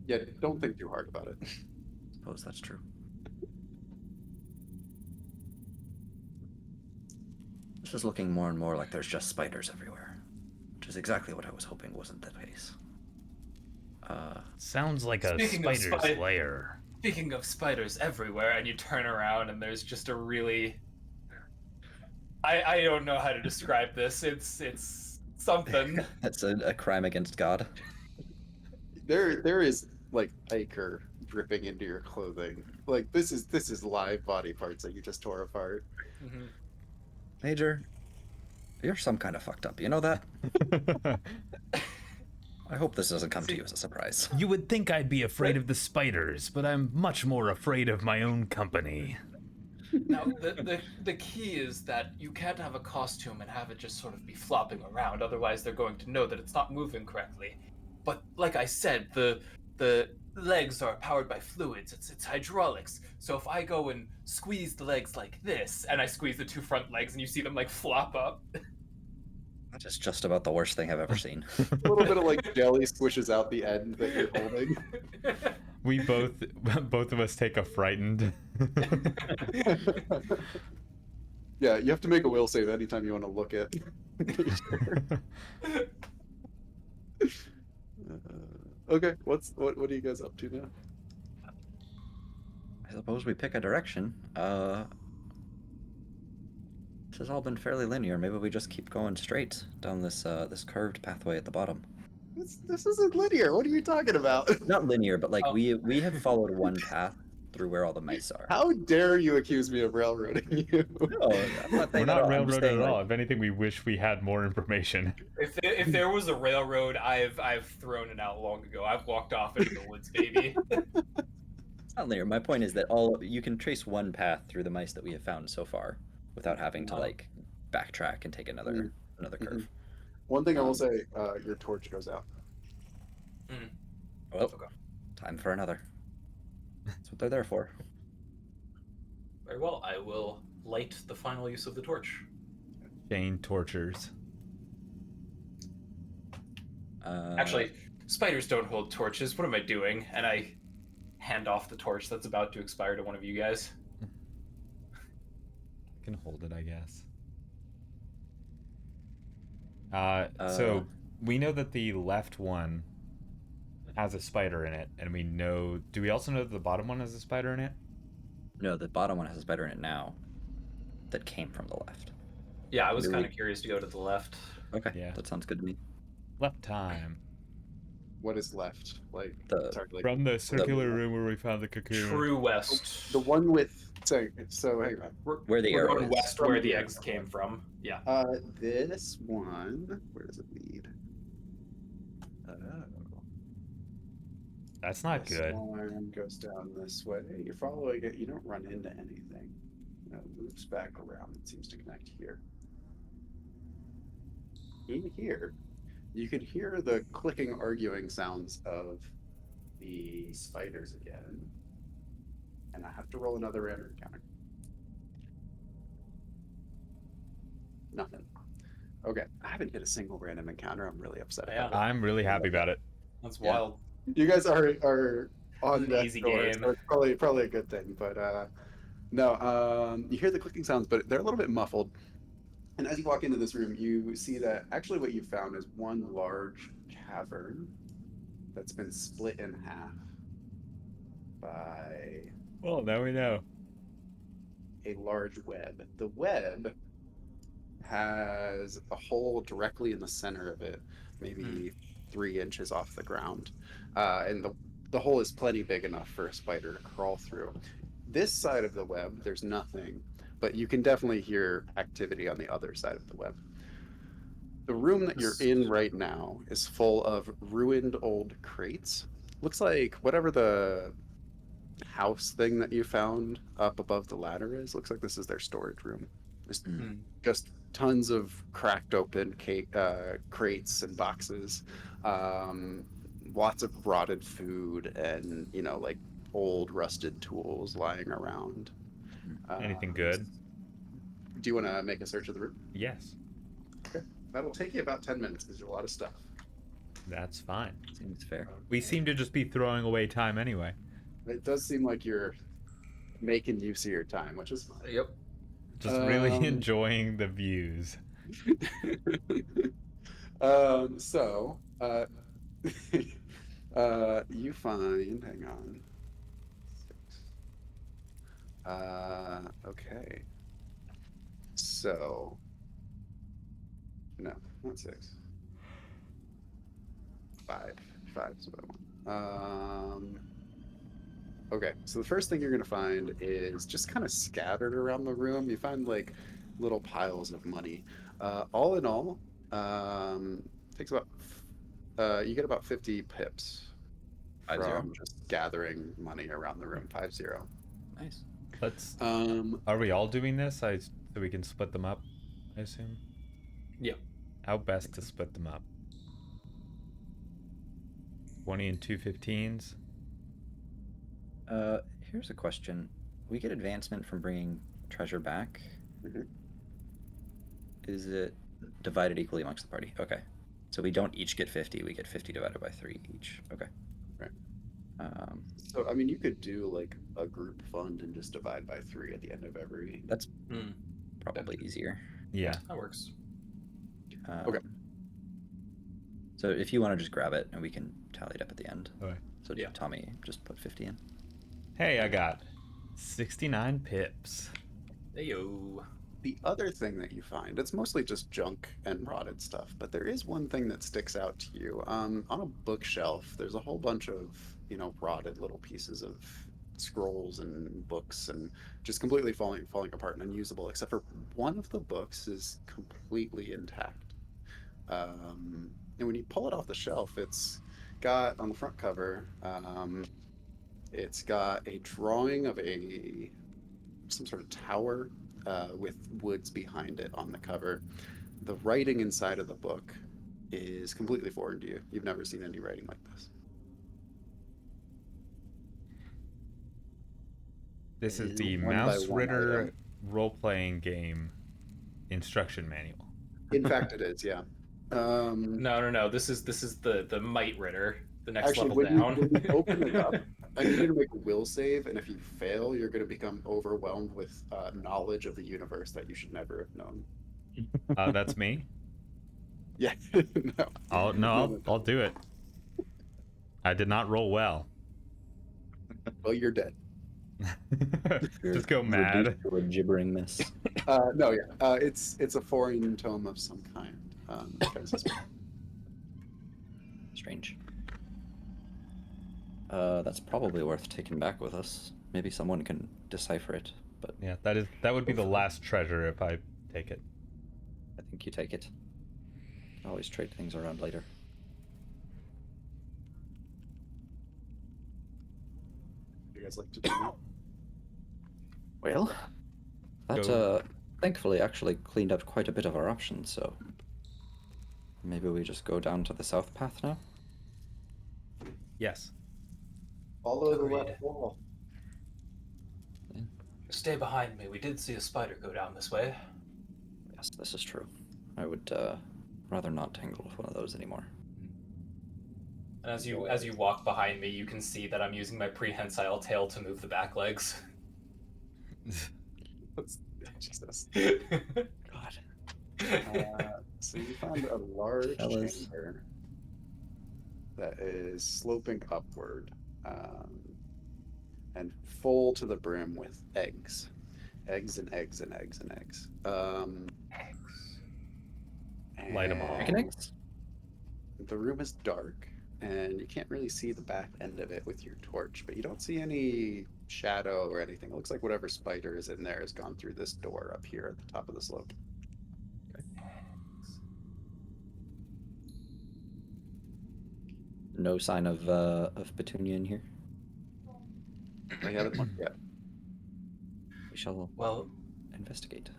[SPEAKER 1] Yeah, don't think too hard about it.
[SPEAKER 4] Suppose that's true. This is looking more and more like there's just spiders everywhere, which is exactly what I was hoping wasn't the case.
[SPEAKER 2] Sounds like a
[SPEAKER 3] Speaking of
[SPEAKER 2] spider's lair.
[SPEAKER 3] Speaking of spiders everywhere, and you turn around and there's just a really... I don't know how to describe this. It's something.
[SPEAKER 4] That's a crime against God.
[SPEAKER 1] There is like ichor dripping into your clothing. Like this is live body parts that you just tore apart.
[SPEAKER 3] Mhm.
[SPEAKER 4] Major, you're some kind of fucked up. You know that? I hope this doesn't come to you as a surprise.
[SPEAKER 2] You would think I'd be afraid of the spiders, but I'm much more afraid of my own company.
[SPEAKER 3] Now, the key is that you can't have a costume and have it just sort of be flopping around, otherwise they're going to know that it's not moving correctly. But like I said, the legs are powered by fluids, it's hydraulics. So if I go and squeeze the legs like this, and I squeeze the 2 front legs and you see them like flop up.
[SPEAKER 4] That is just about the worst thing I've ever seen.
[SPEAKER 1] A little bit of like jelly squishes out the end that you're holding.
[SPEAKER 2] We both of us take a frightened.
[SPEAKER 1] Yeah, you have to make a will save anytime you want to look at. Okay, what are you guys up to now?
[SPEAKER 4] I suppose we pick a direction. This has all been fairly linear. Maybe we just keep going straight down this this curved pathway at the bottom.
[SPEAKER 1] This isn't linear. What are you talking about?
[SPEAKER 4] Not linear, but like
[SPEAKER 3] Oh.
[SPEAKER 4] we have followed one path through where all the mice are.
[SPEAKER 1] How dare you accuse me of railroading you?
[SPEAKER 4] No, I'm not
[SPEAKER 2] We're
[SPEAKER 4] saying that
[SPEAKER 2] not
[SPEAKER 4] at all. I'm just
[SPEAKER 2] railroaded
[SPEAKER 4] saying,
[SPEAKER 2] at all.
[SPEAKER 4] like,
[SPEAKER 2] If anything, we wish we had more information.
[SPEAKER 3] If there was a railroad, I've thrown it out long ago. I've walked off into the woods, baby.
[SPEAKER 4] it's not linear. My point is that you can trace one path through the mice that we have found so far without having to like backtrack and take another curve.
[SPEAKER 1] One thing I will
[SPEAKER 4] Um,
[SPEAKER 1] say, your torch goes out.
[SPEAKER 4] Well,
[SPEAKER 3] Okay.
[SPEAKER 4] time for another. That's what they're there for.
[SPEAKER 3] Very well. I will light the final use of the torch.
[SPEAKER 2] Chain tortures.
[SPEAKER 3] Actually, spiders don't hold torches. What am I doing? And I hand off the torch that's about to expire to one of you guys.
[SPEAKER 2] I can hold it, I guess. So we know that the left one has a spider in it, and we know. Do we also know that the bottom one has a spider in it?
[SPEAKER 4] No, the bottom one has a spider in it now. That came from the left.
[SPEAKER 3] Yeah, I was
[SPEAKER 4] Really?
[SPEAKER 3] kind of curious to go to the left.
[SPEAKER 4] Okay,
[SPEAKER 2] Yeah.
[SPEAKER 4] that sounds good to me.
[SPEAKER 2] Left time.
[SPEAKER 1] What is left? Like,
[SPEAKER 4] The-
[SPEAKER 1] sorry, like
[SPEAKER 2] From the circular room where we found the cocoon.
[SPEAKER 3] True west.
[SPEAKER 1] the one with. So hang on.
[SPEAKER 4] Where the
[SPEAKER 3] We're
[SPEAKER 4] arrow
[SPEAKER 3] going
[SPEAKER 4] is.
[SPEAKER 3] west where the eggs came from. Yeah.
[SPEAKER 1] This one. Where does it lead?
[SPEAKER 2] That's not
[SPEAKER 1] This
[SPEAKER 2] good.
[SPEAKER 1] one goes down this way. You're following it. You don't run into anything. It loops back around. It seems to connect here. In here, you can hear the clicking, arguing sounds of the spiders again. And I have to roll another random encounter. Nothing. Okay, I haven't hit a single random encounter. I'm really upset about
[SPEAKER 2] I'm really happy about it.
[SPEAKER 3] That's
[SPEAKER 1] Yeah.
[SPEAKER 3] wild.
[SPEAKER 1] it. You guys are on
[SPEAKER 3] An
[SPEAKER 1] that
[SPEAKER 3] easy
[SPEAKER 1] door,
[SPEAKER 3] game.
[SPEAKER 1] so it's probably a good thing. But no, you hear the clicking sounds, but they're a little bit muffled. And as you walk into this room, you see that actually what you found is one large cavern that's been split in half by
[SPEAKER 2] Well, now we know.
[SPEAKER 1] a large web. The web has a hole directly in the center of it, maybe 3 inches off the ground, and the hole is plenty big enough for a spider to crawl through. This side of the web, there's nothing, but you can definitely hear activity on the other side of the web. The room that you're in right now is full of ruined old crates. Looks like whatever the house thing that you found up above the ladder is. Looks like this is their storage room. There's just tons of cracked open crates and boxes, lots of rotted food, and like old rusted tools lying around.
[SPEAKER 2] Anything good?
[SPEAKER 1] Do you want to make a search of the room?
[SPEAKER 2] Yes.
[SPEAKER 1] Okay, that'll take you about 10 minutes because there's a lot of stuff.
[SPEAKER 2] That's fine.
[SPEAKER 4] Seems fair.
[SPEAKER 2] We seem to just be throwing away time anyway.
[SPEAKER 1] It does seem like you're making use of your time, which is fine.
[SPEAKER 3] Yep.
[SPEAKER 2] Just really enjoying the views.
[SPEAKER 1] So, you find, hang on. Okay. So, no, not 6. 5. 5 is what I want. Okay, so the first thing you're going to find is just kind of scattered around the room. You find like little piles of money. All in all, takes about, you get about 50 pips
[SPEAKER 4] 50?
[SPEAKER 1] from just gathering money around the room. 50.
[SPEAKER 4] Nice.
[SPEAKER 2] Let's.
[SPEAKER 1] Um,
[SPEAKER 2] Are we all doing this? So we can split them up, I assume?
[SPEAKER 3] Yep.
[SPEAKER 2] How best to split them up? 20 and 2 15s?
[SPEAKER 4] Here's a question. We get advancement from bringing treasure back.
[SPEAKER 1] Mhm.
[SPEAKER 4] Is it divided equally amongst the party? Okay. So we don't each get 50. We get 50 divided by 3 each. Okay.
[SPEAKER 1] Right.
[SPEAKER 4] Um,
[SPEAKER 1] So, I mean, you could do like a group fund and just divide by 3 at the end of every.
[SPEAKER 4] that's probably easier.
[SPEAKER 2] Yeah.
[SPEAKER 3] That works.
[SPEAKER 1] Okay.
[SPEAKER 4] So if you want to just grab it and we can tally it up at the end.
[SPEAKER 2] Okay.
[SPEAKER 4] So
[SPEAKER 3] Yeah.
[SPEAKER 4] Tommy, just put 50 in.
[SPEAKER 2] Hey, I got 69 pips.
[SPEAKER 3] Heyo.
[SPEAKER 1] The other thing that you find, it's mostly just junk and rotted stuff, but there is one thing that sticks out to you. On a bookshelf, there's a whole bunch of, rotted little pieces of scrolls and books and just completely falling apart and unusable, except for one of the books is completely intact. And when you pull it off the shelf, it's got on the front cover, it's got a drawing of some sort of tower with woods behind it on the cover. The writing inside of the book is completely foreign to you. You've never seen any writing like this.
[SPEAKER 2] This is the
[SPEAKER 1] One by one
[SPEAKER 2] Mausritter
[SPEAKER 1] item.
[SPEAKER 2] role-playing game instruction manual.
[SPEAKER 1] In fact, it is, yeah.
[SPEAKER 3] No. This is the Might Ritter, the next
[SPEAKER 1] Actually,
[SPEAKER 3] level down.
[SPEAKER 1] when you open it up, I need you to make a will save, and if you fail, you're going to become overwhelmed with knowledge of the universe that you should never have known.
[SPEAKER 2] That's me.
[SPEAKER 1] Yeah, no.
[SPEAKER 2] I'll do it. I did not roll well.
[SPEAKER 1] Well, you're dead.
[SPEAKER 2] Just go mad.
[SPEAKER 4] Reduced to a gibbering mess.
[SPEAKER 1] No, yeah. It's a foreign tome of some kind.
[SPEAKER 4] Strange. That's probably worth taking back with us. Maybe someone can decipher it, but
[SPEAKER 2] Yeah, that would be the last treasure if I take it.
[SPEAKER 4] I think you take it. Always trade things around later.
[SPEAKER 1] You guys like to do that?
[SPEAKER 4] Well, that
[SPEAKER 2] Go.
[SPEAKER 4] thankfully actually cleaned up quite a bit of our options, so maybe we just go down to the south path now?
[SPEAKER 2] Yes.
[SPEAKER 1] Follow the
[SPEAKER 3] Agreed.
[SPEAKER 1] left wall.
[SPEAKER 3] Stay behind me. We did see a spider go down this way.
[SPEAKER 4] Yes, this is true. I would rather not tangle with one of those anymore.
[SPEAKER 3] And as you walk behind me, you can see that I'm using my prehensile tail to move the back legs.
[SPEAKER 1] Jesus.
[SPEAKER 4] God.
[SPEAKER 1] So you find a large
[SPEAKER 4] Fellas.
[SPEAKER 1] chamber that is sloping upward and full to the brim with eggs. Eggs and eggs and eggs and eggs.
[SPEAKER 2] Light 'em all.
[SPEAKER 4] Chicken eggs?
[SPEAKER 1] The room is dark, and you can't really see the back end of it with your torch, but you don't see any shadow or anything. It looks like whatever spider is in there has gone through this door up here at the top of the slope.
[SPEAKER 4] No sign of Petunia in here.
[SPEAKER 1] I haven't looked yet.
[SPEAKER 4] We shall
[SPEAKER 3] Well,
[SPEAKER 4] investigate.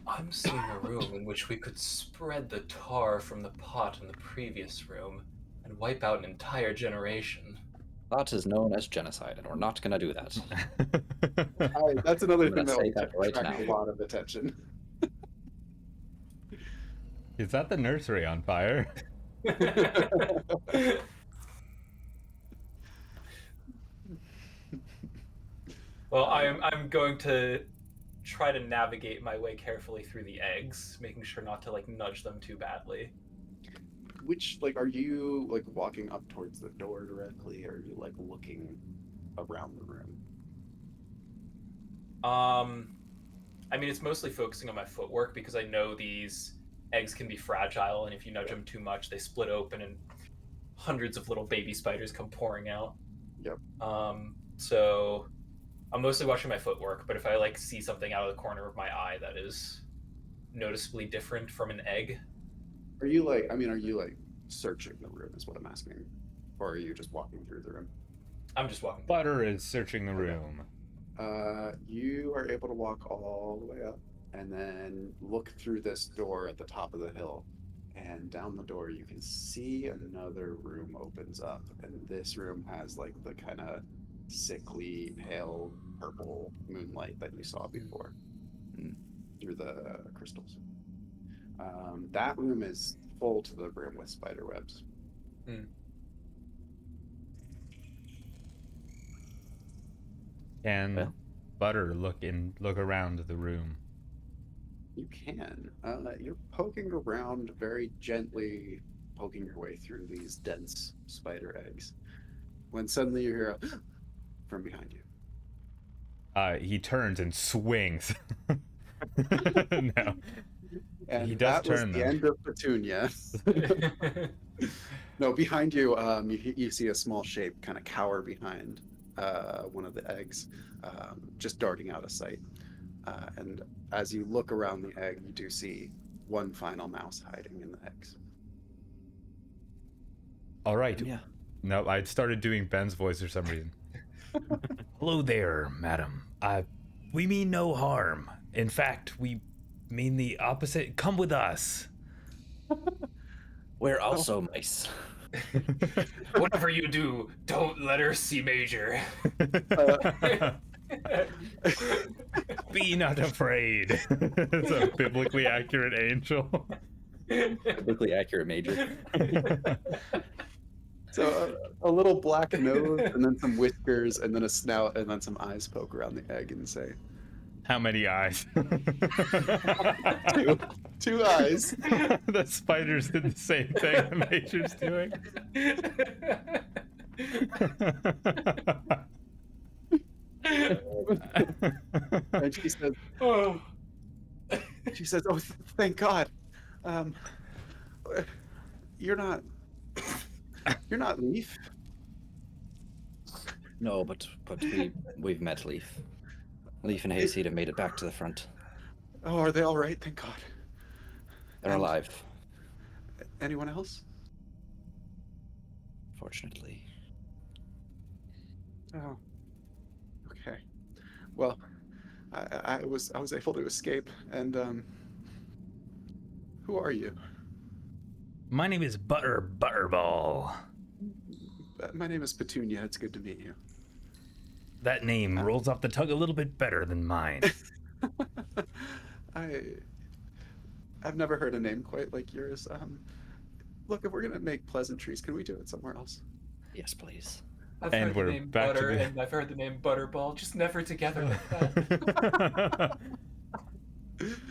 [SPEAKER 3] I'm seeing a room in which we could spread the tar from the pot in the previous room and wipe out an entire generation.
[SPEAKER 4] That is known as genocide, and we're not gonna do that.
[SPEAKER 1] That's another
[SPEAKER 4] I'm
[SPEAKER 1] thing
[SPEAKER 4] gonna
[SPEAKER 1] that
[SPEAKER 4] say
[SPEAKER 1] will
[SPEAKER 4] that right
[SPEAKER 1] attract a
[SPEAKER 4] now.
[SPEAKER 1] lot of attention.
[SPEAKER 2] Is that the nursery on fire?
[SPEAKER 3] Well, I'm going to try to navigate my way carefully through the eggs, making sure not to nudge them too badly.
[SPEAKER 1] Which, are you walking up towards the door directly, or are you looking around the room?
[SPEAKER 3] I mean, it's mostly focusing on my footwork because I know these eggs can be fragile, and if you nudge them too much, they split open and hundreds of little baby spiders come pouring out.
[SPEAKER 1] Yep.
[SPEAKER 3] So I'm mostly watching my footwork, but if I see something out of the corner of my eye that is noticeably different from an egg.
[SPEAKER 1] Are you searching the room is what I'm asking? Or are you just walking through the room?
[SPEAKER 3] I'm just walking.
[SPEAKER 2] Butter is searching the room.
[SPEAKER 1] You are able to walk all the way up and then look through this door at the top of the hill. And down the door, you can see another room opens up. And this room has the kind of sickly, pale purple moonlight that you saw before through the crystals. That room is full to the brim with spider webs.
[SPEAKER 2] Can
[SPEAKER 4] Well.
[SPEAKER 2] Butter look around the room?
[SPEAKER 1] You can. You're poking around very gently, poking your way through these dense spider eggs. When suddenly you hear a from behind you.
[SPEAKER 2] He turns and swings. No.
[SPEAKER 1] And
[SPEAKER 2] He does
[SPEAKER 1] that was
[SPEAKER 2] turn
[SPEAKER 1] the
[SPEAKER 2] them.
[SPEAKER 1] end of Petunia. No, behind you, you see a small shape kind of cower behind one of the eggs, just darting out of sight. And as you look around the egg, you do see one final mouse hiding in the eggs.
[SPEAKER 2] All right.
[SPEAKER 4] Yeah.
[SPEAKER 2] No, I'd started doing Ben's voice for some reason. Hello there, madam. We mean no harm. In fact, we mean the opposite. Come with us.
[SPEAKER 4] We're also mice.
[SPEAKER 3] Whatever you do, don't let her see Major.
[SPEAKER 2] Be not afraid. It's a biblically accurate angel.
[SPEAKER 4] Biblically accurate major.
[SPEAKER 1] So a little black nose, and then some whiskers, and then a snout, and then some eyes poke around the egg and say,
[SPEAKER 2] How many eyes?
[SPEAKER 1] two eyes.
[SPEAKER 2] The spiders did the same thing the Major's doing.
[SPEAKER 1] And
[SPEAKER 3] Oh.
[SPEAKER 1] she says, "Oh, thank God. You're not Leaf."
[SPEAKER 4] No, but we've met Leaf. Leaf and Hayseed have made it back to the front.
[SPEAKER 1] Oh, are they all right? Thank God.
[SPEAKER 4] They're
[SPEAKER 1] And
[SPEAKER 4] alive,
[SPEAKER 1] Anyone else?
[SPEAKER 4] fortunately.
[SPEAKER 1] Oh, okay. Well, I was able to escape. And who are you?
[SPEAKER 2] My name is Butter Butterball.
[SPEAKER 1] My name is Petunia. It's good to meet you.
[SPEAKER 2] That name rolls off the tongue a little bit better than mine.
[SPEAKER 1] I've never heard a name quite like yours. Look, if we're gonna make pleasantries, can we do it somewhere else?
[SPEAKER 4] Yes, please.
[SPEAKER 3] I've
[SPEAKER 2] And
[SPEAKER 3] heard
[SPEAKER 2] we're
[SPEAKER 3] the name
[SPEAKER 2] back to
[SPEAKER 3] Butter,
[SPEAKER 2] the-
[SPEAKER 3] and I've heard the name Butterball, just never together like that.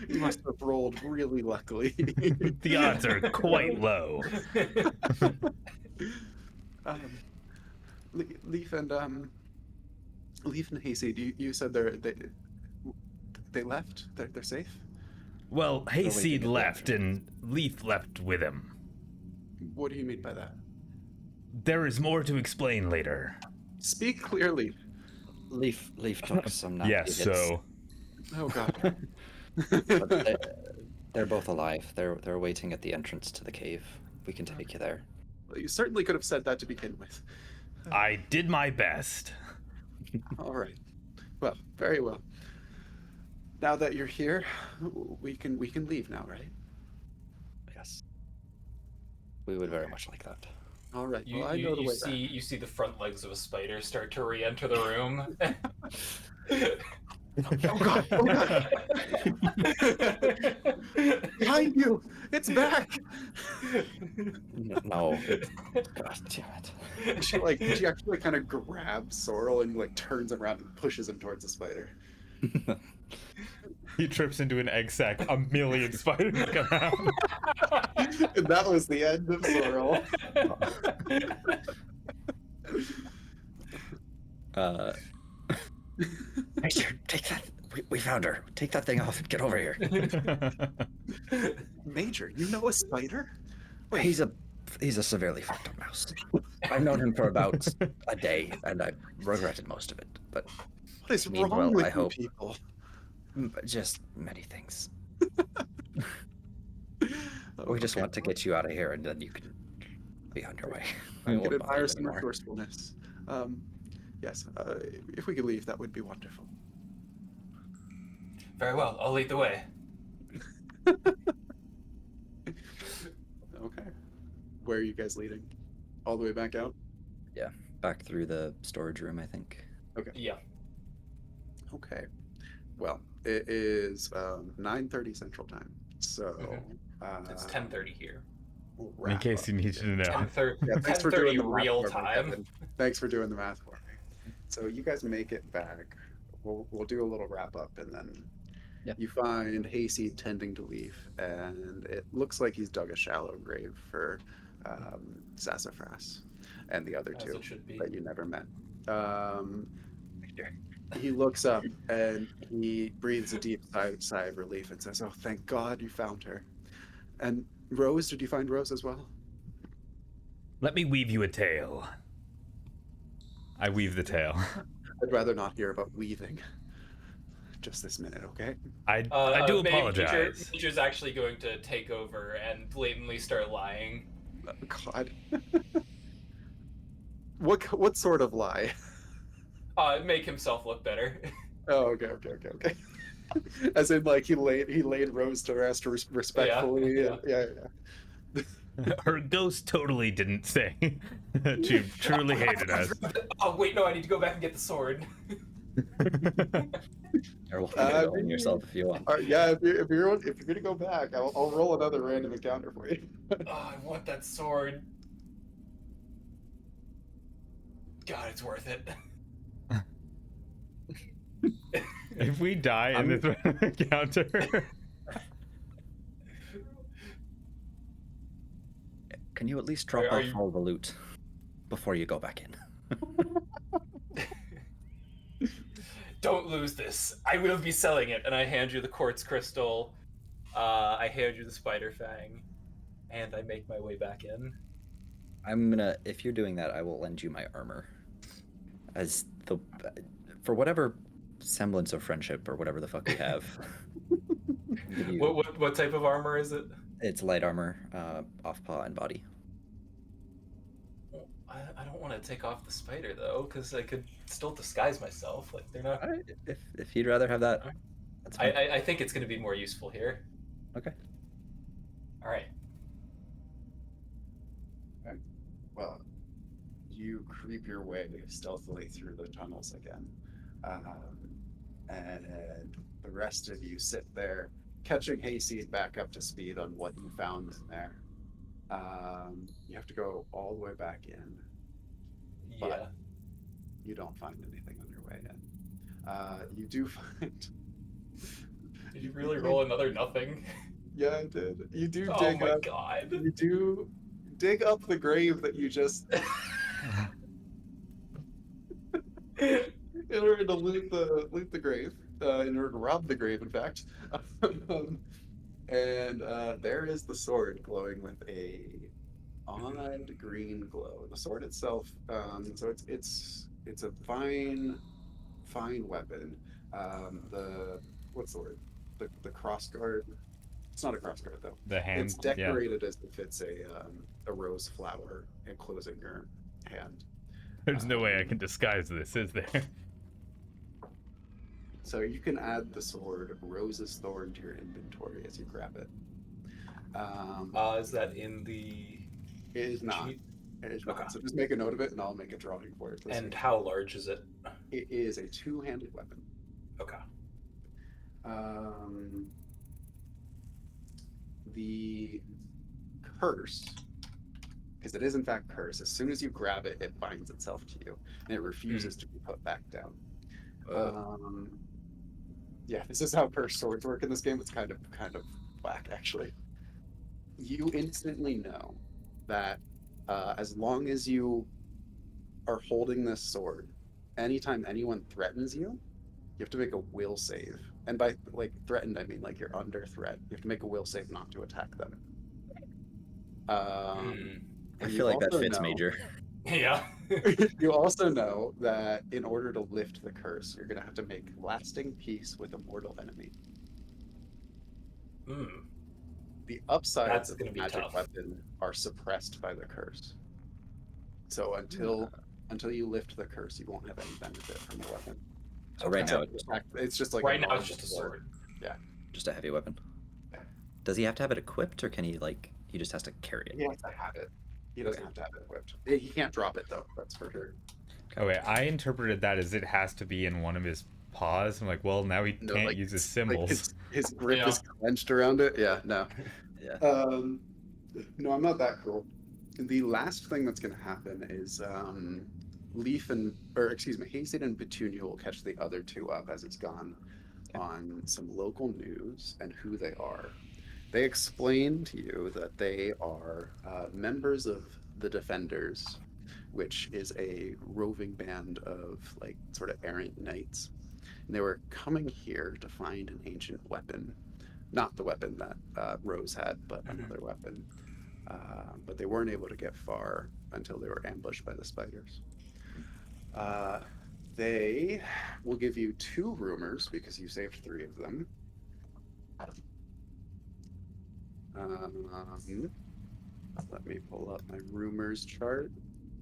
[SPEAKER 1] You must have rolled really luckily.
[SPEAKER 2] The odds are quite low.
[SPEAKER 1] Leaf and Hayseed, you said they left. They're safe.
[SPEAKER 2] Well,
[SPEAKER 4] waiting
[SPEAKER 2] Hayseed
[SPEAKER 4] at the
[SPEAKER 2] left and Leaf left with him.
[SPEAKER 1] What do you mean by that?
[SPEAKER 2] There is more to explain later.
[SPEAKER 1] Speak clearly.
[SPEAKER 4] Leaf took some nasty
[SPEAKER 2] Yes,
[SPEAKER 4] hits,
[SPEAKER 2] so
[SPEAKER 1] Oh God.
[SPEAKER 4] but they're both alive. They're waiting at the entrance to the cave. We can take you there.
[SPEAKER 1] Well, you certainly could have said that to begin with.
[SPEAKER 2] I did my best.
[SPEAKER 1] All right. Well, very well. Now that you're here, we can leave now, right?
[SPEAKER 4] Yes. We would very much like that.
[SPEAKER 1] All right.
[SPEAKER 3] You,
[SPEAKER 1] Well, I
[SPEAKER 3] you,
[SPEAKER 1] know the
[SPEAKER 3] you
[SPEAKER 1] way
[SPEAKER 3] see you see the front legs of a spider start to re-enter the room.
[SPEAKER 1] Oh God! Oh God! Behind you! It's back!
[SPEAKER 4] No. God damn it.
[SPEAKER 1] She actually kind of grabs Sorrel and like turns him around and pushes him towards the spider.
[SPEAKER 2] He trips into an egg sack. A million spiders come out.
[SPEAKER 1] And that was the end of Sorrel.
[SPEAKER 4] Major, take that. We found her. Take that thing off and get over here.
[SPEAKER 1] Major, you know a spider? Wait,
[SPEAKER 4] He's a severely fucked up mouse. I've known him for about a day, and I regretted most of it. But
[SPEAKER 1] what is
[SPEAKER 4] meanwhile,
[SPEAKER 1] wrong with
[SPEAKER 4] I
[SPEAKER 1] you
[SPEAKER 4] hope-
[SPEAKER 1] people?
[SPEAKER 4] just many things.
[SPEAKER 1] Oh,
[SPEAKER 4] We just
[SPEAKER 1] okay.
[SPEAKER 4] want to get you out of here, and then you can be on your way. We
[SPEAKER 1] I
[SPEAKER 4] won't
[SPEAKER 1] can
[SPEAKER 4] bother
[SPEAKER 1] admire
[SPEAKER 4] you
[SPEAKER 1] some
[SPEAKER 4] anymore.
[SPEAKER 1] resourcefulness. Yes, if we could leave, that would be wonderful.
[SPEAKER 3] Very well, I'll lead the way.
[SPEAKER 1] Okay. Where are you guys leading? All the way back out?
[SPEAKER 4] Back through the storage room, I think.
[SPEAKER 3] Yeah.
[SPEAKER 1] Okay. Well, it is 9:30 Central Time. So
[SPEAKER 3] It's 10:30 here.
[SPEAKER 1] we'll
[SPEAKER 2] In
[SPEAKER 1] wrap
[SPEAKER 2] case
[SPEAKER 1] up
[SPEAKER 2] you needed
[SPEAKER 1] here.
[SPEAKER 2] to know.
[SPEAKER 3] 10:30
[SPEAKER 1] Yeah, thanks for doing
[SPEAKER 3] 10:30
[SPEAKER 1] the math
[SPEAKER 3] real
[SPEAKER 1] for me,
[SPEAKER 3] time.
[SPEAKER 1] Kevin. Thanks for doing the math for me. So you guys make it back. We'll do a little wrap up, and then
[SPEAKER 4] Yeah.
[SPEAKER 1] you find Hayseed tending to Leaf, and it looks like he's dug a shallow grave for Sassafras and the other
[SPEAKER 3] As
[SPEAKER 1] two
[SPEAKER 3] it should be.
[SPEAKER 1] that you never met. he looks up and he breathes a deep sigh of relief and says, "Oh, thank God you found her." And Rose, did you find Rose as well?
[SPEAKER 2] Let me weave you a tale. I weave the tale.
[SPEAKER 1] I'd rather not hear about weaving just this minute, okay?
[SPEAKER 2] I do
[SPEAKER 3] Maybe
[SPEAKER 2] apologize.
[SPEAKER 3] Major's actually going to take over and blatantly start lying.
[SPEAKER 1] God. What sort of lie?
[SPEAKER 3] Make himself look better.
[SPEAKER 1] Oh, okay. As in, like he laid Rose to rest respectfully.
[SPEAKER 3] Yeah.
[SPEAKER 1] Yeah.
[SPEAKER 2] Her ghost totally didn't say she truly hated us.
[SPEAKER 3] Oh wait, no, I need to go back and get the sword.
[SPEAKER 4] You're welcome to go in yourself if you want.
[SPEAKER 1] Yeah, if you're gonna go back, I'll roll another random encounter for you.
[SPEAKER 3] Oh, I want that sword. God, it's worth it.
[SPEAKER 2] If we die in this encounter,
[SPEAKER 4] Can you at least drop
[SPEAKER 3] Are
[SPEAKER 4] off
[SPEAKER 3] you-
[SPEAKER 4] all the loot before you go back in?
[SPEAKER 3] Don't lose this. I will be selling it. And I hand you the quartz crystal. I hand you the spider fang, and I make my way back in.
[SPEAKER 4] If you're doing that, I will lend you my armor. For whatever semblance of friendship or whatever the fuck we have. Give you-
[SPEAKER 3] What type of armor is it?
[SPEAKER 4] It's light armor, off paw and body.
[SPEAKER 3] I don't want to take off the spider though, because I could still disguise myself. Like they're not.
[SPEAKER 4] Alright, if you'd rather have that, that's fine.
[SPEAKER 3] I think it's going to be more useful here.
[SPEAKER 4] Okay.
[SPEAKER 3] All right.
[SPEAKER 1] Well, you creep your way stealthily through the tunnels again, and the rest of you sit there, catching Hayseed back up to speed on what you found in there. You have to go all the way back in.
[SPEAKER 3] Yeah.
[SPEAKER 1] But you don't find anything on your way in. You do find.
[SPEAKER 3] Did you really roll another nothing?
[SPEAKER 1] Yeah, I did. You do
[SPEAKER 3] Oh
[SPEAKER 1] dig
[SPEAKER 3] my
[SPEAKER 1] up.
[SPEAKER 3] god.
[SPEAKER 1] You do dig up the grave that you just. In order to loot the grave, in order to rob the grave, in fact, and there is the sword glowing with a odd green glow. The sword itself, so it's a fine weapon. The what's the word? The crossguard. It's not a crossguard though.
[SPEAKER 2] the hand.
[SPEAKER 1] It's decorated as if it's a rose flower enclosing your hand.
[SPEAKER 2] There's no way I can disguise this, is there?
[SPEAKER 1] So you can add the sword Rose's Thorn to your inventory as you grab it.
[SPEAKER 3] Is that in the?
[SPEAKER 1] It is not.
[SPEAKER 3] sheet?
[SPEAKER 1] It is not.
[SPEAKER 3] Okay.
[SPEAKER 1] So just make a note of it, and I'll make a drawing for it.
[SPEAKER 3] And how large is it?
[SPEAKER 1] It is a two-handed weapon.
[SPEAKER 3] Okay.
[SPEAKER 1] The curse, because it is in fact curse. As soon as you grab it, it binds itself to you, and it refuses to be put back down. Yeah, this is how curse swords work in this game. It's kind of whack, actually. You instantly know that as long as you are holding this sword, anytime anyone threatens you, you have to make a will save. And by like threatened, I mean like you're under threat. You have to make a will save not to attack them.
[SPEAKER 4] I
[SPEAKER 1] and
[SPEAKER 4] feel like that
[SPEAKER 1] also
[SPEAKER 4] fits
[SPEAKER 1] know-
[SPEAKER 4] Major.
[SPEAKER 3] Yeah.
[SPEAKER 1] You also know that in order to lift the curse, you're gonna have to make lasting peace with a mortal enemy. The upsides
[SPEAKER 3] That's
[SPEAKER 1] of the
[SPEAKER 3] gonna be
[SPEAKER 1] magic
[SPEAKER 3] tough.
[SPEAKER 1] weapon are suppressed by the curse. So until you lift the curse, you won't have any benefit from the weapon.
[SPEAKER 4] So right now,
[SPEAKER 1] It's just like
[SPEAKER 3] Right
[SPEAKER 1] a
[SPEAKER 3] now,
[SPEAKER 1] normal
[SPEAKER 3] it's just a sword.
[SPEAKER 4] just a heavy weapon. Does he have to have it equipped, or can he he just has to carry it?
[SPEAKER 1] He has to have it. He doesn't have to have it equipped. He can't drop it though. That's for sure.
[SPEAKER 2] Oh wait, I interpreted that as it has to be in one of his paws. I'm like, well, now he
[SPEAKER 1] No,
[SPEAKER 2] can't
[SPEAKER 1] like,
[SPEAKER 2] use his
[SPEAKER 1] like
[SPEAKER 2] symbols.
[SPEAKER 1] his grip
[SPEAKER 3] Yeah.
[SPEAKER 1] is clenched around it. Yeah, no.
[SPEAKER 4] Yeah.
[SPEAKER 1] No, I'm not that cruel. The last thing that's going to happen is Hayseed and Petunia will catch the other two up as it's gone on some local news and who they are. They explain to you that they are members of the Defenders, which is a roving band of like sort of errant knights And they were coming here to find an ancient weapon. Not the weapon that Rose had, but another weapon. But they weren't able to get far until they were ambushed by the spiders. They will give you 2 rumors because you saved 3 of them. Let me pull up my rumors chart.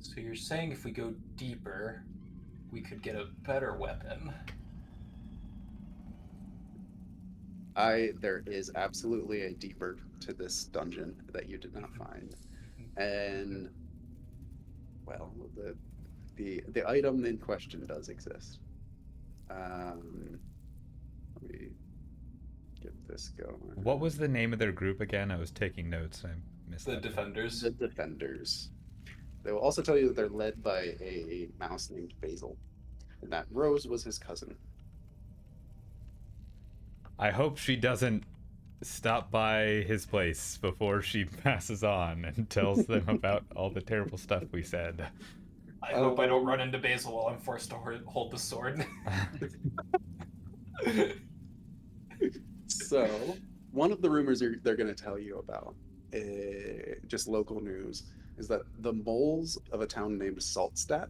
[SPEAKER 3] So you're saying if we go deeper, we could get a better weapon?
[SPEAKER 1] There is absolutely a deeper to this dungeon that you did not find, and well, the item in question does exist. Let me get this going.
[SPEAKER 2] What was the name of their group again? I was taking notes. I missed
[SPEAKER 3] The
[SPEAKER 2] that.
[SPEAKER 3] defenders.
[SPEAKER 1] The Defenders. They will also tell you that they're led by a mouse named Basil, and that Rose was his cousin.
[SPEAKER 2] I hope she doesn't stop by his place before she passes on and tells them about all the terrible stuff we said.
[SPEAKER 3] I hope I don't run into Basil while I'm forced to hold the sword.
[SPEAKER 1] So, one of the rumors they're going to tell you about, just local news, is that the moles of a town named Saltstadt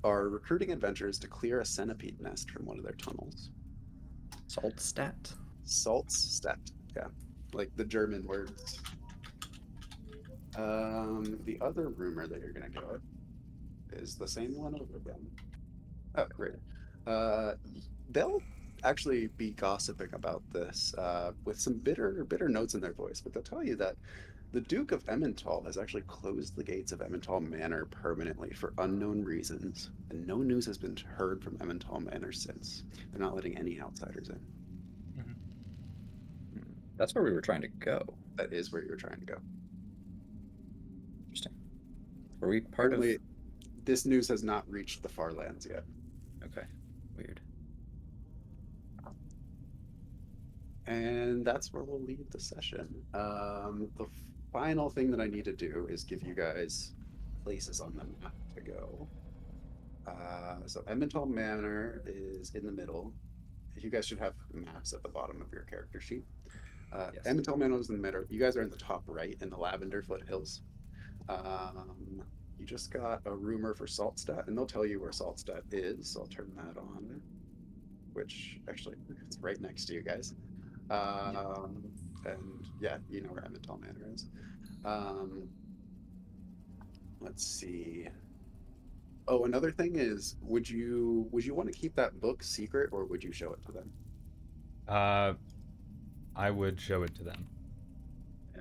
[SPEAKER 1] are recruiting adventurers to clear a centipede nest from one of their tunnels.
[SPEAKER 4] Saltstadt?
[SPEAKER 1] Saltstadt, yeah, like the German words. The other rumor that you're going to get is the same one over again. Oh, great. They'll actually be gossiping about this with some bitter notes in their voice, but they'll tell you that the Duke of Emmental has actually closed the gates of Emmental Manor permanently for unknown reasons, and no news has been heard from Emmental Manor since. They're not letting any outsiders in.
[SPEAKER 4] That's where we were trying to go.
[SPEAKER 1] That is where you're trying to go.
[SPEAKER 4] Interesting. Were we part
[SPEAKER 1] Apparently,
[SPEAKER 4] of...
[SPEAKER 1] this news has not reached the far lands yet.
[SPEAKER 4] Okay. Weird.
[SPEAKER 1] And that's where we'll leave the session. The final thing that I need to do is give you guys places on the map to go. So Emmental Manor is in the middle. You guys should have maps at the bottom of your character sheet.
[SPEAKER 4] Yes.
[SPEAKER 1] Emmental Manor is in the middle. You guys are in the top right in the Lavender Foothills. You just got a rumor for Saltstadt, and they'll tell you where Saltstadt is. So I'll turn that on, which actually it's right next to you guys. And yeah, you know where Emmental Manor is. Let's see. Oh, another thing is, would you want to keep that book secret, or would you show it to them?
[SPEAKER 2] I would show it to them.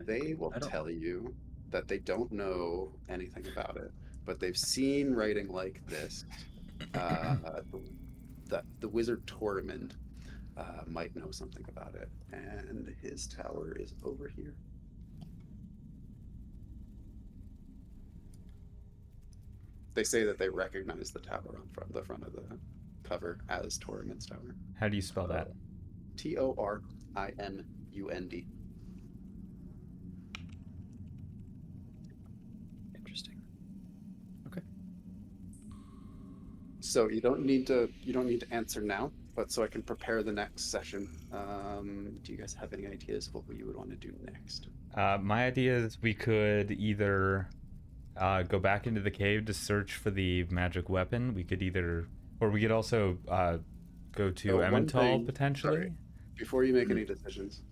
[SPEAKER 1] They will tell you that they don't know anything about it, but they've seen writing like this. The wizard Tormund might know something about it, and his tower is over here. They say that they recognize the tower on the front of the cover as Tormund's tower.
[SPEAKER 2] How do you spell that?
[SPEAKER 1] Torimund.
[SPEAKER 4] Interesting. Okay.
[SPEAKER 1] So you don't need to answer now, but so I can prepare the next session. Do you guys have any ideas of what you would want to do next?
[SPEAKER 2] My idea is we could either go back into the cave to search for the magic weapon. We could we could also go to Emmental potentially.
[SPEAKER 1] Sorry. Before you make any decisions,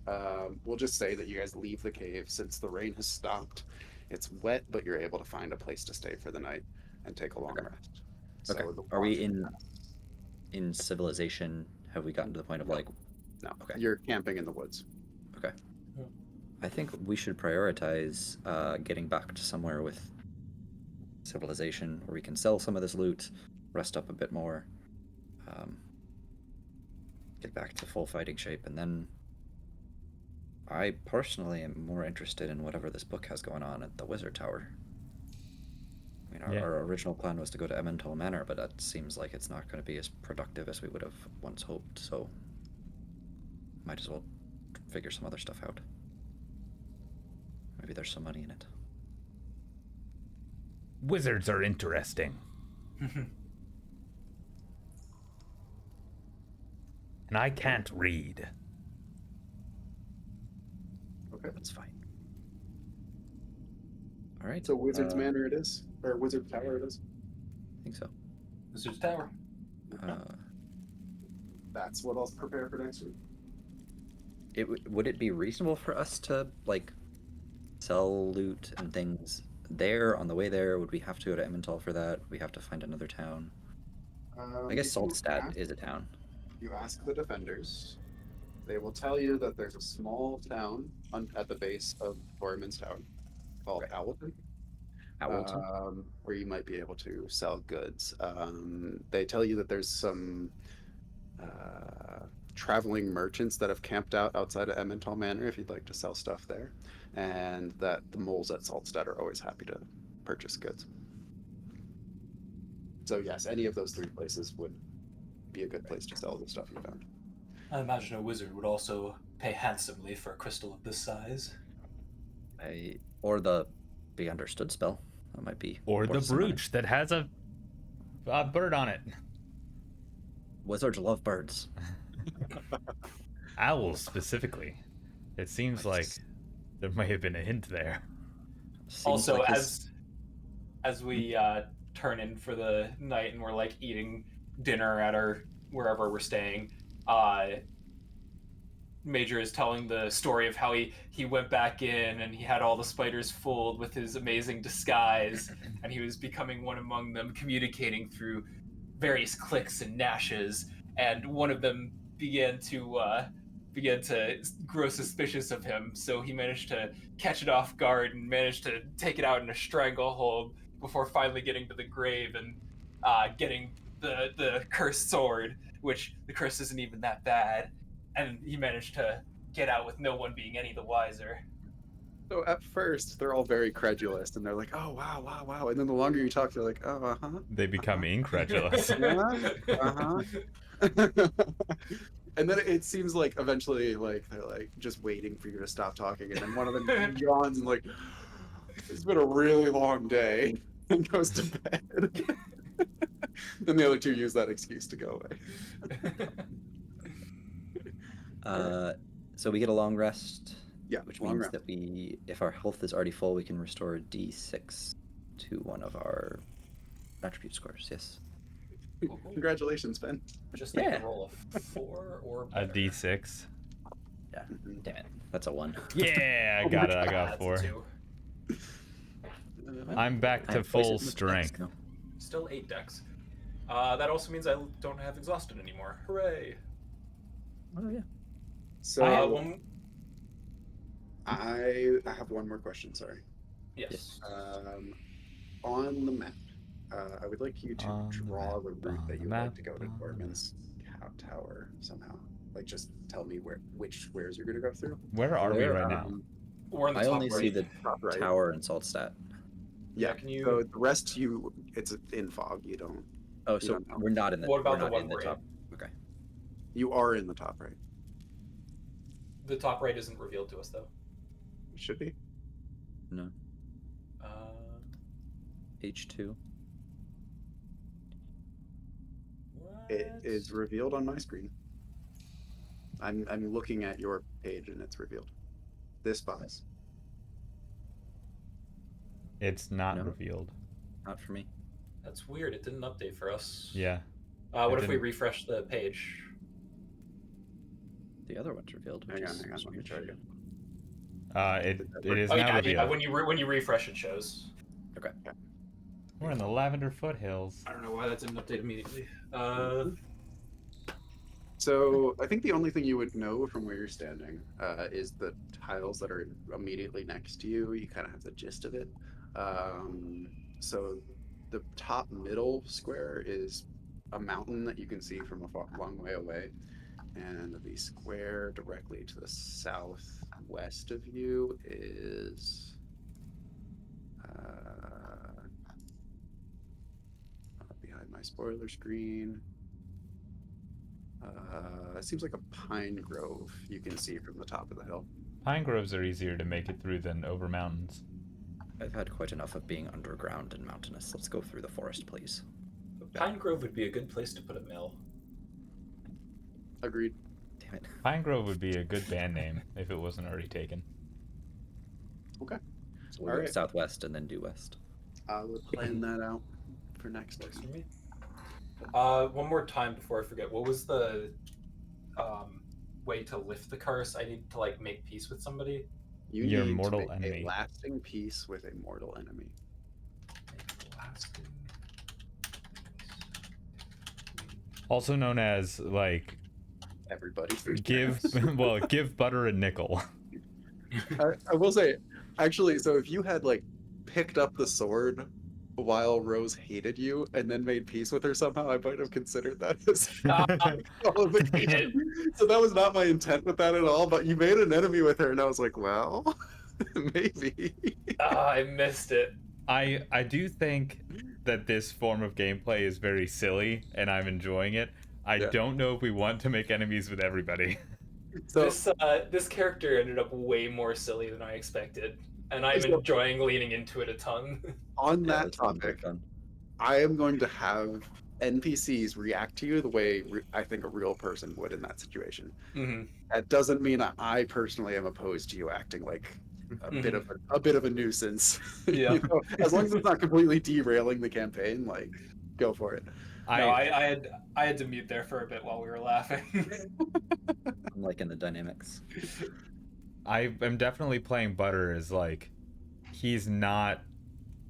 [SPEAKER 1] we'll just say that you guys leave the cave since the rain has stopped. It's wet, but you're able to find a place to stay for the night and take a long rest.
[SPEAKER 4] Okay.
[SPEAKER 1] So
[SPEAKER 4] Are we in civilization? Have we gotten to the point of like...
[SPEAKER 1] No.
[SPEAKER 4] Okay.
[SPEAKER 1] You're camping in the woods.
[SPEAKER 4] Okay. I think we should prioritize getting back to somewhere with civilization where we can sell some of this loot, rest up a bit more, get back to full fighting shape, and then I personally am more interested in whatever this book has going on at the Wizard Tower. I mean, our original plan was to go to Emmental Manor, but that seems like it's not going to be as productive as we would have once hoped, so might as well figure some other stuff out. Maybe there's some money in it.
[SPEAKER 2] Wizards are interesting. And I can't read.
[SPEAKER 1] Okay.
[SPEAKER 4] That's fine. All right.
[SPEAKER 1] So Wizard's
[SPEAKER 4] uh,
[SPEAKER 1] Manor it is, or Wizard Tower it is.
[SPEAKER 4] I think so.
[SPEAKER 3] Wizard's Tower.
[SPEAKER 1] That's what I'll prepare for next week.
[SPEAKER 4] Would it be reasonable for us to like sell loot and things there on the way there? Would we have to go to Emmental for that? Would we have to find another town? I guess
[SPEAKER 1] If you
[SPEAKER 4] Saltstad
[SPEAKER 1] ask-
[SPEAKER 4] is a town.
[SPEAKER 1] You ask the defenders, they will tell you that there's a small town at the base of Borman's Tower called
[SPEAKER 4] Okay.
[SPEAKER 1] Owlton,
[SPEAKER 4] Owlton?
[SPEAKER 1] where you might be able to sell goods. They tell you that there's some traveling merchants that have camped out outside of Emmental Manor if you'd like to sell stuff there, and that the moles at Saltstead are always happy to purchase goods. So yes, any of those three places would be a good place to sell the stuff you found.
[SPEAKER 3] I imagine a wizard would also pay handsomely for a crystal of this size.
[SPEAKER 4] Or the Be Understood spell. That might be.
[SPEAKER 2] Or the
[SPEAKER 4] worth some money.
[SPEAKER 2] brooch that has a bird on it.
[SPEAKER 4] Wizards love birds.
[SPEAKER 2] Owls specifically. It seems like there may have been a hint there.
[SPEAKER 4] Seems
[SPEAKER 3] Also,
[SPEAKER 4] like his-
[SPEAKER 3] as we turn in for the night and we're like eating dinner at our wherever we're staying, Major is telling the story of how he went back in and he had all the spiders fooled with his amazing disguise, and he was becoming one among them, communicating through various clicks and gnashes, and one of them began to grow suspicious of him, so he managed to catch it off guard and managed to take it out in a stranglehold before finally getting to the grave and getting the cursed sword, which the curse isn't even that bad, and he managed to get out with no one being any the wiser.
[SPEAKER 1] So at first they're all very credulous and they're like, "Oh wow, wow, wow," and then the longer you talk, they're like, "Oh, uh-huh."
[SPEAKER 2] They become incredulous.
[SPEAKER 1] Uh-huh. And then it seems like eventually, like they're like just waiting for you to stop talking, and then one of them yawns and like, "It's been a really long day," and goes to bed. Then the other two use that excuse to go away.
[SPEAKER 4] So we get a long rest.
[SPEAKER 1] Yeah,
[SPEAKER 4] which
[SPEAKER 1] long
[SPEAKER 4] means
[SPEAKER 1] rest.
[SPEAKER 4] that if our health is already full, we can restore a D6 to one of our attribute scores. Yes.
[SPEAKER 1] Congratulations, Ben.
[SPEAKER 3] Just make
[SPEAKER 4] Yeah.
[SPEAKER 3] a roll of 4 or
[SPEAKER 2] A
[SPEAKER 3] better.
[SPEAKER 2] D6.
[SPEAKER 4] Yeah. Damn it. That's a 1.
[SPEAKER 2] Yeah, I got it. I got
[SPEAKER 3] That's a
[SPEAKER 2] 4.
[SPEAKER 3] 2.
[SPEAKER 2] I'm back
[SPEAKER 4] I
[SPEAKER 2] to
[SPEAKER 4] have twice
[SPEAKER 2] full
[SPEAKER 4] as much dex
[SPEAKER 2] strength.
[SPEAKER 4] now.
[SPEAKER 3] Still 8 decks. That also means I don't have exhausted anymore. Hooray!
[SPEAKER 4] Oh yeah.
[SPEAKER 1] So I have one more question. Sorry.
[SPEAKER 3] Yes.
[SPEAKER 1] On the map, I would like you to
[SPEAKER 2] On the
[SPEAKER 1] draw
[SPEAKER 2] map,
[SPEAKER 1] the route
[SPEAKER 2] on
[SPEAKER 1] that
[SPEAKER 2] the
[SPEAKER 1] you would
[SPEAKER 2] map,
[SPEAKER 1] like to go to
[SPEAKER 2] on the
[SPEAKER 1] Dorman's Tower somehow. Like, just tell me which squares you're going to go through.
[SPEAKER 2] Where are we
[SPEAKER 4] Where,
[SPEAKER 2] right now?
[SPEAKER 3] We're in the
[SPEAKER 4] I
[SPEAKER 3] top
[SPEAKER 4] only
[SPEAKER 3] right.
[SPEAKER 4] see the
[SPEAKER 1] Top right.
[SPEAKER 4] tower in Saltstad.
[SPEAKER 1] Yeah.
[SPEAKER 3] Can you?
[SPEAKER 1] So the rest, it's in fog. You don't.
[SPEAKER 4] Oh,
[SPEAKER 1] You
[SPEAKER 4] so
[SPEAKER 1] don't know.
[SPEAKER 4] we're not in the.
[SPEAKER 3] What about
[SPEAKER 4] we're
[SPEAKER 3] the
[SPEAKER 4] not
[SPEAKER 3] one
[SPEAKER 4] in the
[SPEAKER 3] we're
[SPEAKER 4] top. Okay.
[SPEAKER 1] You are in the top right.
[SPEAKER 3] The top right isn't revealed to us though.
[SPEAKER 1] It should be.
[SPEAKER 4] No.
[SPEAKER 3] Uh,
[SPEAKER 4] H2.
[SPEAKER 1] It
[SPEAKER 3] what?
[SPEAKER 1] is revealed on my screen. I'm looking at your page and it's revealed. This box.
[SPEAKER 2] It's not
[SPEAKER 4] No.
[SPEAKER 2] revealed.
[SPEAKER 4] Not for me.
[SPEAKER 3] That's weird. It didn't update for us.
[SPEAKER 2] Yeah.
[SPEAKER 3] What
[SPEAKER 2] It
[SPEAKER 3] if we
[SPEAKER 2] didn't.
[SPEAKER 3] refresh the page?
[SPEAKER 4] The other one's revealed. Which
[SPEAKER 1] Hang on,
[SPEAKER 4] is
[SPEAKER 1] hang on. Let me try again.
[SPEAKER 2] It is
[SPEAKER 3] Oh
[SPEAKER 2] now
[SPEAKER 3] yeah,
[SPEAKER 2] revealed.
[SPEAKER 3] when you refresh, it shows.
[SPEAKER 4] Okay.
[SPEAKER 2] We're in the Lavender Foothills.
[SPEAKER 3] I don't know why that didn't update immediately.
[SPEAKER 1] So I think the only thing you would know from where you're standing is the tiles that are immediately next to you. You kind of have the gist of it. So the top middle square is a mountain that you can see from a long way away. And the square directly to the southwest of you is behind my spoiler screen. It seems like a pine grove you can see from the top of the hill.
[SPEAKER 2] Pine groves are easier to make it through than over mountains.
[SPEAKER 4] I've had quite enough of being underground and mountainous. Let's go through the forest, please.
[SPEAKER 3] Pine Grove would be a good place to put a mill.
[SPEAKER 1] Agreed.
[SPEAKER 4] Damn it.
[SPEAKER 2] Pine Grove would be a good band name if it wasn't already taken.
[SPEAKER 1] Okay.
[SPEAKER 4] So we'll
[SPEAKER 1] All
[SPEAKER 4] go
[SPEAKER 1] right.
[SPEAKER 4] southwest and then due west.
[SPEAKER 1] I will plan that out for next
[SPEAKER 3] Works for
[SPEAKER 1] time.
[SPEAKER 3] me. One more time before I forget. What was the way to lift the curse? I need to like make peace with somebody.
[SPEAKER 1] You
[SPEAKER 2] Your
[SPEAKER 1] need
[SPEAKER 2] mortal
[SPEAKER 1] to make
[SPEAKER 2] enemy.
[SPEAKER 1] a lasting peace with a mortal enemy.
[SPEAKER 3] Make a lasting
[SPEAKER 2] Also known as like
[SPEAKER 1] Everybody.
[SPEAKER 2] give give Butter a nickel.
[SPEAKER 1] I will say, actually, so if you had like picked up the sword while Rose hated you and then made peace with her somehow, I might have considered that as qualification. So that was not my intent with that at all. But you made an enemy with her, and I was like, well, maybe.
[SPEAKER 3] I missed it.
[SPEAKER 2] I do think that this form of gameplay is very silly and I'm enjoying it. I
[SPEAKER 1] Yeah.
[SPEAKER 2] don't know if we want to make enemies with everybody.
[SPEAKER 1] So
[SPEAKER 3] This character ended up way more silly than I expected, and I'm
[SPEAKER 1] So-
[SPEAKER 3] enjoying leaning into it a ton.
[SPEAKER 1] on
[SPEAKER 4] Yeah,
[SPEAKER 1] that
[SPEAKER 4] this one's very
[SPEAKER 1] topic,
[SPEAKER 4] fun.
[SPEAKER 1] I am going to have NPCs react to you the way I think a real person would in that situation.
[SPEAKER 3] Mm-hmm.
[SPEAKER 1] That doesn't mean I personally am opposed to you acting like a bit of a nuisance.
[SPEAKER 3] Yeah.
[SPEAKER 1] You know, as long as it's not completely derailing the campaign, like go for it.
[SPEAKER 3] No, I had to mute there for a bit while we were laughing.
[SPEAKER 4] I'm liking the dynamics.
[SPEAKER 2] I am definitely playing Butter as like he's not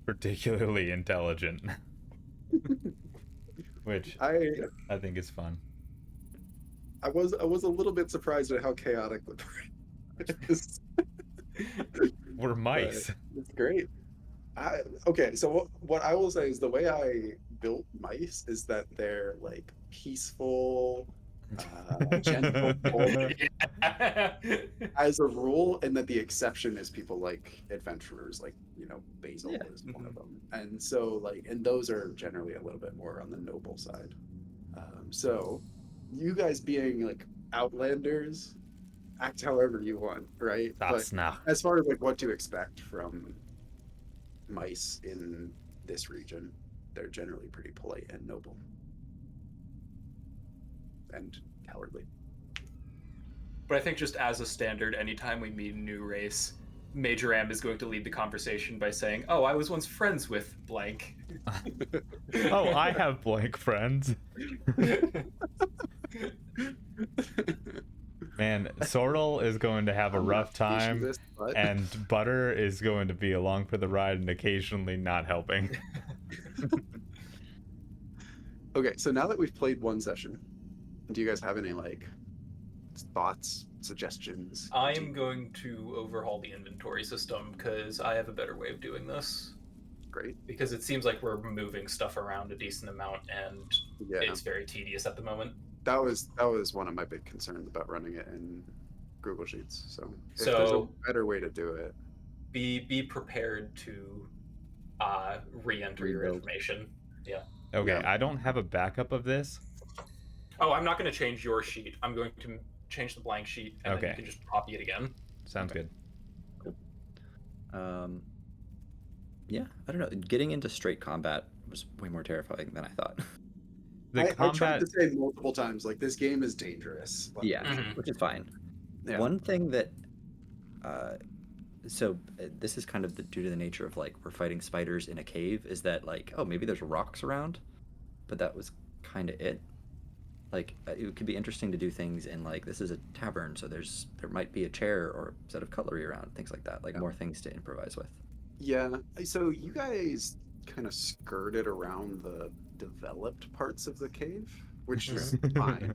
[SPEAKER 2] particularly intelligent. Which
[SPEAKER 1] I
[SPEAKER 2] think is fun.
[SPEAKER 1] was a little bit surprised at how chaotic the party is.
[SPEAKER 2] We're mice.
[SPEAKER 1] It's great. Okay, so what I will say is the way I built mice is that they're like peaceful, gentle as a rule, and that the exception is people like adventurers, like Basil
[SPEAKER 4] Yeah.
[SPEAKER 1] is one of them, and so and those are generally a little bit more on the noble side. So you guys being like outlanders, act however you want, right?
[SPEAKER 2] That's
[SPEAKER 1] But
[SPEAKER 2] not.
[SPEAKER 1] as far as like what to expect from mice in this region, they're generally pretty polite and noble and cowardly.
[SPEAKER 3] But I think just as a standard, anytime we meet a new race, Majoram is going to lead the conversation by saying, "Oh, I was once friends with blank."
[SPEAKER 2] Oh, I have blank friends. Man, Sorrel is going to have a rough time,
[SPEAKER 1] This, but-
[SPEAKER 2] and Butter is going to be along for the ride and occasionally not helping.
[SPEAKER 1] Okay, so now that we've played one session, do you guys have any thoughts, suggestions?
[SPEAKER 3] I am going to overhaul the inventory system because I have a better way of doing this.
[SPEAKER 1] Great.
[SPEAKER 3] Because it seems like we're moving stuff around a decent amount, and
[SPEAKER 1] Yeah,
[SPEAKER 3] it's very tedious at the moment.
[SPEAKER 1] that was one of my big concerns about running it in Google Sheets. So if there's a
[SPEAKER 3] So-
[SPEAKER 1] better way to do it.
[SPEAKER 3] Be prepared to re-enter your
[SPEAKER 4] Rebuild.
[SPEAKER 3] information. Yeah.
[SPEAKER 2] Okay,
[SPEAKER 1] Yeah.
[SPEAKER 2] I don't have a backup of this.
[SPEAKER 3] Oh, I'm not going to change your sheet. I'm going to change the blank sheet, and then
[SPEAKER 2] Okay.
[SPEAKER 3] you can just copy it again.
[SPEAKER 2] Sounds good.
[SPEAKER 4] Yeah, I don't know. Getting into straight combat was way more terrifying than I thought.
[SPEAKER 2] The
[SPEAKER 1] I tried
[SPEAKER 2] combat.
[SPEAKER 1] to say multiple times, this game is dangerous.
[SPEAKER 4] Yeah,
[SPEAKER 3] Mhm.
[SPEAKER 4] which is fine.
[SPEAKER 1] Yeah.
[SPEAKER 4] One thing that, this is kind of due to the nature of we're fighting spiders in a cave, is that oh, maybe there's rocks around, but that was kind of it. It could be interesting to do things in this is a tavern, so there might be a chair or a set of cutlery around, things like that,
[SPEAKER 1] Yeah.
[SPEAKER 4] more things to improvise with.
[SPEAKER 1] Yeah, so you guys kind of skirted around the developed parts of the cave, which is fine.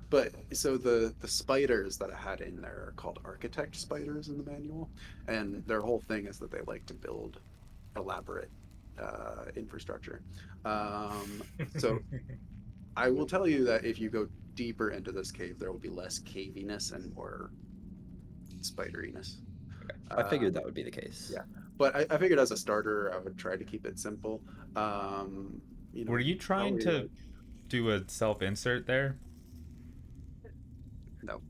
[SPEAKER 1] But so the spiders that I had in there are called architect spiders in the manual, and their whole thing is that they like to build elaborate infrastructure. So I will tell you that if you go deeper into this cave, there will be less caviness and more spideriness.
[SPEAKER 4] I figured that would be the case.
[SPEAKER 1] yeah. But I figured as a starter, I would try to keep it simple.
[SPEAKER 2] Were you trying
[SPEAKER 1] probably,
[SPEAKER 2] to do a self-insert there?
[SPEAKER 1] No.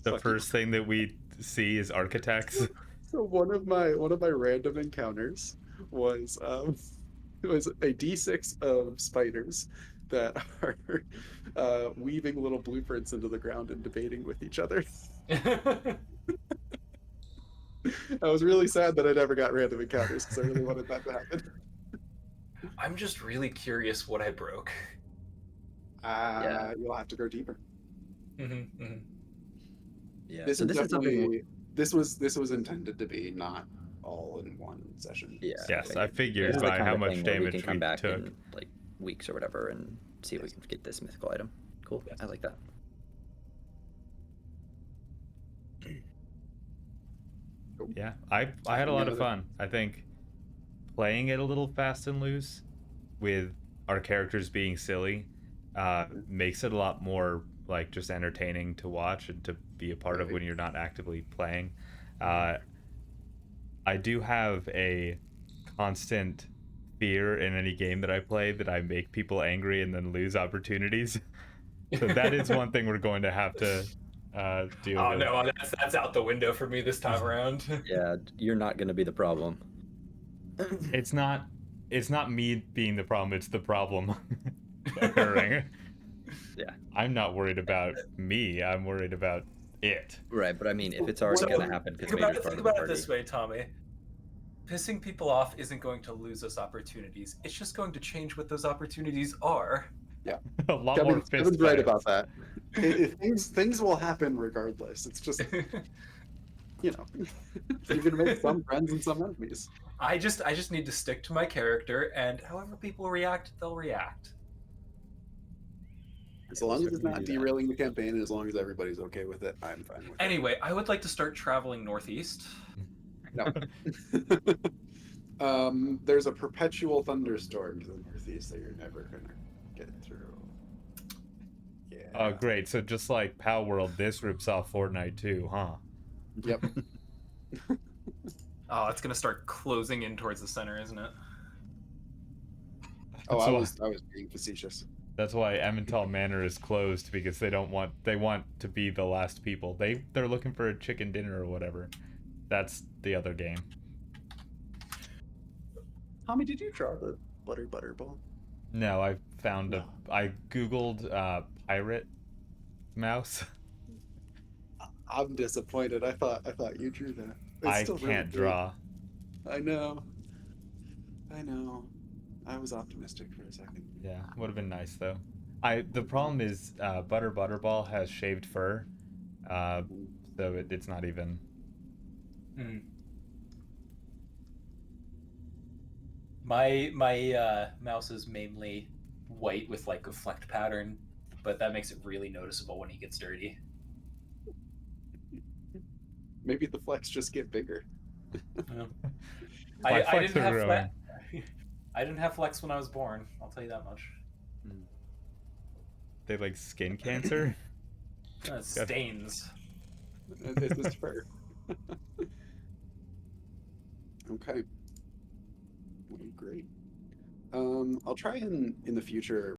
[SPEAKER 2] The
[SPEAKER 1] Fuck you.
[SPEAKER 2] first thing that we see is architects.
[SPEAKER 1] So one of my random encounters was a D6 of spiders that are weaving little blueprints into the ground and debating with each other. I was really sad that I never got random encounters because I really wanted that to happen.
[SPEAKER 3] I'm just really curious what I broke.
[SPEAKER 1] You'll have to go deeper.
[SPEAKER 4] Yeah.
[SPEAKER 1] This
[SPEAKER 4] So
[SPEAKER 1] is
[SPEAKER 4] this is something.
[SPEAKER 1] definitely this was intended to be not all in one session.
[SPEAKER 4] Yeah.
[SPEAKER 2] Yes, I figured
[SPEAKER 4] This is the
[SPEAKER 2] by
[SPEAKER 4] kind
[SPEAKER 2] how
[SPEAKER 4] of
[SPEAKER 2] much
[SPEAKER 4] thing where we
[SPEAKER 2] damage
[SPEAKER 4] can come
[SPEAKER 2] we
[SPEAKER 4] back
[SPEAKER 2] took.
[SPEAKER 4] in like weeks or whatever and see if we can get this mythical item. Cool.
[SPEAKER 1] Yes.
[SPEAKER 4] I like that.
[SPEAKER 2] Yeah, I had a lot of fun. I think playing it a little fast and loose with our characters being silly makes it a lot more like just entertaining to watch and to be a part of when you're not actively playing. I do have a constant fear in any game that I play that I make people angry and then lose opportunities. So that is one thing we're going to have to deal
[SPEAKER 3] Oh
[SPEAKER 2] with.
[SPEAKER 3] no, that's out the window for me this time around.
[SPEAKER 4] Yeah, you're not going to be the problem.
[SPEAKER 2] It's not me being the problem, it's the problem occurring.
[SPEAKER 4] Yeah.
[SPEAKER 2] I'm not worried about me, I'm worried about it.
[SPEAKER 4] Right, but I mean, if it's already going to happen because
[SPEAKER 3] Think
[SPEAKER 4] Major's
[SPEAKER 3] about,
[SPEAKER 4] part
[SPEAKER 3] think
[SPEAKER 4] of the
[SPEAKER 3] about it
[SPEAKER 4] party.
[SPEAKER 3] this way, Tommy. Pissing people off isn't going to lose us opportunities. It's just going to change what those opportunities are.
[SPEAKER 2] A lot more fist
[SPEAKER 1] Kevin's right
[SPEAKER 2] fights.
[SPEAKER 1] about that. Things will happen regardless. It's just you're gonna make some friends and some enemies.
[SPEAKER 3] I just need to stick to my character, and however people react, they'll react.
[SPEAKER 1] As long as it's
[SPEAKER 4] certainly
[SPEAKER 1] not
[SPEAKER 4] do that.
[SPEAKER 1] derailing the campaign, and as long as everybody's okay with it, I'm fine with
[SPEAKER 3] Anyway, I would like to start traveling northeast.
[SPEAKER 1] it. No. There's a perpetual thunderstorm to the northeast that you're never gonna get through. Yeah.
[SPEAKER 2] Oh, great. So just like Pal World, this rips off Fortnite too, huh?
[SPEAKER 1] Yep.
[SPEAKER 3] Oh, it's gonna start closing in towards the center, isn't it?
[SPEAKER 1] Oh, I
[SPEAKER 2] So-
[SPEAKER 1] was being facetious.
[SPEAKER 2] That's why Emmental Manor is closed, because they want to be the last people. They're looking for a chicken dinner or whatever. That's the other game.
[SPEAKER 1] Tommy, did you draw the Butter Butterball?
[SPEAKER 2] No, I found I googled pirate mouse.
[SPEAKER 1] I'm disappointed. I thought you drew that. It's
[SPEAKER 2] I
[SPEAKER 1] still really
[SPEAKER 2] can't
[SPEAKER 1] good.
[SPEAKER 2] draw.
[SPEAKER 1] I know. I was optimistic for a second.
[SPEAKER 2] Yeah, would have been nice though. The problem is Butter Butterball has shaved fur, so it's not even.
[SPEAKER 3] My mouse is mainly white with like a flecked pattern, but that makes it really noticeable when he gets dirty.
[SPEAKER 1] Maybe the flecks just get bigger.
[SPEAKER 2] My
[SPEAKER 3] I
[SPEAKER 2] flecks
[SPEAKER 3] didn't
[SPEAKER 2] are
[SPEAKER 3] have
[SPEAKER 2] growing.
[SPEAKER 3] I didn't have flex when I was born. I'll tell you that much.
[SPEAKER 2] They like skin cancer.
[SPEAKER 3] Stains.
[SPEAKER 1] It's just fur. Okay. Well, great. I'll try in the future